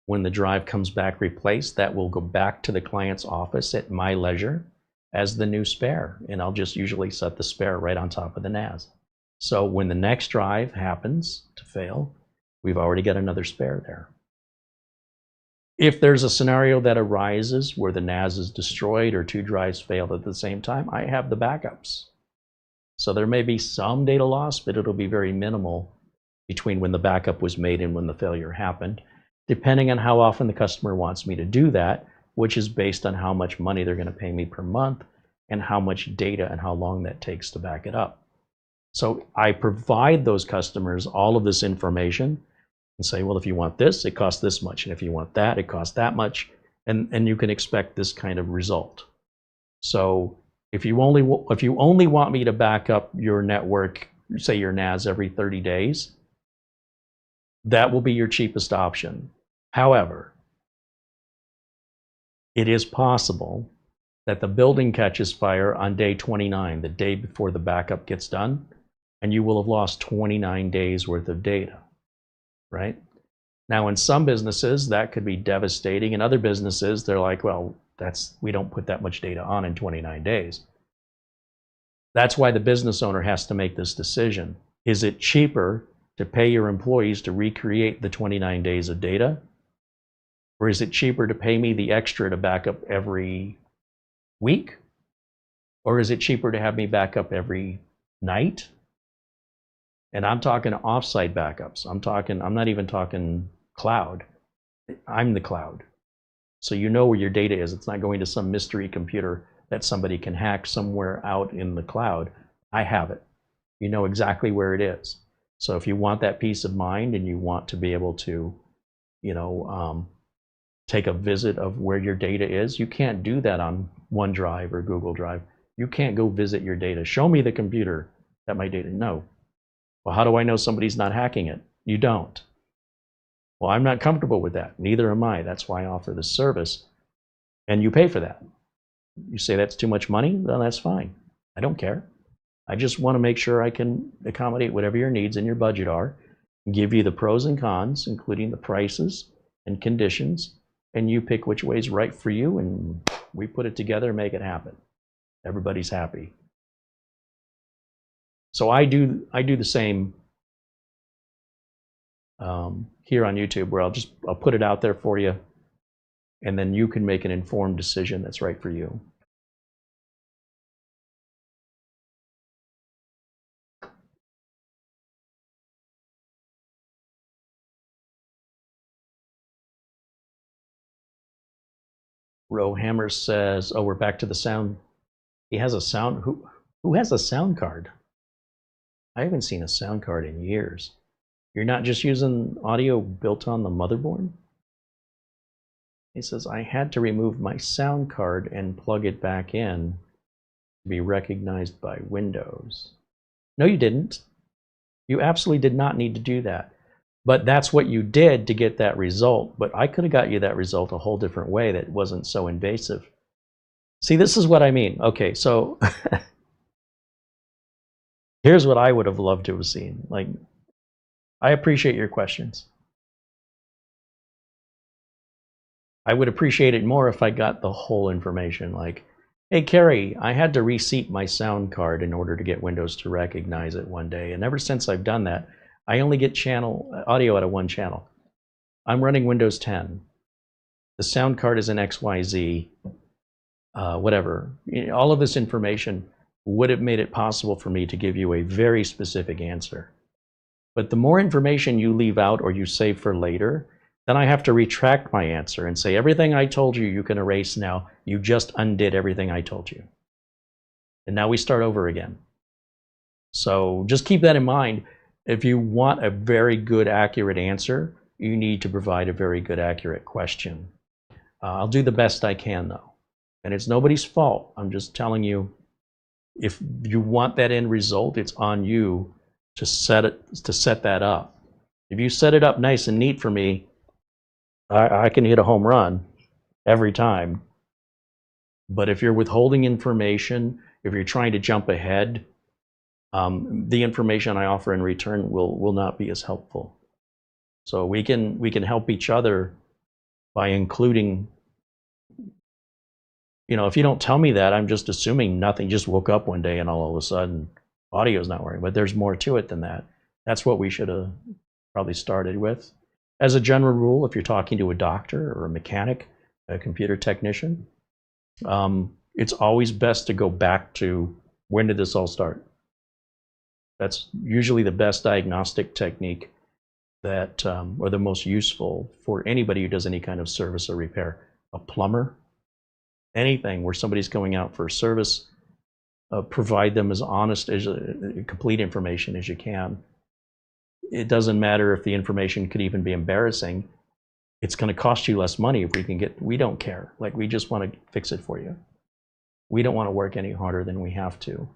When the drive comes back replaced, that will go back to the client's office at my leisure as the new spare, and I'll just usually set the spare right on top of the NAS. So when the next drive happens to fail, we've already got another spare there. If there's a scenario that arises where the NAS is destroyed or two drives failed at the same time, I have the backups. So there may be some data loss, but it'll be very minimal between when the backup was made and when the failure happened, depending on how often the customer wants me to do that, which is based on how much money they're going to pay me per month and how much data and how long that takes to back it up. So I provide those customers all of this information and say, well, if you want this, it costs this much. And if you want that, it costs that much. And you can expect this kind of result. So if you only want me to back up your network, say your NAS every 30 days, that will be your cheapest option. However, it is possible that the building catches fire on day 29, the day before the backup gets done, and you will have lost 29 days worth of data, right? Now, in some businesses, that could be devastating. In other businesses, they're like, well, we don't put that much data on in 29 days. That's why the business owner has to make this decision. Is it cheaper to pay your employees to recreate the 29 days of data? Or is it cheaper to pay me the extra to back up every week? Or is it cheaper to have me back up every night? And I'm talking offsite backups. I'm not even talking cloud. I'm the cloud. So you know where your data is. It's not going to some mystery computer that somebody can hack somewhere out in the cloud. I have it. You know exactly where it is. So if you want that peace of mind and you want to be able to, take a visit of where your data is, you can't do that on OneDrive or Google Drive. You can't go visit your data. Show me the computer that my data. No. Well, how do I know somebody's not hacking it? You don't. Well, I'm not comfortable with that. Neither am I. That's why I offer this service. And you pay for that. You say that's too much money? Then that's fine. I don't care. I just want to make sure I can accommodate whatever your needs and your budget are, give you the pros and cons, including the prices and conditions, and you pick which way is right for you, and we put it together and make it happen. Everybody's happy. So I do the same here on YouTube, where I'll put it out there for you, and then you can make an informed decision that's right for you. Rowhammer says, "Oh, we're back to the sound." He has a sound. Who has a sound card? I haven't seen a sound card in years. You're not just using audio built on the motherboard? He says, "I had to remove my sound card and plug it back in to be recognized by Windows." No, you didn't. You absolutely did not need to do that. But that's what you did to get that result. But I could have got you that result a whole different way that wasn't so invasive. See, this is what I mean. Okay, so here's what I would have loved to have seen. Like, I appreciate your questions. I would appreciate it more if I got the whole information. Like, hey, Carrie, I had to reseat my sound card in order to get Windows to recognize it one day. And ever since I've done that, I only get audio out of one channel. I'm running Windows 10. The sound card is an XYZ, whatever. All of this information would have made it possible for me to give you a very specific answer. But the more information you leave out or you save for later, then I have to retract my answer and say, everything I told you, you can erase now. You just undid everything I told you. And now we start over again. So just keep that in mind. If you want a very good, accurate answer, you need to provide a very good, accurate question. I'll do the best I can, though. And it's nobody's fault. I'm just telling you, if you want that end result, it's on you to set that up. If you set it up nice and neat for me, I can hit a home run every time. But if you're withholding information, if you're trying to jump ahead, the information I offer in return will not be as helpful. So we can help each other by including, if you don't tell me that, I'm just assuming nothing, just woke up one day and all of a sudden audio's not working. But there's more to it than that. That's what we should have probably started with. As a general rule, if you're talking to a doctor or a mechanic, a computer technician, it's always best to go back to, when did this all start? That's usually the best diagnostic technique that, or the most useful for anybody who does any kind of service or repair. A plumber, anything where somebody's going out for a service, provide them as honest, as complete information as you can. It doesn't matter if the information could even be embarrassing. It's going to cost you less money if we can get, we don't care. Like, we just want to fix it for you. We don't want to work any harder than we have to.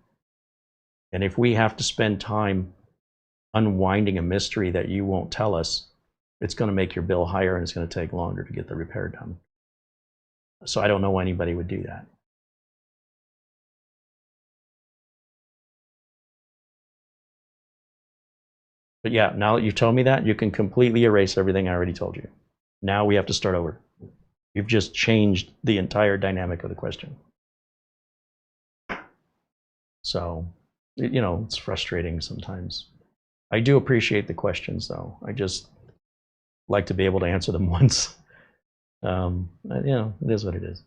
And if we have to spend time unwinding a mystery that you won't tell us, it's going to make your bill higher and it's going to take longer to get the repair done. So I don't know why anybody would do that. But yeah, now that you've told me that, you can completely erase everything I already told you. Now we have to start over. You've just changed the entire dynamic of the question. So, it's frustrating sometimes. I do appreciate the questions, though. I just like to be able to answer them once. It is what it is.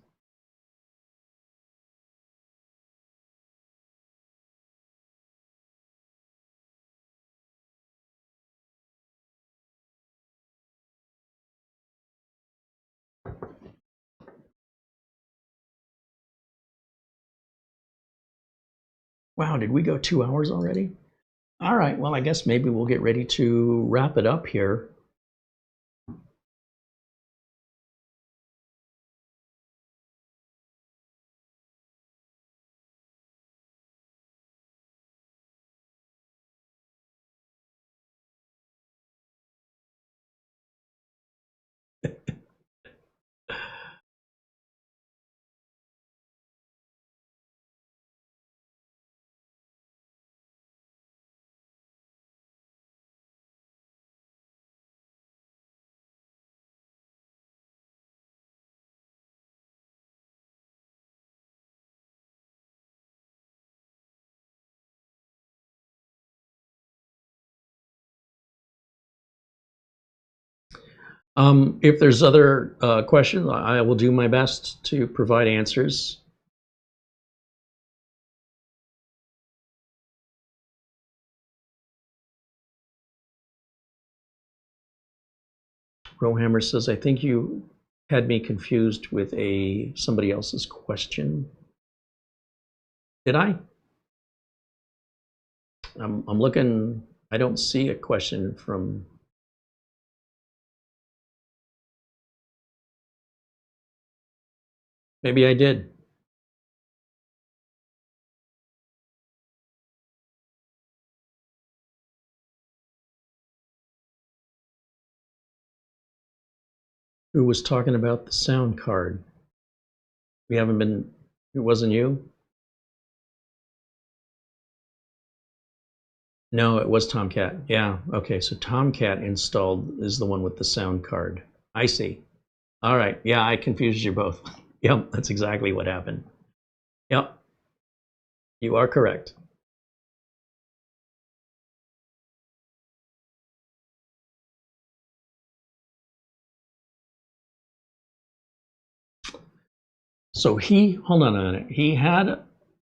Wow, did we go 2 hours already? All right, well, I guess maybe we'll get ready to wrap it up here. If there's other questions, I will do my best to provide answers. Rohammer says, I think you had me confused with somebody else's question. Did I? I'm looking, I don't see a question from. Maybe I did. Who was talking about the sound card? We haven't been, it wasn't you? No, it was Tomcat. Yeah, okay, so Tomcat installed is the one with the sound card. I see. All right, yeah, I confused you both. Yep, that's exactly what happened. Yep, you are correct. So hold on a minute, he had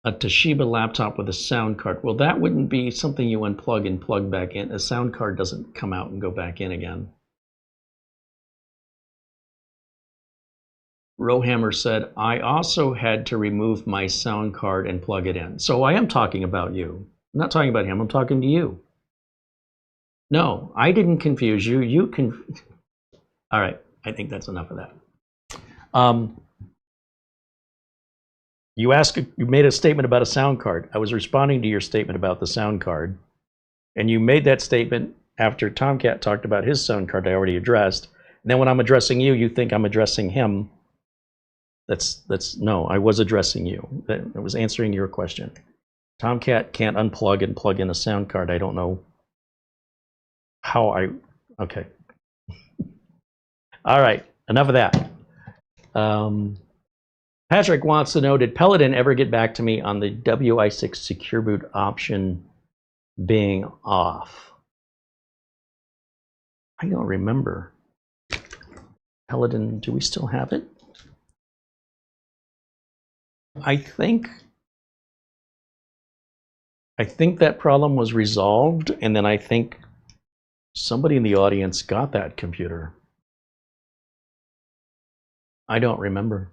a Toshiba laptop with a sound card. Well, that wouldn't be something you unplug and plug back in. A sound card doesn't come out and go back in again. Rohammer said, I also had to remove my sound card and plug it in. So I am talking about you. I'm not talking about him, I'm talking to you. No, I didn't confuse you. You All right, I think that's enough of that. You made a statement about a sound card. I was responding to your statement about the sound card. And you made that statement after Tomcat talked about his sound card I already addressed. And then when I'm addressing you, you think I'm addressing him. No, I was addressing you. I was answering your question. Tomcat can't unplug and plug in a sound card. I don't know how okay. All right, enough of that. Patrick wants to know, did Peloton ever get back to me on the WI6 secure boot option being off? I don't remember. Peloton, do we still have it? I think that problem was resolved, and then I think somebody in the audience got that computer. I don't remember.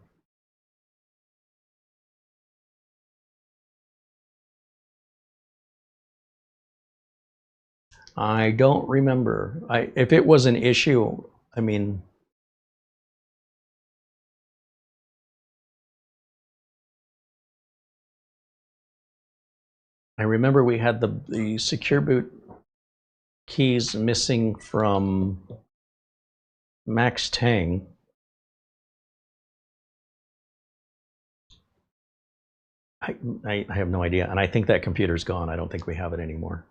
I don't remember. If it was an issue, I mean, I remember we had the secure boot keys missing from Max Tang. I have no idea, and I think that computer's gone. I don't think we have it anymore.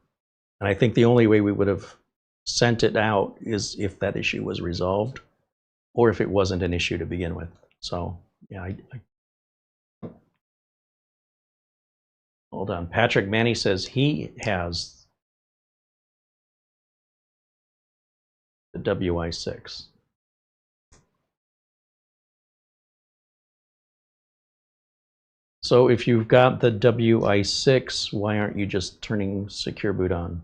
And I think the only way we would have sent it out is if that issue was resolved, or if it wasn't an issue to begin with. So yeah, hold on. Patrick Manny says he has the WI6. So if you've got the WI6, why aren't you just turning secure boot on?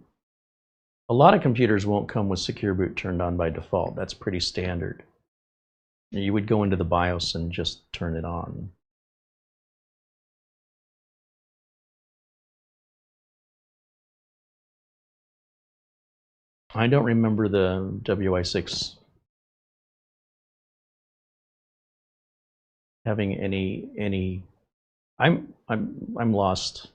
A lot of computers won't come with secure boot turned on by default. That's pretty standard. You would go into the BIOS and just turn it on. I don't remember the WI6 having any. I'm lost.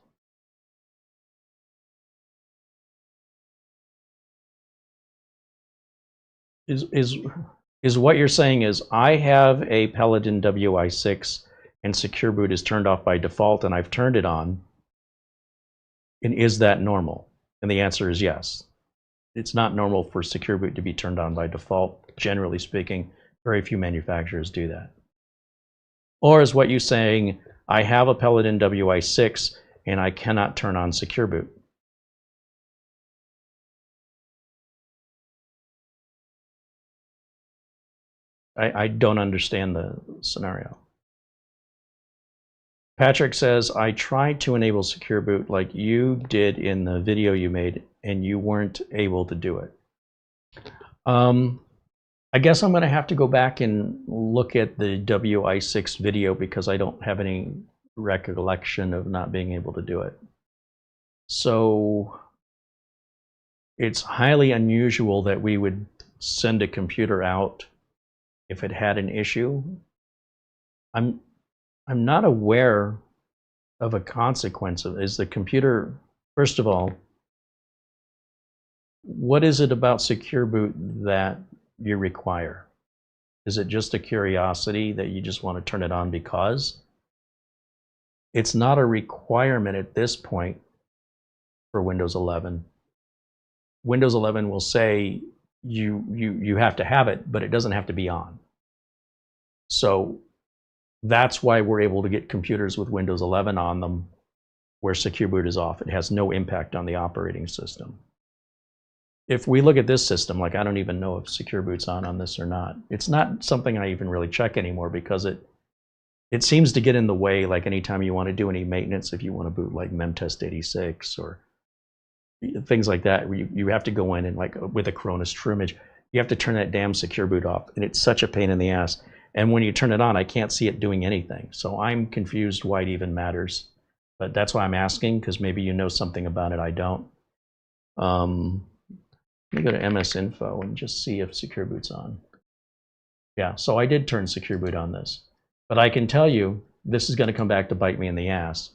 Is what you're saying is I have a Peloton WI6 and secure boot is turned off by default and I've turned it on, and is that normal? And the answer is yes. It's not normal for secure boot to be turned on by default. Generally speaking, very few manufacturers do that. Or is what you're saying, I have a Peloton WI6 and I cannot turn on secure boot? I don't understand the scenario. Patrick says, I tried to enable secure boot like you did in the video you made, and you weren't able to do it. I guess I'm going to have to go back and look at the WI6 video because I don't have any recollection of not being able to do it. So it's highly unusual that we would send a computer out if it had an issue. I'm not aware of a consequence of it. Is the computer, first of all, what is it about secure boot that you require? Is it just a curiosity that you just want to turn it on because? It's not a requirement at this point for Windows 11. Windows 11 will say you have to have it, but it doesn't have to be on. So that's why we're able to get computers with Windows 11 on them where secure boot is off. It has no impact on the operating system. If we look at this system, like I don't even know if secure boot's on this or not. It's not something I even really check anymore because it seems to get in the way. Like anytime you want to do any maintenance, if you want to boot like memtest 86 or things like that, you have to go in and like with a Cronus True-Image, you have to turn that damn secure boot off, and it's such a pain in the ass. And when you turn it on, I can't see it doing anything. So I'm confused why it even matters. But that's why I'm asking, because maybe you know something about it I don't. Let me go to MS Info and just see if secure boot's on. Yeah, so I did turn secure boot on this. But I can tell you, this is going to come back to bite me in the ass.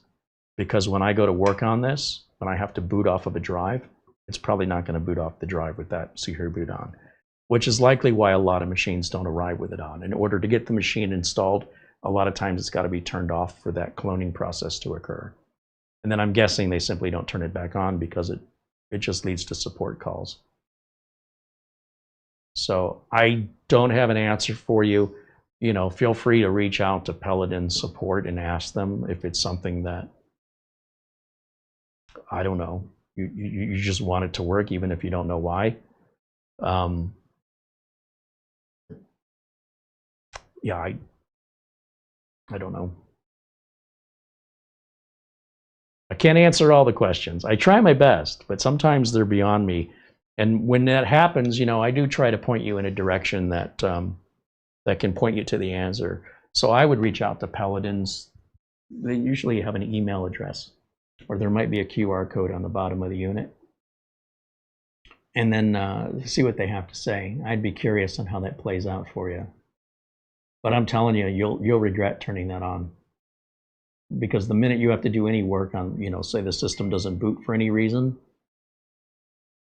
Because when I go to work on this, when I have to boot off of a drive, it's probably not going to boot off the drive with that secure boot on. Which is likely why a lot of machines don't arrive with it on. In order to get the machine installed, a lot of times it's got to be turned off for that cloning process to occur. And then I'm guessing they simply don't turn it back on because it just leads to support calls. So I don't have an answer for you. You know, feel free to reach out to Paladin support and ask them if it's something that, I don't know, you just want it to work even if you don't know why. Yeah, I don't know. I can't answer all the questions. I try my best, but sometimes they're beyond me. And when that happens, you know, I do try to point you in a direction that that can point you to the answer. So I would reach out to Paladins. They usually have an email address, or there might be a QR code on the bottom of the unit. And then see what they have to say. I'd be curious on how that plays out for you. But I'm telling you, you'll regret turning that on. Because the minute you have to do any work on, you know, say the system doesn't boot for any reason,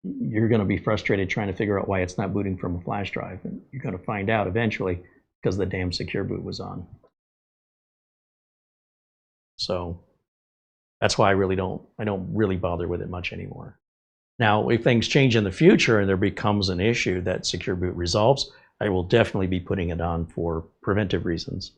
you're going to be frustrated trying to figure out why it's not booting from a flash drive. And you're going to find out eventually because the damn secure boot was on. So that's why I don't really bother with it much anymore. Now, if things change in the future and there becomes an issue that secure boot resolves, I will definitely be putting it on for preventive reasons.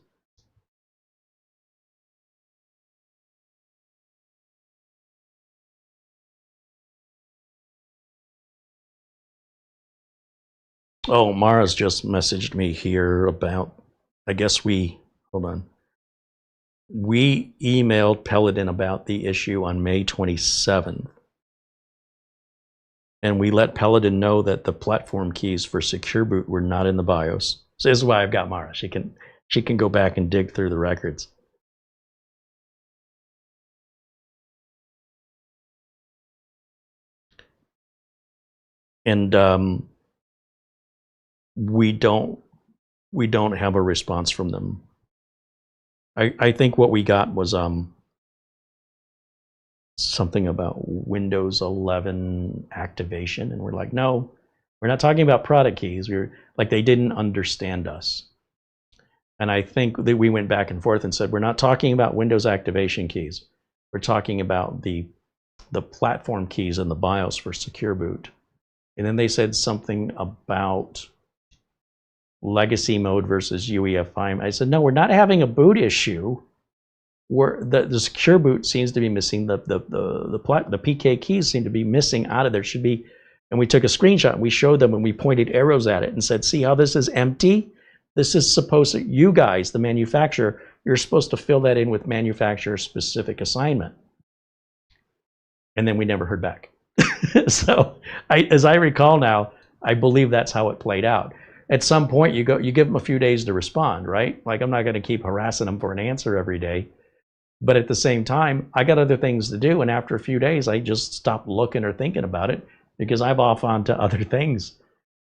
Oh, Mara's just messaged me here about, I guess hold on. We emailed Paladin about the issue on May 27th. And we let Paladin know that the platform keys for secure boot were not in the BIOS. So this is why I've got Mara. She can go back and dig through the records. And we don't have a response from them. I think what we got was something about Windows 11 activation, and we're like, no, we're not talking about product keys. We're like, they didn't understand us. And I think that we went back and forth and said, we're not talking about Windows activation keys. We're talking about the platform keys in the BIOS for secure boot. And then they said something about legacy mode versus UEFI. I said, no, we're not having a boot issue. Where the secure boot seems to be missing, the PK keys seem to be missing out of there. Should be, and we took a screenshot and we showed them and we pointed arrows at it and said, see how this is empty? This is supposed to, you guys, the manufacturer, you're supposed to fill that in with manufacturer-specific assignment. And then we never heard back. So, as I recall now, I believe that's how it played out. At some point, you give them a few days to respond, right? Like, I'm not going to keep harassing them for an answer every day. But at the same time, I got other things to do. And after a few days, I just stopped looking or thinking about it because I'm off onto other things.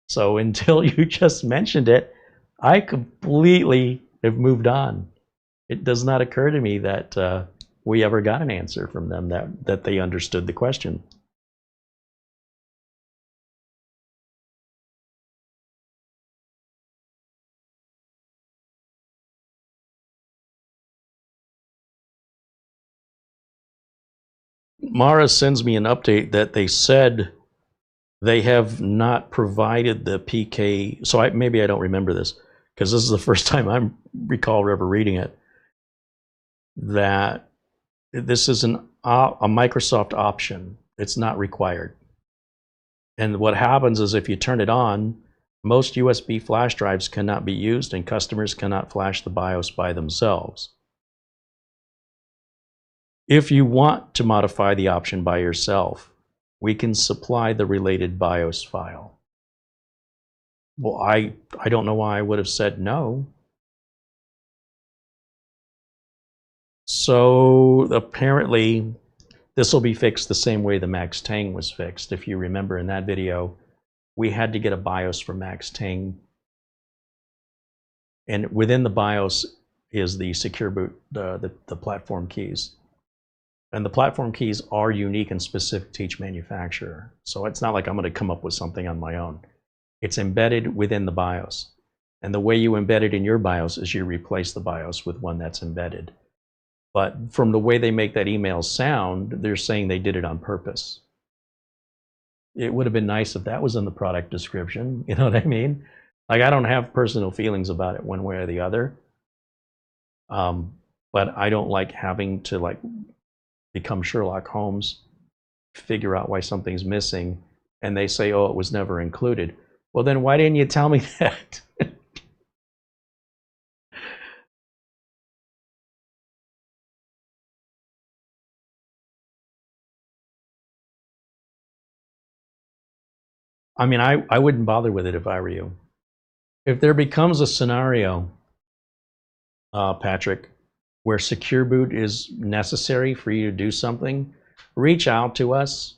So until you just mentioned it, I completely have moved on. It does not occur to me that we ever got an answer from them that they understood the question. Mara sends me an update that they said they have not provided the PK. So maybe I don't remember this because this is the first time I recall ever reading it. That this is a Microsoft option. It's not required. And what happens is if you turn it on, most USB flash drives cannot be used and customers cannot flash the BIOS by themselves. If you want to modify the option by yourself, we can supply the related BIOS file. Well, I don't know why I would have said no. So apparently this will be fixed the same way the Max Tang was fixed. If you remember in that video, we had to get a BIOS for Max Tang. And within the BIOS is the secure boot, the platform keys. And the platform keys are unique and specific to each manufacturer. So it's not like I'm going to come up with something on my own. It's embedded within the BIOS. And the way you embed it in your BIOS is you replace the BIOS with one that's embedded. But from the way they make that email sound, they're saying they did it on purpose. It would have been nice if that was in the product description. You know what I mean? Like, I don't have personal feelings about it one way or the other. But I don't like having to become Sherlock Holmes, figure out why something's missing, and they say, oh, it was never included. Well, then why didn't you tell me that? I mean, I wouldn't bother with it if I were you. If there becomes a scenario, Patrick, where secure boot is necessary for you to do something, reach out to us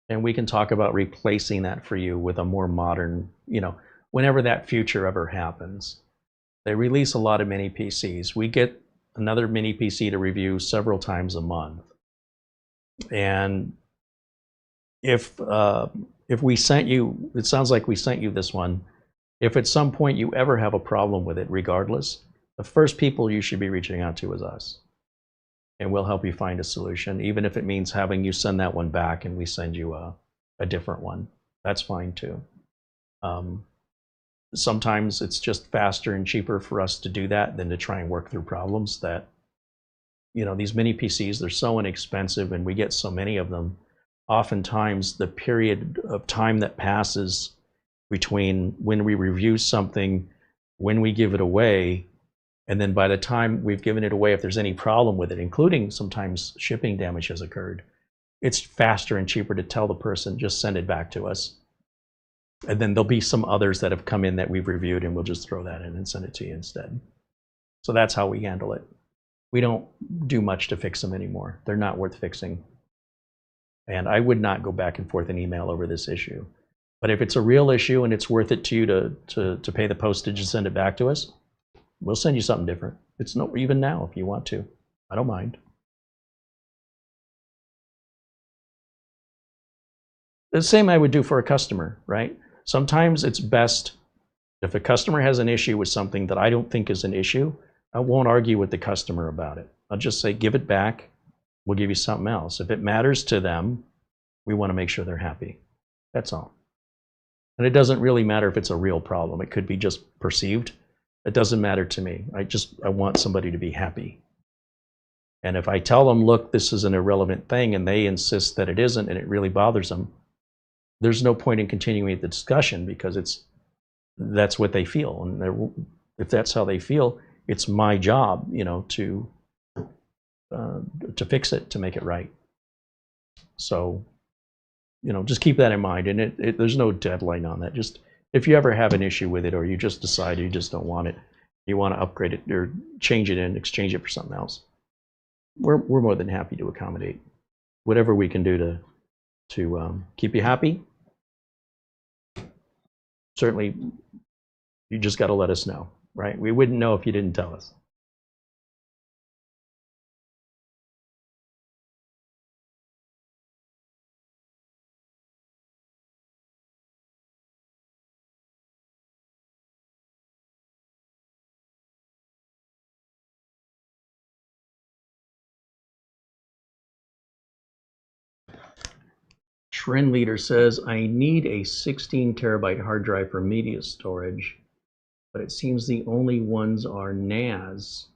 and we can talk about replacing that for you with a more modern, whenever that future ever happens. They release a lot of mini PCs. We get another mini PC to review several times a month. And if we sent you, it sounds like we sent you this one, if at some point you ever have a problem with it, regardless, the first people you should be reaching out to is us. And we'll help you find a solution, even if it means having you send that one back and we send you a different one. That's fine too. Sometimes it's just faster and cheaper for us to do that than to try and work through problems that, these mini PCs, they're so inexpensive and we get so many of them. Oftentimes the period of time that passes between when we review something, when we give it away, and then by the time we've given it away, if there's any problem with it, including sometimes shipping damage has occurred, it's faster and cheaper to tell the person, just send it back to us. And then there'll be some others that have come in that we've reviewed and we'll just throw that in and send it to you instead. So that's how we handle it. We don't do much to fix them anymore. They're not worth fixing. And I would not go back and forth in email over this issue. But if it's a real issue and it's worth it to you to pay the postage and send it back to us, we'll send you something different. It's no, even now if you want to. I don't mind. The same I would do for a customer, right? Sometimes it's best, if a customer has an issue with something that I don't think is an issue, I won't argue with the customer about it. I'll just say, give it back. We'll give you something else. If it matters to them, we want to make sure they're happy. That's all. And it doesn't really matter if it's a real problem. It could be just perceived. It doesn't matter to me. I want somebody to be happy. And if I tell them, look, this is an irrelevant thing, and they insist that it isn't, and it really bothers them, there's no point in continuing the discussion because that's what they feel. And if that's how they feel, it's my job, to fix it, to make it right. So, just keep that in mind. And there's no deadline on that. Just if you ever have an issue with it, or you just decide you just don't want it, you want to upgrade it or change it and exchange it for something else, we're more than happy to accommodate whatever we can do to keep you happy. Certainly, you just got to let us know, right? We wouldn't know if you didn't tell us. Trend Leader says, I need a 16 terabyte hard drive for media storage, but it seems the only ones are NAS.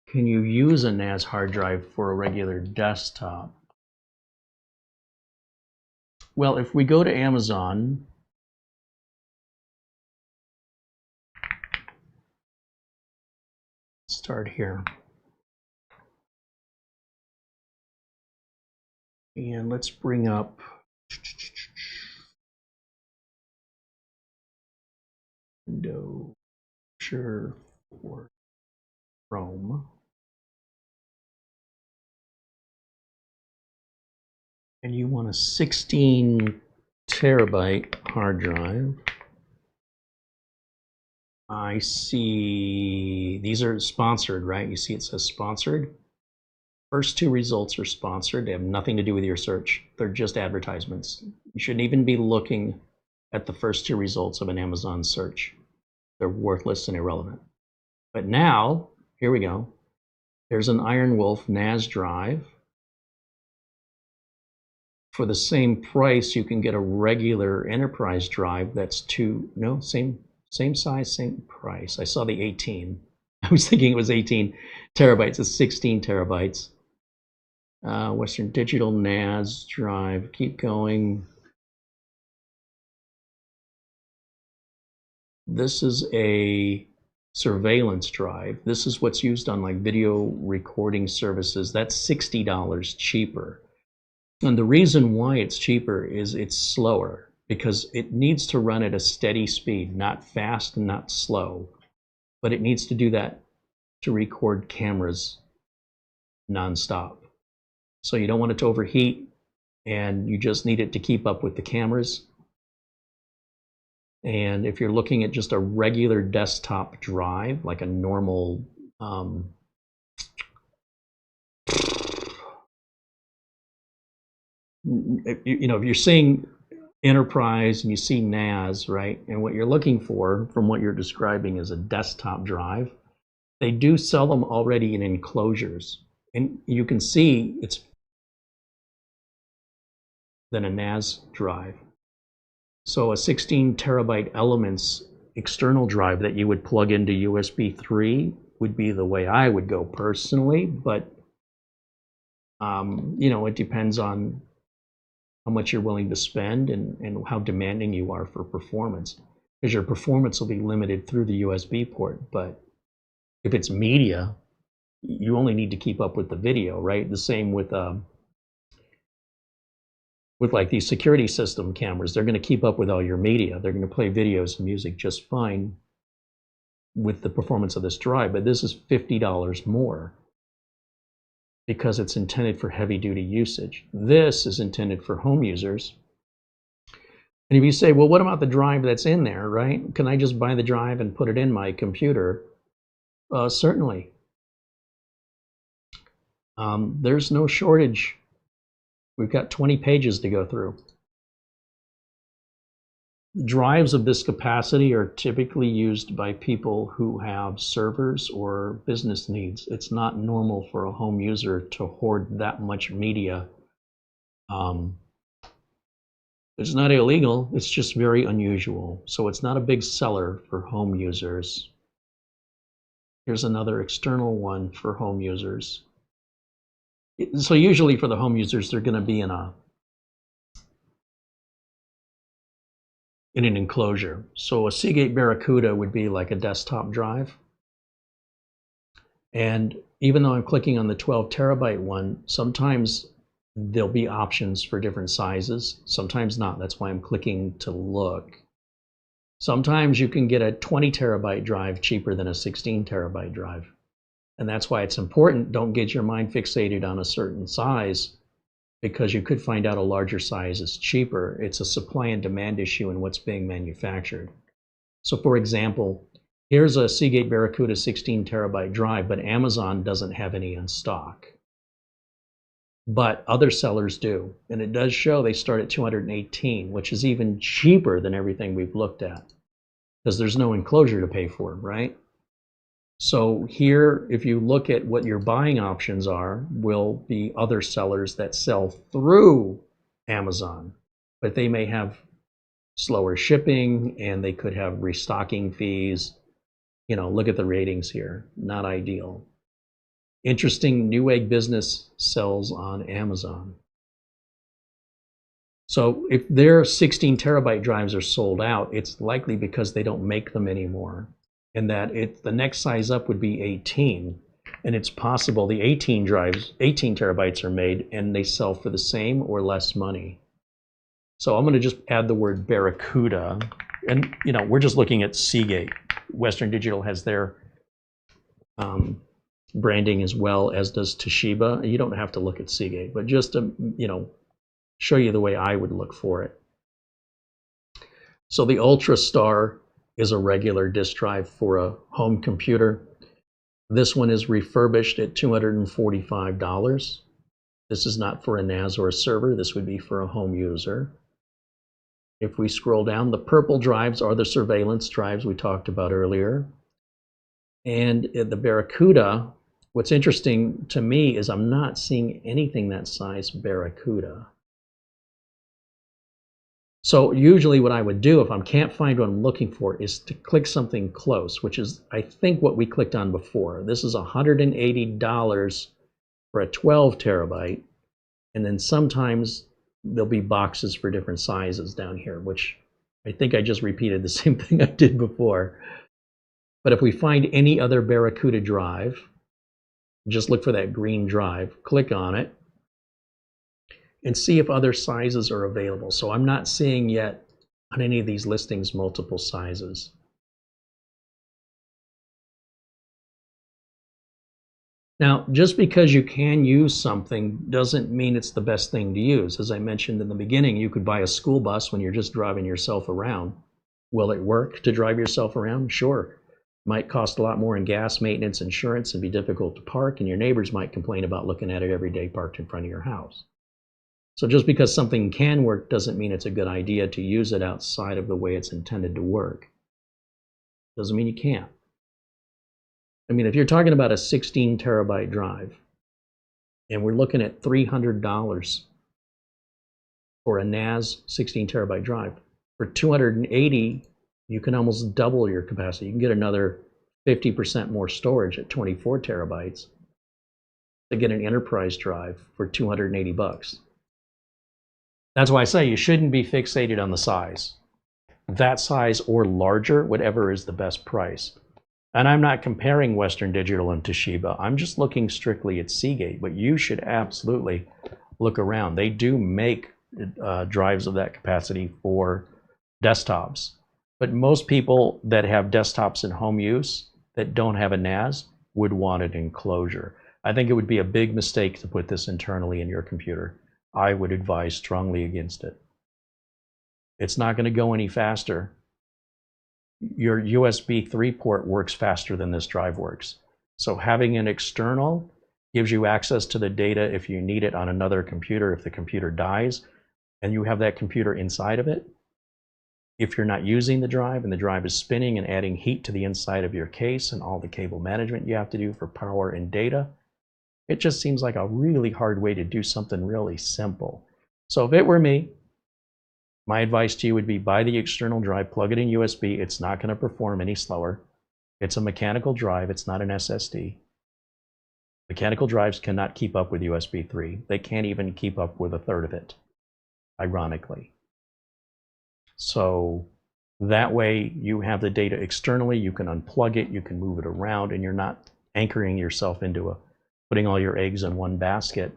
Can you use a NAS hard drive for a regular desktop? Well, if we go to Amazon, start here. And let's bring up window, sure, for Chrome. And you want a 16 terabyte hard drive. I see these are sponsored, right? You see it says sponsored. First two results are sponsored. They have nothing to do with your search. They're just advertisements. You shouldn't even be looking at the first two results of an Amazon search. They're worthless and irrelevant. But now, here we go. There's an Iron Wolf NAS drive. For the same price, you can get a regular enterprise drive that's same size, same price. I saw the 18. I was thinking it was 18 terabytes. It's 16 terabytes. Western Digital NAS drive. Keep going. This is a surveillance drive. This is what's used on like video recording services. That's $60 cheaper. And the reason why it's cheaper is it's slower, because it needs to run at a steady speed, not fast and not slow, but it needs to do that to record cameras nonstop. So you don't want it to overheat, and you just need it to keep up with the cameras. And if you're looking at just a regular desktop drive, like a normal if you're seeing enterprise and you see NAS, right, and what you're looking for from what you're describing is a desktop drive, they do sell them already in enclosures, and you can see it's than a NAS drive. So a 16 terabyte Elements external drive that you would plug into USB 3 would be the way I would go personally, but it depends on how much you're willing to spend and how demanding you are for performance, because your performance will be limited through the USB port. But if it's media, you only need to keep up with the video, right? The same with like these security system cameras. They're going to keep up with all your media. They're going to play videos and music just fine with the performance of this drive. But this is $50 more, because it's intended for heavy-duty usage. This is intended for home users. And if you say, well, what about the drive that's in there, right? Can I just buy the drive and put it in my computer? Certainly. There's no shortage. We've got 20 pages to go through. Drives of this capacity are typically used by people who have servers or business needs. It's not normal for a home user to hoard that much media. It's not illegal, it's just very unusual. So it's not a big seller for home users. Here's another external one for home users. So usually for the home users, they're going to be in in an enclosure. So a Seagate Barracuda would be like a desktop drive. And even though I'm clicking on the 12 terabyte one, sometimes there'll be options for different sizes, sometimes not. That's why I'm clicking to look. Sometimes you can get a 20 terabyte drive cheaper than a 16 terabyte drive. And that's why it's important, don't get your mind fixated on a certain size, because you could find out a larger size is cheaper. It's a supply and demand issue in what's being manufactured. So for example, here's a Seagate Barracuda 16 terabyte drive, but Amazon doesn't have any in stock. But other sellers do. And it does show they start at 218, which is even cheaper than everything we've looked at, because there's no enclosure to pay for, right? So here, if you look at what your buying options are, will be other sellers that sell through Amazon, but they may have slower shipping and they could have restocking fees. You know, look at the ratings here, not ideal. Interesting, Newegg Business sells on Amazon. So if their 16 terabyte drives are sold out, it's likely because they don't make them anymore. And that the next size up would be 18. And it's possible the 18 terabytes are made and they sell for the same or less money. So I'm going to just add the word Barracuda. And, you know, we're just looking at Seagate. Western Digital has their branding as well, as does Toshiba. You don't have to look at Seagate, but just to, you know, show you the way I would look for it. So the UltraStar is a regular disk drive for a home computer. This one is refurbished at $245. This is not for a NAS or a server. This would be for a home user. If we scroll down, the purple drives are the surveillance drives we talked about earlier. And the Barracuda, what's interesting to me is I'm not seeing anything that size Barracuda. So usually what I would do if I can't find what I'm looking for is to click something close, which is, I think, what we clicked on before. This is $180 for a 12 terabyte. And then sometimes there'll be boxes for different sizes down here, which I think I just repeated the same thing I did before. But if we find any other Barracuda drive, just look for that green drive, click on it, and see if other sizes are available. So I'm not seeing yet on any of these listings multiple sizes. Now, just because you can use something doesn't mean it's the best thing to use. As I mentioned in the beginning, you could buy a school bus when you're just driving yourself around. Will it work to drive yourself around? Sure. Might cost a lot more in gas, maintenance, insurance, and be difficult to park, and your neighbors might complain about looking at it every day parked in front of your house. So just because something can work doesn't mean it's a good idea to use it outside of the way it's intended to work. Doesn't mean you can't. I mean, if you're talking about a 16 terabyte drive, and we're looking at $300 for a NAS 16 terabyte drive, for 280, you can almost double your capacity. You can get another 50% more storage at 24 terabytes to get an enterprise drive for 280 bucks. That's why I say you shouldn't be fixated on the size. That size or larger, whatever is the best price. And I'm not comparing Western Digital and Toshiba. I'm just looking strictly at Seagate, but you should absolutely look around. They do make drives of that capacity for desktops. But most people that have desktops in home use that don't have a NAS would want an enclosure. I think it would be a big mistake to put this internally in your computer. I would advise strongly against it. It's not going to go any faster. Your USB 3 port works faster than this drive works. So having an external gives you access to the data if you need it on another computer, if the computer dies, and you have that computer inside of it. If you're not using the drive and the drive is spinning and adding heat to the inside of your case and all the cable management you have to do for power and data, it just seems like a really hard way to do something really simple. So if it were me, my advice to you would be buy the external drive, plug it in USB. It's not going to perform any slower. It's a mechanical drive. It's not an SSD. Mechanical drives cannot keep up with USB 3. They can't even keep up with a third of it, ironically. So That way you have the data externally, you can unplug it, you can move it around, and you're not anchoring yourself into putting all your eggs in one basket.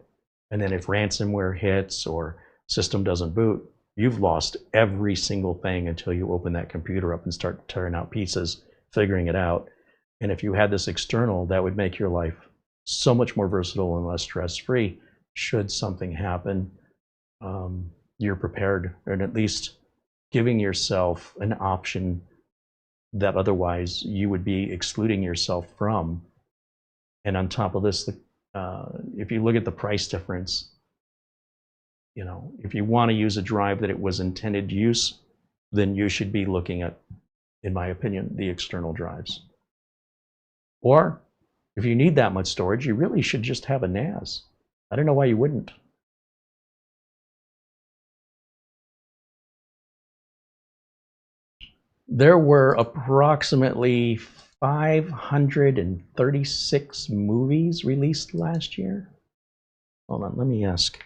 And then if ransomware hits or system doesn't boot, you've lost every single thing until you open that computer up and start tearing out pieces, figuring it out. And if you had this external, that would make your life so much more versatile and less stress-free. Should something happen, you're prepared, and at least giving yourself an option that otherwise you would be excluding yourself from. And on top of this, if you look at the price difference, you know, if you want to use a drive that it was intended use, then you should be looking at, in my opinion, the external drives. Or if you need that much storage, you really should just have a NAS. I don't know why you wouldn't. There were approximately 536 movies released last year. Hold on, let me ask.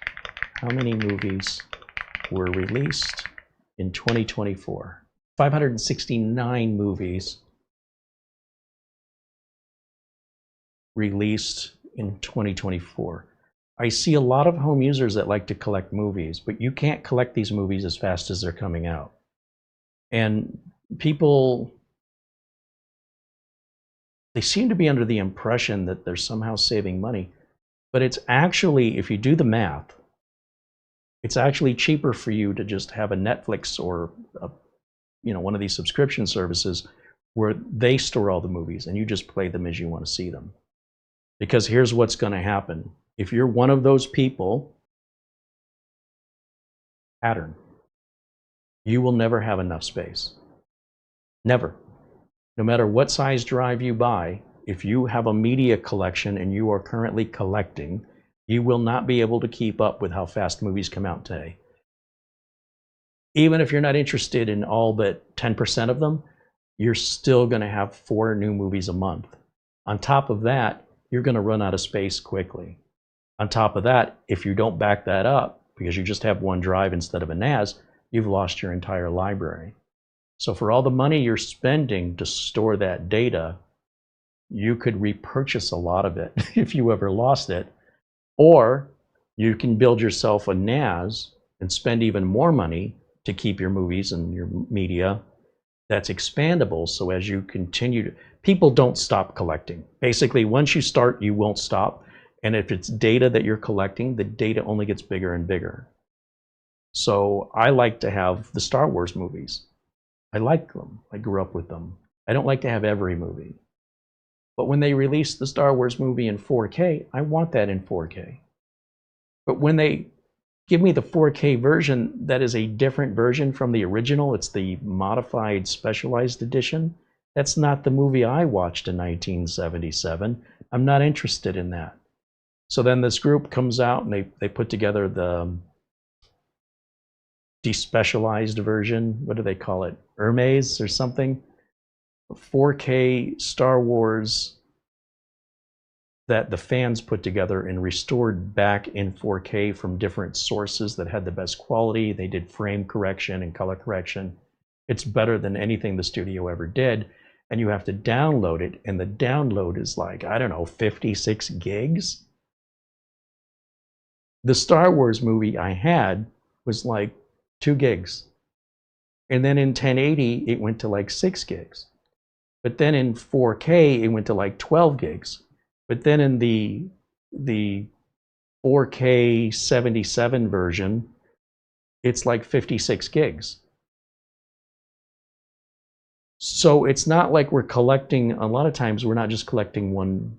How many movies were released in 2024? 569 movies released in 2024. I see a lot of home users that like to collect movies, but you can't collect these movies as fast as they're coming out. And people, they seem to be under the impression that they're somehow saving money, but it's actually, if you do the math, it's actually cheaper for you to just have a Netflix or one of these subscription services where they store all the movies and you just play them as you want to see them. Because here's what's going to happen. If you're one of those people, pattern, you will never have enough space. Never. No matter what size drive you buy, if you have a media collection and you are currently collecting, you will not be able to keep up with how fast movies come out today. Even if you're not interested in all but 10% of them, you're still going to have 4 new movies a month. On top of that, you're going to run out of space quickly. On top of that, if you don't back that up, because you just have one drive instead of a NAS, you've lost your entire library. So for all the money you're spending to store that data, you could repurchase a lot of it if you ever lost it. Or you can build yourself a NAS and spend even more money to keep your movies and your media that's expandable. So as you continue to, people don't stop collecting. Basically, once you start, you won't stop. And if it's data that you're collecting, the data only gets bigger and bigger. So I like to have the Star Wars movies. I like them. I grew up with them. I don't like to have every movie. But when they release the Star Wars movie in 4K, I want that in 4K. But when they give me the 4K version that is a different version from the original, it's the modified specialized edition, that's not the movie I watched in 1977. I'm not interested in that. So then this group comes out and they put together the despecialized version. What do they call it? Hermes or something? 4K Star Wars that the fans put together and restored back in 4K from different sources that had the best quality. They did frame correction and color correction. It's better than anything the studio ever did. And you have to download it. And the download is like, I don't know, 56 gigs. The Star Wars movie I had was like 2 gigs. And then in 1080, it went to like 6 gigs. But then in 4K, it went to like 12 gigs. But then in the 4K 77 version, it's like 56 gigs. So it's not like we're collecting, a lot of times we're not just collecting one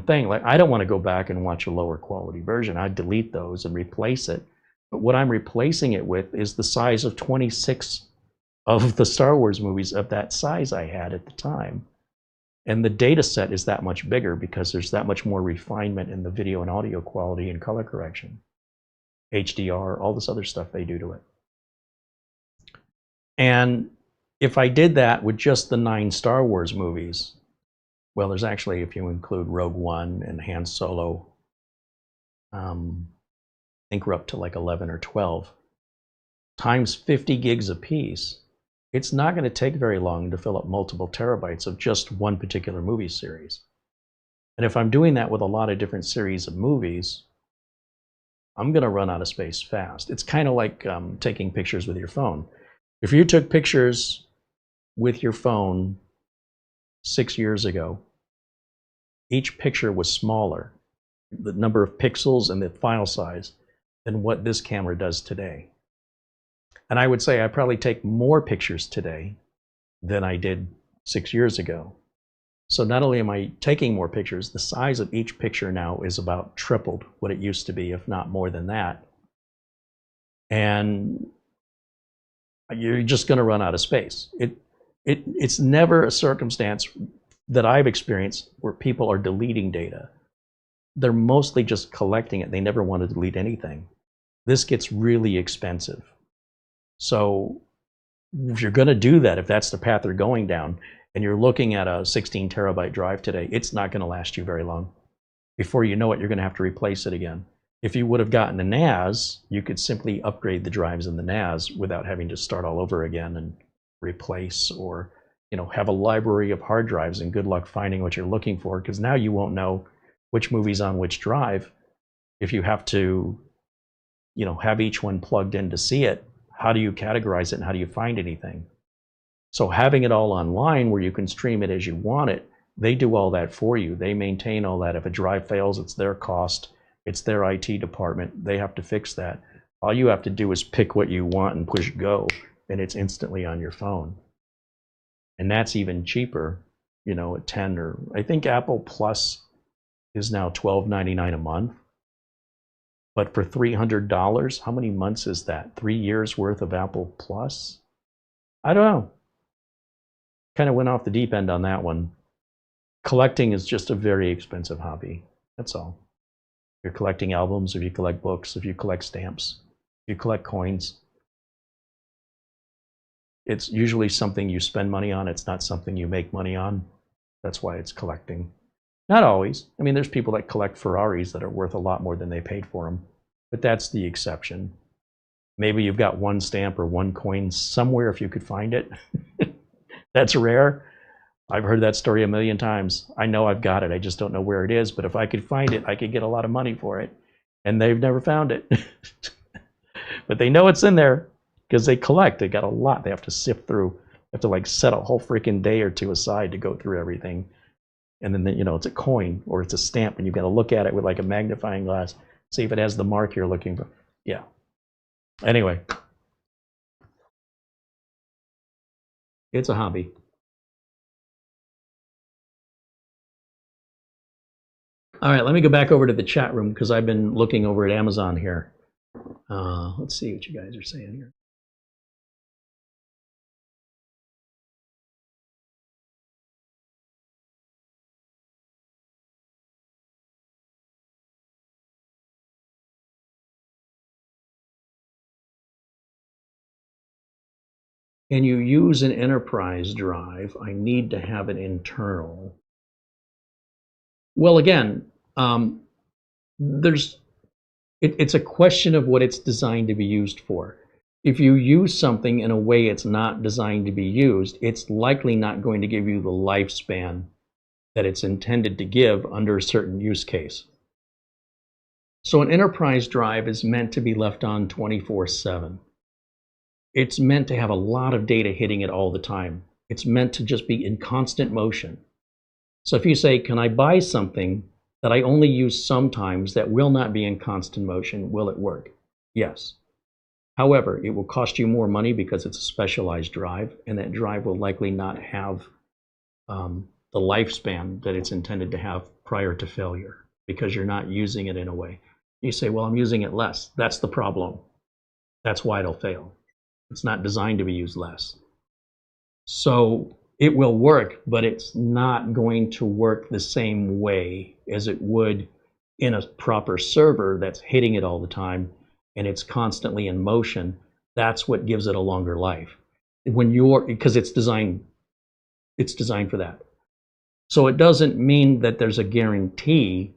thing. Like, I don't want to go back and watch a lower quality version. I'd delete those and replace it. But what I'm replacing it with is the size of 26 of the Star Wars movies of that size I had at the time. And the data set is that much bigger because there's that much more refinement in the video and audio quality and color correction, HDR, all this other stuff they do to it. And if I did that with just the 9 Star Wars movies, well, there's actually, if you include Rogue One and Han Solo, I think we're up to like 11 or 12, times 50 gigs apiece. it's not going to take very long to fill up multiple terabytes of just one particular movie series. And if I'm doing that with a lot of different series of movies, I'm going to run out of space fast. It's kind of like taking pictures with your phone. If you took pictures with your phone 6 years ago, each picture was smaller, the number of pixels and the file size, than what this camera does today. And I would say I probably take more pictures today than I did 6 years ago. So not only am I taking more pictures, the size of each picture now is about tripled what it used to be, if not more than that. And you're just going to run out of space. It's never a circumstance that I've experienced where people are deleting data. They're mostly just collecting it. They never want to delete anything. This gets really expensive. So if you're going to do that, if that's the path they're going down, and you're looking at a 16 terabyte drive today, it's not going to last you very long. Before you know it, you're going to have to replace it again. If you would have gotten a NAS, you could simply upgrade the drives in the NAS without having to start all over again and replace, or have a library of hard drives and good luck finding what you're looking for, because now you won't know which movie's on which drive. If you have to have each one plugged in to see it, how do you categorize it and how do you find anything? So having it all online where you can stream it as you want it, they do all that for you. They maintain all that. If a drive fails, it's their cost. It's their IT department. They have to fix that. All you have to do is pick what you want and push go, and it's instantly on your phone. And that's even cheaper, at 10, or I think Apple Plus is now $12.99 a month. But for $300, how many months is that? 3 years worth of Apple Plus? I don't know. Kind of went off the deep end on that one. Collecting is just a very expensive hobby. That's all. If you're collecting albums, if you collect books, if you collect stamps, if you collect coins, it's usually something you spend money on. It's not something you make money on. That's why it's collecting. Not always. I mean, there's people that collect Ferraris that are worth a lot more than they paid for them, but that's the exception. Maybe you've got one stamp or one coin somewhere if you could find it. That's rare. I've heard that story a million times. I know I've got it. I just don't know where it is, but if I could find it, I could get a lot of money for it. And they've never found it. But they know it's in there because they collect. They got a lot they have to sift through. They have to set a whole freaking day or two aside to go through everything. And then, it's a coin or it's a stamp, and you've got to look at it with a magnifying glass, see if it has the mark you're looking for. Yeah. Anyway, it's a hobby. All right, let me go back over to the chat room because I've been looking over at Amazon here. Let's see what you guys are saying here. Can you use an enterprise drive? I need to have it internal. Well, again, it's a question of what it's designed to be used for. If you use something in a way it's not designed to be used, it's likely not going to give you the lifespan that it's intended to give under a certain use case. So an enterprise drive is meant to be left on 24/7. It's meant to have a lot of data hitting it all the time. It's meant to just be in constant motion. So if you say, can I buy something that I only use sometimes that will not be in constant motion, will it work? Yes. However, it will cost you more money because it's a specialized drive, and that drive will likely not have the lifespan that it's intended to have prior to failure because you're not using it in a way. You say, well, I'm using it less. That's the problem. That's why it'll fail. It's not designed to be used less. So it will work, but it's not going to work the same way as it would in a proper server that's hitting it all the time and it's constantly in motion. That's what gives it a longer life. Because it's designed for that. So it doesn't mean that there's a guarantee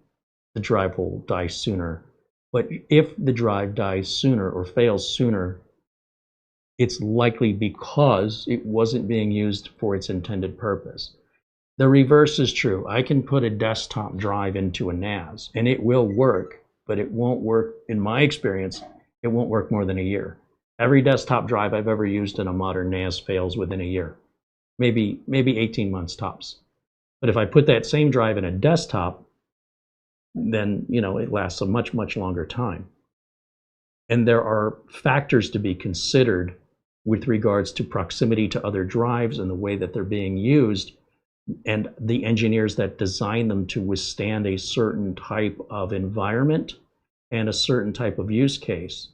the drive will die sooner. But if the drive dies sooner or fails sooner, it's likely because it wasn't being used for its intended purpose. The reverse is true. I can put a desktop drive into a NAS and it will work, but it won't work, in my experience, it won't work more than a year. Every desktop drive I've ever used in a modern NAS fails within a year, maybe 18 months tops. But if I put that same drive in a desktop, then it lasts a much, much longer time. And there are factors to be considered with regards to proximity to other drives and the way that they're being used, and the engineers that design them to withstand a certain type of environment and a certain type of use case.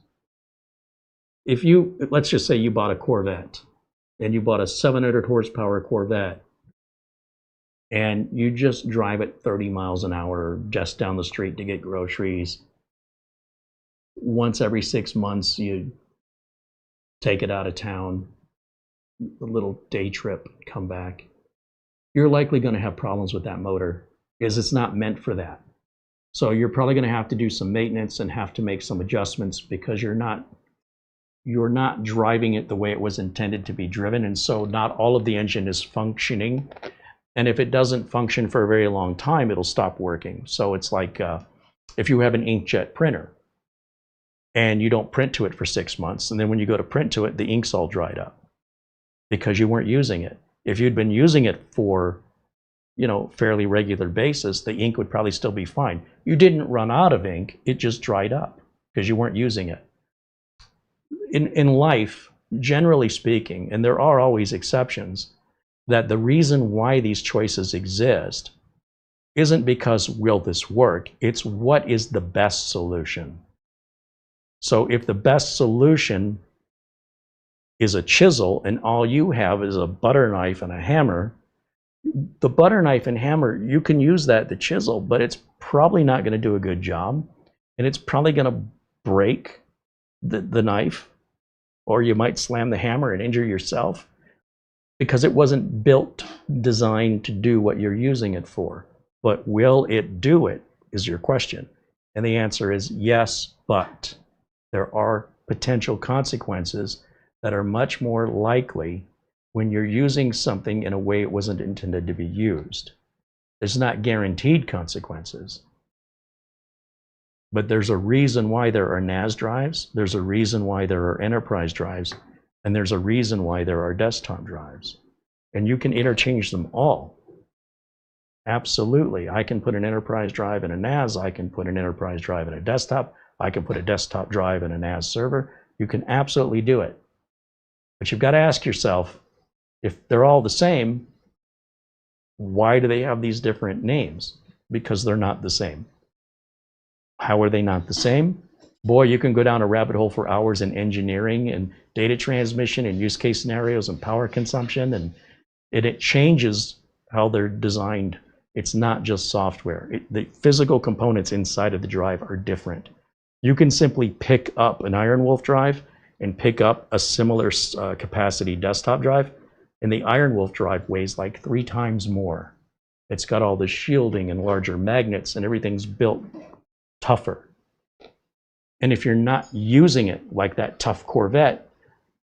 If let's just say you bought a Corvette, and you bought a 700 horsepower Corvette, and you just drive it 30 miles an hour just down the street to get groceries. Once every 6 months, you take it out of town, a little day trip, come back. You're likely going to have problems with that motor because it's not meant for that. So you're probably going to have to do some maintenance and have to make some adjustments because you're not driving it the way it was intended to be driven. And so not all of the engine is functioning. And if it doesn't function for a very long time, it'll stop working. So it's like if you have an inkjet printer and you don't print to it for 6 months, and then when you go to print to it, the ink's all dried up because you weren't using it. If you'd been using it for, fairly regular basis, the ink would probably still be fine. You didn't run out of ink, it just dried up because you weren't using it. In life, generally speaking, and there are always exceptions, that the reason why these choices exist isn't because will this work, it's what is the best solution. So if the best solution is a chisel and all you have is a butter knife and a hammer, the butter knife and hammer, you can use the chisel, but it's probably not going to do a good job, and it's probably going to break the knife, or you might slam the hammer and injure yourself because it wasn't designed to do what you're using it for. But will it do it is your question. And the answer is yes, but there are potential consequences that are much more likely when you're using something in a way it wasn't intended to be used. There's not guaranteed consequences. But there's a reason why there are NAS drives, there's a reason why there are enterprise drives, and there's a reason why there are desktop drives. And you can interchange them all. Absolutely. I can put an enterprise drive in a NAS, I can put an enterprise drive in a desktop, I can put a desktop drive in a NAS server. You can absolutely do it. But you've got to ask yourself, if they're all the same, why do they have these different names? Because they're not the same. How are they not the same? Boy, you can go down a rabbit hole for hours in engineering and data transmission and use case scenarios and power consumption, and it changes how they're designed. It's not just software. The physical components inside of the drive are different. You can simply pick up an Iron Wolf drive and pick up a similar capacity desktop drive, and the Iron Wolf drive weighs like 3 times more. It's got all the shielding and larger magnets, and everything's built tougher. And if you're not using it like that tough Corvette,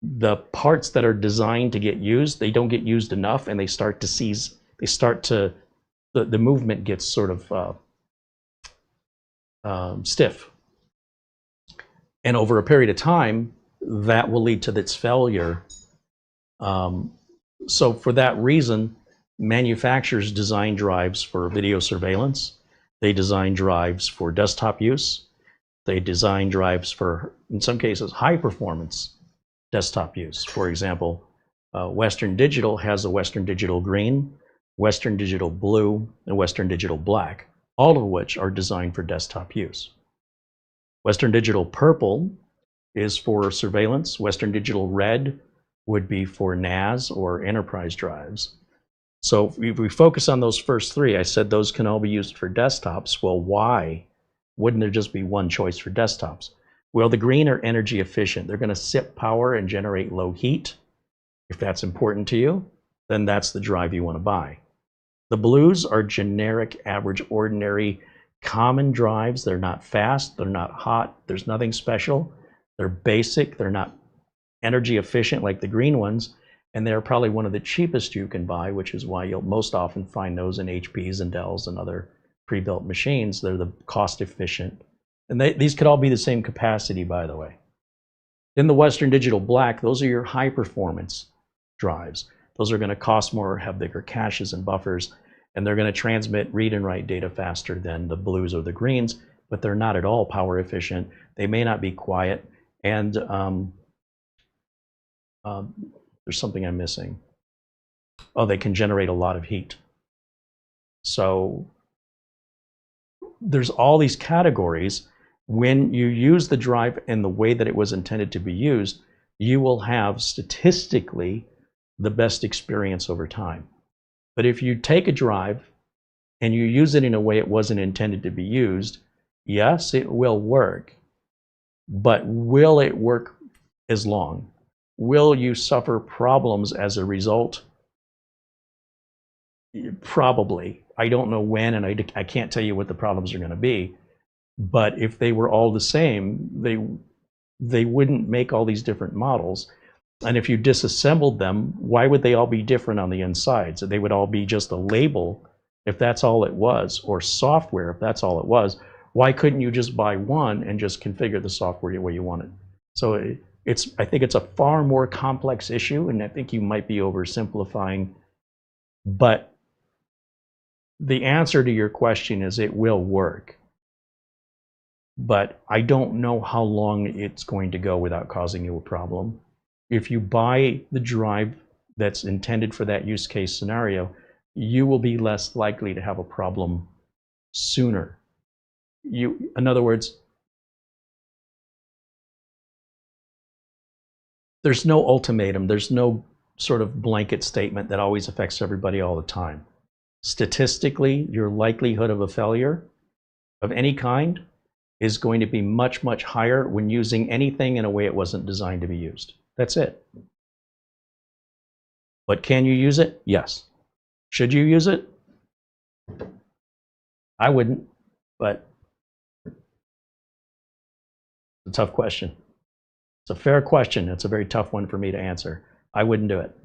the parts that are designed to get used, they don't get used enough, and they start to seize. The movement gets sort of stiff. And over a period of time, that will lead to its failure. So for that reason, manufacturers design drives for video surveillance. They design drives for desktop use. They design drives for, in some cases, high performance desktop use. For example, Western Digital has a Western Digital Green, Western Digital Blue, and Western Digital Black, all of which are designed for desktop use. Western Digital Purple is for surveillance. Western Digital Red would be for NAS or enterprise drives. So if we focus on those first 3, I said those can all be used for desktops. Well, why wouldn't there just be one choice for desktops? Well, the green are energy efficient. They're going to sip power and generate low heat. If that's important to you, then that's the drive you want to buy. The blues are generic, average, ordinary, common drives. They're not fast, they're not hot, there's nothing special. They're basic, they're not energy efficient like the green ones, and they're probably one of the cheapest you can buy, which is why you'll most often find those in HPs and Dells and other pre-built machines. They're the cost efficient. And these could all be the same capacity, by the way. In the Western Digital Black, those are your high performance drives. Those are going to cost more, have bigger caches and buffers, and they're going to transmit, read and write data faster than the blues or the greens, but they're not at all power efficient. They may not be quiet, and there's something I'm missing. Oh, they can generate a lot of heat. So there's all these categories. When you use the drive in the way that it was intended to be used, you will have statistically the best experience over time. But if you take a drive and you use it in a way it wasn't intended to be used, yes, it will work. But will it work as long? Will you suffer problems as a result? Probably. I don't know when, and I can't tell you what the problems are going to be. But if they were all the same, they wouldn't make all these different models. And if you disassembled them, why would they all be different on the inside? So they would all be just a label if that's all it was, or software if that's all it was. Why couldn't you just buy one and just configure the software the way you wanted? So I think it's a far more complex issue, and I think you might be oversimplifying. But the answer to your question is it will work. But I don't know how long it's going to go without causing you a problem. If you buy the drive that's intended for that use case scenario, you will be less likely to have a problem sooner. In other words, there's no ultimatum. There's no sort of blanket statement that always affects everybody all the time. Statistically, your likelihood of a failure of any kind is going to be much, much higher when using anything in a way it wasn't designed to be used. That's it. But can you use it? Yes. Should you use it? I wouldn't, but it's a tough question. It's a fair question. It's a very tough one for me to answer. I wouldn't do it.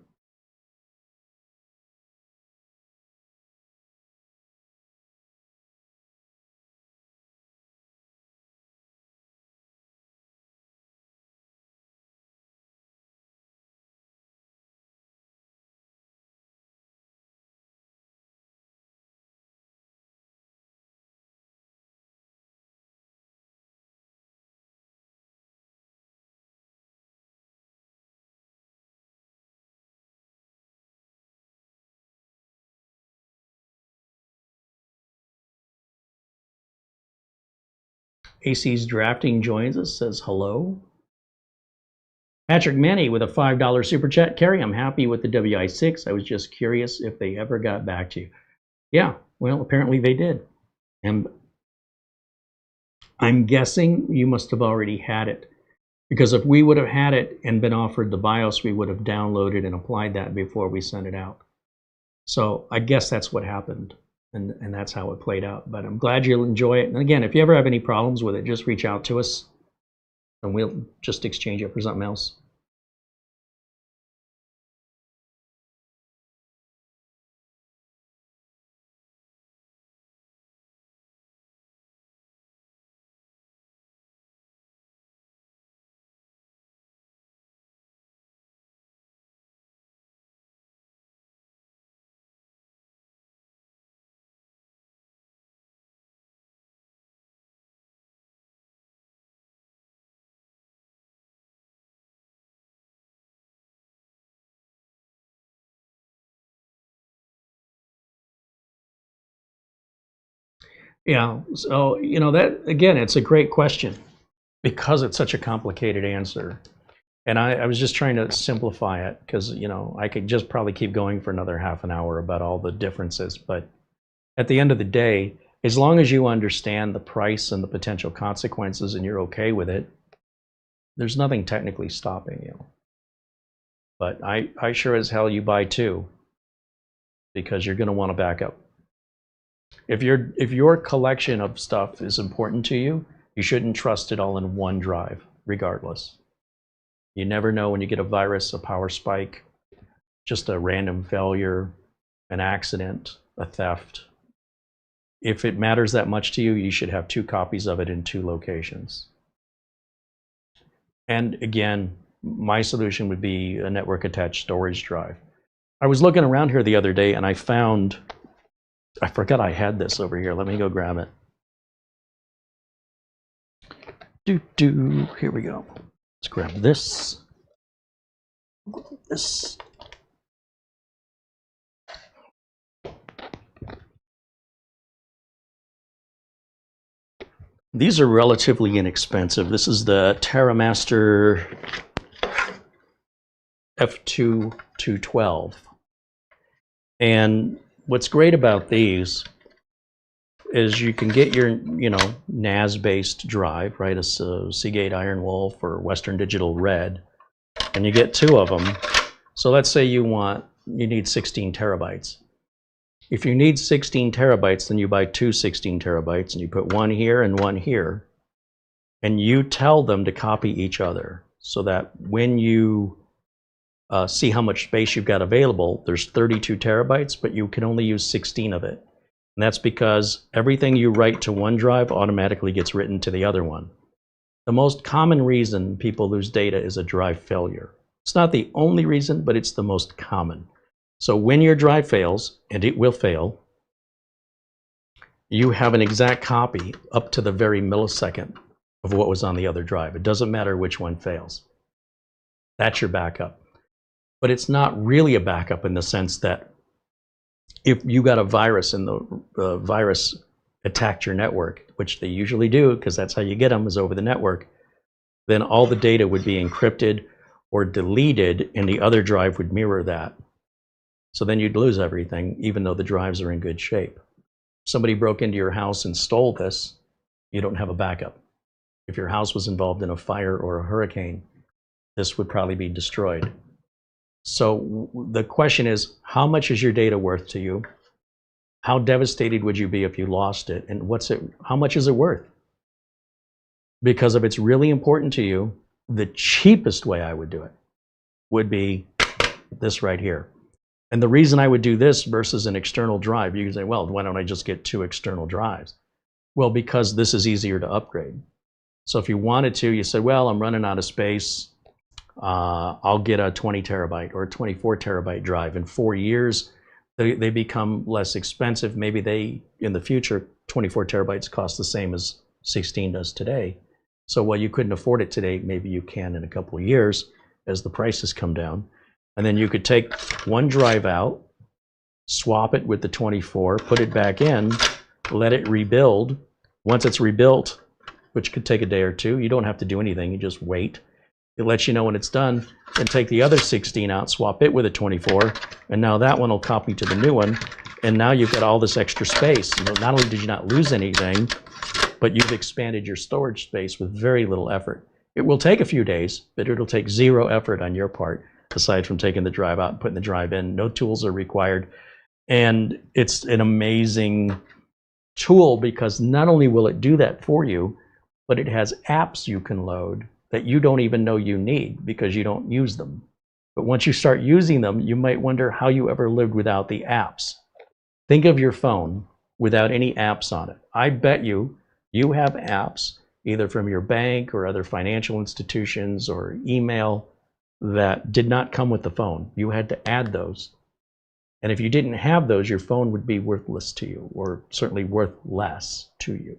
AC's Drafting joins us, says hello. Patrick Manny with a $5 super chat. Kerry, I'm happy with the WI6. I was just curious if they ever got back to you. Yeah, well, apparently they did. And I'm guessing you must have already had it. Because if we would have had it and been offered the BIOS, we would have downloaded and applied that before we sent it out. So I guess that's what happened. And that's how it played out. But I'm glad you'll enjoy it. And again, if you ever have any problems with it, just reach out to us and we'll just exchange it for something else. Yeah, so, you know, that, again, it's a great question because it's such a complicated answer. And I was just trying to simplify it because, you know, I could just probably keep going for another half an hour about all the differences. But at the end of the day, as long as you understand the price and the potential consequences and you're okay with it, there's nothing technically stopping you. But I sure as hell you buy two because you're going to want to back up. If your collection of stuff is important to you, you shouldn't trust it all in one drive, regardless. You never know when you get a virus, a power spike, just a random failure, an accident, a theft. If it matters that much to you, you should have 2 copies of it in 2 locations. And again, my solution would be a network attached storage drive. I was looking around here the other day and I found, I forgot I had this over here. Let me go grab it. Here we go. Let's grab this. This. These are relatively inexpensive. This is the TerraMaster F2 And what's great about these is you can get your, NAS-based drive, right? A Seagate Iron Wolf or Western Digital Red, and you get 2 of them. So let's say you need 16 terabytes. If you need 16 terabytes, then you buy 2 16 terabytes and you put one here and one here, and you tell them to copy each other so that when you see how much space you've got available, there's 32 terabytes, but you can only use 16 of it. And that's because everything you write to one drive automatically gets written to the other one. The most common reason people lose data is a drive failure. It's not the only reason, but it's the most common. So when your drive fails, and it will fail, you have an exact copy up to the very millisecond of what was on the other drive. It doesn't matter which one fails. That's your backup. But it's not really a backup in the sense that if you got a virus and the virus attacked your network, which they usually do because that's how you get them, is over the network, then all the data would be encrypted or deleted and the other drive would mirror that. So then you'd lose everything, even though the drives are in good shape. If somebody broke into your house and stole this, you don't have a backup. If your house was involved in a fire or a hurricane, this would probably be destroyed. So the question is, how much is your data worth to you? How devastated would you be if you lost it? And how much is it worth? Because if it's really important to you, the cheapest way I would do it would be this right here. And the reason I would do this versus an external drive, you can say, well, why don't I just get 2 external drives? Well, because this is easier to upgrade. So if you wanted to, you said, well, I'm running out of space. I'll get a 20 terabyte or a 24 terabyte drive. In 4 years, they become less expensive. Maybe in the future, 24 terabytes cost the same as 16 does today. So while you couldn't afford it today, maybe you can in a couple of years as the prices come down. And then you could take one drive out, swap it with the 24, put it back in, let it rebuild. Once it's rebuilt, which could take a day or 2, you don't have to do anything, you just wait. It lets you know when it's done, then take the other 16 out, swap it with a 24, and now that one will copy to the new one, and now you've got all this extra space. Not only did you not lose anything, but you've expanded your storage space with very little effort. It will take a few days, but it'll take 0 effort on your part, aside from taking the drive out and putting the drive in. No tools are required. And it's an amazing tool because not only will it do that for you, but it has apps you can load that you don't even know you need because you don't use them. But once you start using them, you might wonder how you ever lived without the apps. Think of your phone without any apps on it. I bet you have apps either from your bank or other financial institutions or email that did not come with the phone. You had to add those. And if you didn't have those, your phone would be worthless to you, or certainly worth less to you.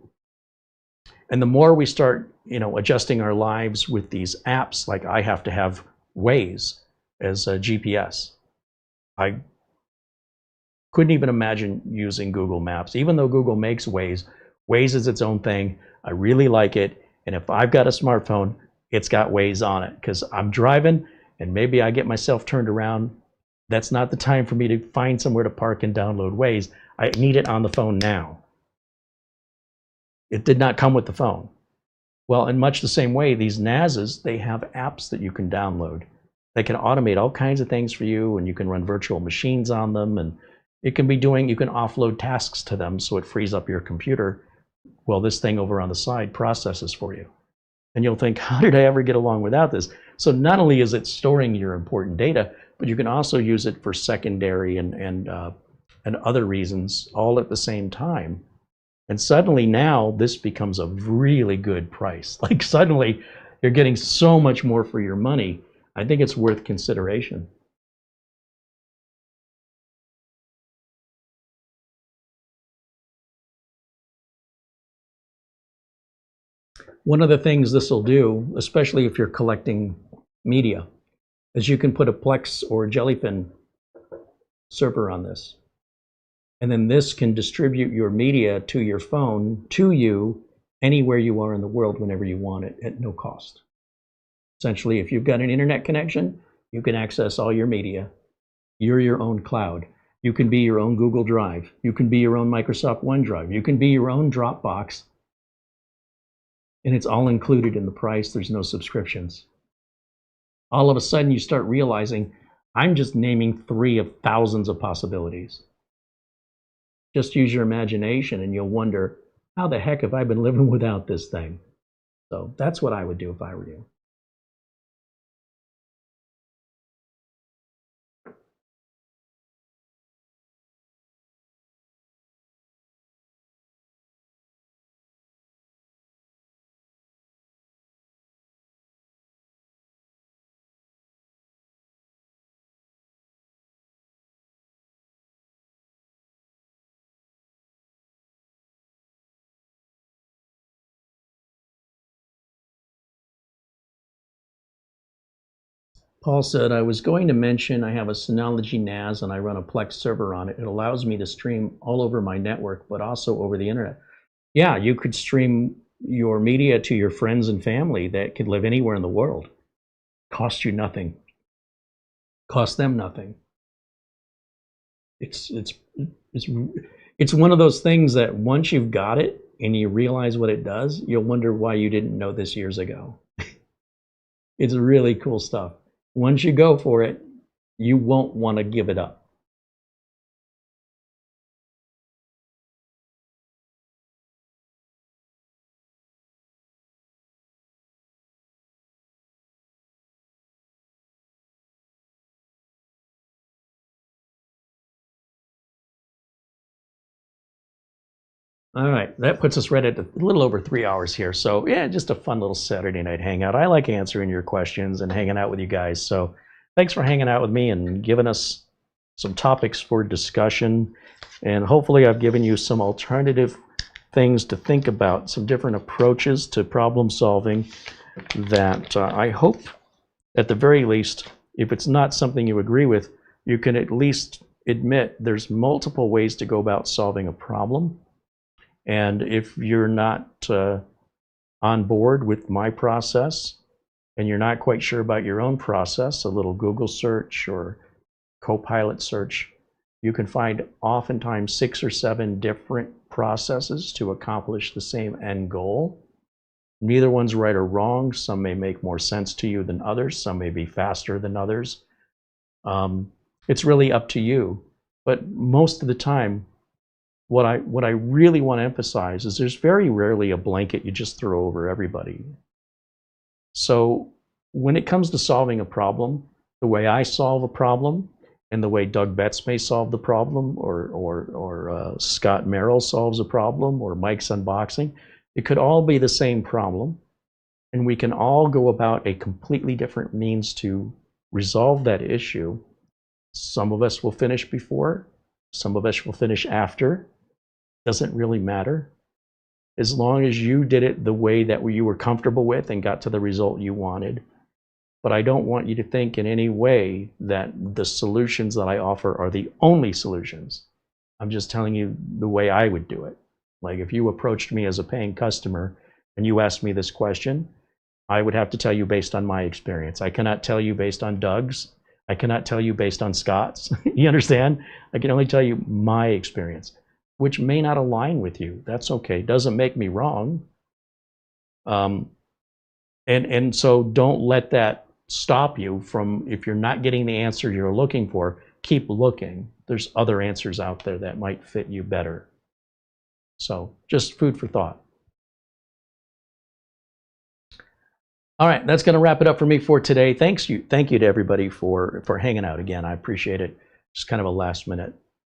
And the more we start, adjusting our lives with these apps, like I have to have Waze as a GPS. I couldn't even imagine using Google Maps, even though Google makes Waze. Waze is its own thing. I really like it. And if I've got a smartphone, it's got Waze on it because I'm driving and maybe I get myself turned around. That's not the time for me to find somewhere to park and download Waze. I need it on the phone now. It did not come with the phone. Well, in much the same way, these NASs, they have apps that you can download. They can automate all kinds of things for you, and you can run virtual machines on them, and you can offload tasks to them so it frees up your computer while this thing over on the side processes for you. And you'll think, how did I ever get along without this? So not only is it storing your important data, but you can also use it for secondary and other reasons all at the same time. And suddenly now this becomes a really good price. Like suddenly you're getting so much more for your money. I think it's worth consideration. One of the things this will do, especially if you're collecting media, is you can put a Plex or a Jellyfin server on this. And then this can distribute your media to your phone, to you, anywhere you are in the world, whenever you want it, at no cost. Essentially, if you've got an internet connection, you can access all your media. You're your own cloud. You can be your own Google Drive. You can be your own Microsoft OneDrive. You can be your own Dropbox. And it's all included in the price. There's no subscriptions. All of a sudden, you start realizing, I'm just naming 3 of thousands of possibilities. Just use your imagination and you'll wonder, how the heck have I been living without this thing? So that's what I would do if I were you. Paul said, I was going to mention I have a Synology NAS and I run a Plex server on it. It allows me to stream all over my network, but also over the internet. Yeah, you could stream your media to your friends and family that could live anywhere in the world. Cost you nothing. Cost them nothing. It's one of those things that once you've got it and you realize what it does, you'll wonder why you didn't know this years ago. It's really cool stuff. Once you go for it, you won't want to give it up. All right, that puts us right at a little over 3 hours here. So yeah, just a fun little Saturday night hangout. I like answering your questions and hanging out with you guys. So thanks for hanging out with me and giving us some topics for discussion. And hopefully I've given you some alternative things to think about, some different approaches to problem solving that I hope, at the very least, if it's not something you agree with, you can at least admit there's multiple ways to go about solving a problem. And if you're not on board with my process and you're not quite sure about your own process, a little Google search or Copilot search, you can find oftentimes 6 or 7 different processes to accomplish the same end goal. Neither one's right or wrong. Some may make more sense to you than others. Some may be faster than others. It's really up to you. But most of the time, what I really want to emphasize is there's very rarely a blanket you just throw over everybody. So when it comes to solving a problem, the way I solve a problem and the way Doug Betts may solve the problem, or Scott Merrill solves a problem, or Mike's Unboxing, it could all be the same problem. And we can all go about a completely different means to resolve that issue. Some of us will finish before, some of us will finish after. Doesn't really matter, as long as you did it the way that you were comfortable with and got to the result you wanted. But I don't want you to think in any way that the solutions that I offer are the only solutions. I'm just telling you the way I would do it. Like if you approached me as a paying customer and you asked me this question, I would have to tell you based on my experience. I cannot tell you based on Doug's. I cannot tell you based on Scott's. You understand? I can only tell you my experience, which may not align with you. That's okay. Doesn't make me wrong. And so don't let that stop you from, if you're not getting the answer you're looking for, keep looking. There's other answers out there that might fit you better. So just food for thought. All right, that's going to wrap it up for me for today. Thank you to everybody for hanging out again. I appreciate it. Just kind of a last minute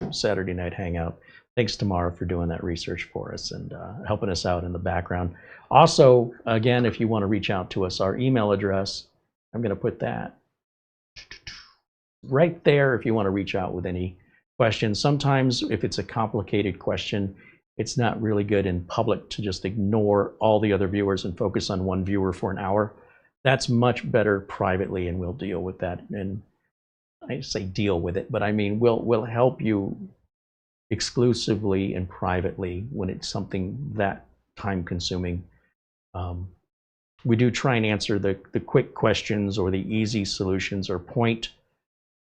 Saturday night hangout. Thanks to Mara for doing that research for us and helping us out in the background. Also, again, if you want to reach out to us, our email address, I'm going to put that right there if you want to reach out with any questions. Sometimes if it's a complicated question, it's not really good in public to just ignore all the other viewers and focus on one viewer for an hour. That's much better privately, and we'll deal with that. And I say deal with it, but I mean we'll help you exclusively and privately when it's something that time consuming. We do try and answer the quick questions or the easy solutions, or point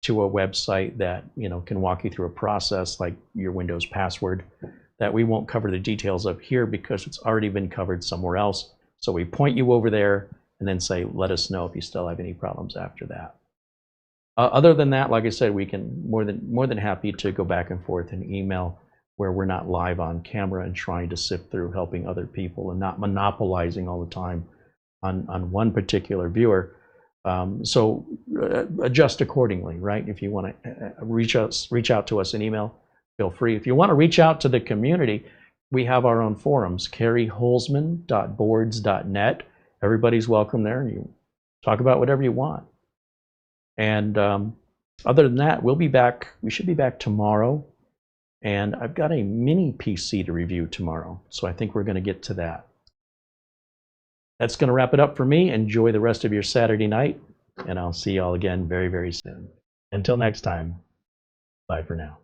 to a website that can walk you through a process like your Windows password that we won't cover the details of here because it's already been covered somewhere else. So we point you over there and then say, let us know if you still have any problems after that. Other than that, like I said, we can more than happy to go back and forth in email where we're not live on camera and trying to sift through helping other people and not monopolizing all the time on one particular viewer. So adjust accordingly, right? If you want to reach out to us in email, feel free. If you want to reach out to the community, we have our own forums, carrieholzman.boards.net. Everybody's welcome there. You talk about whatever you want. And other than that, we'll be back. We should be back tomorrow. And I've got a mini PC to review tomorrow. So I think we're going to get to that. That's going to wrap it up for me. Enjoy the rest of your Saturday night. And I'll see you all again very, very soon. Until next time, bye for now.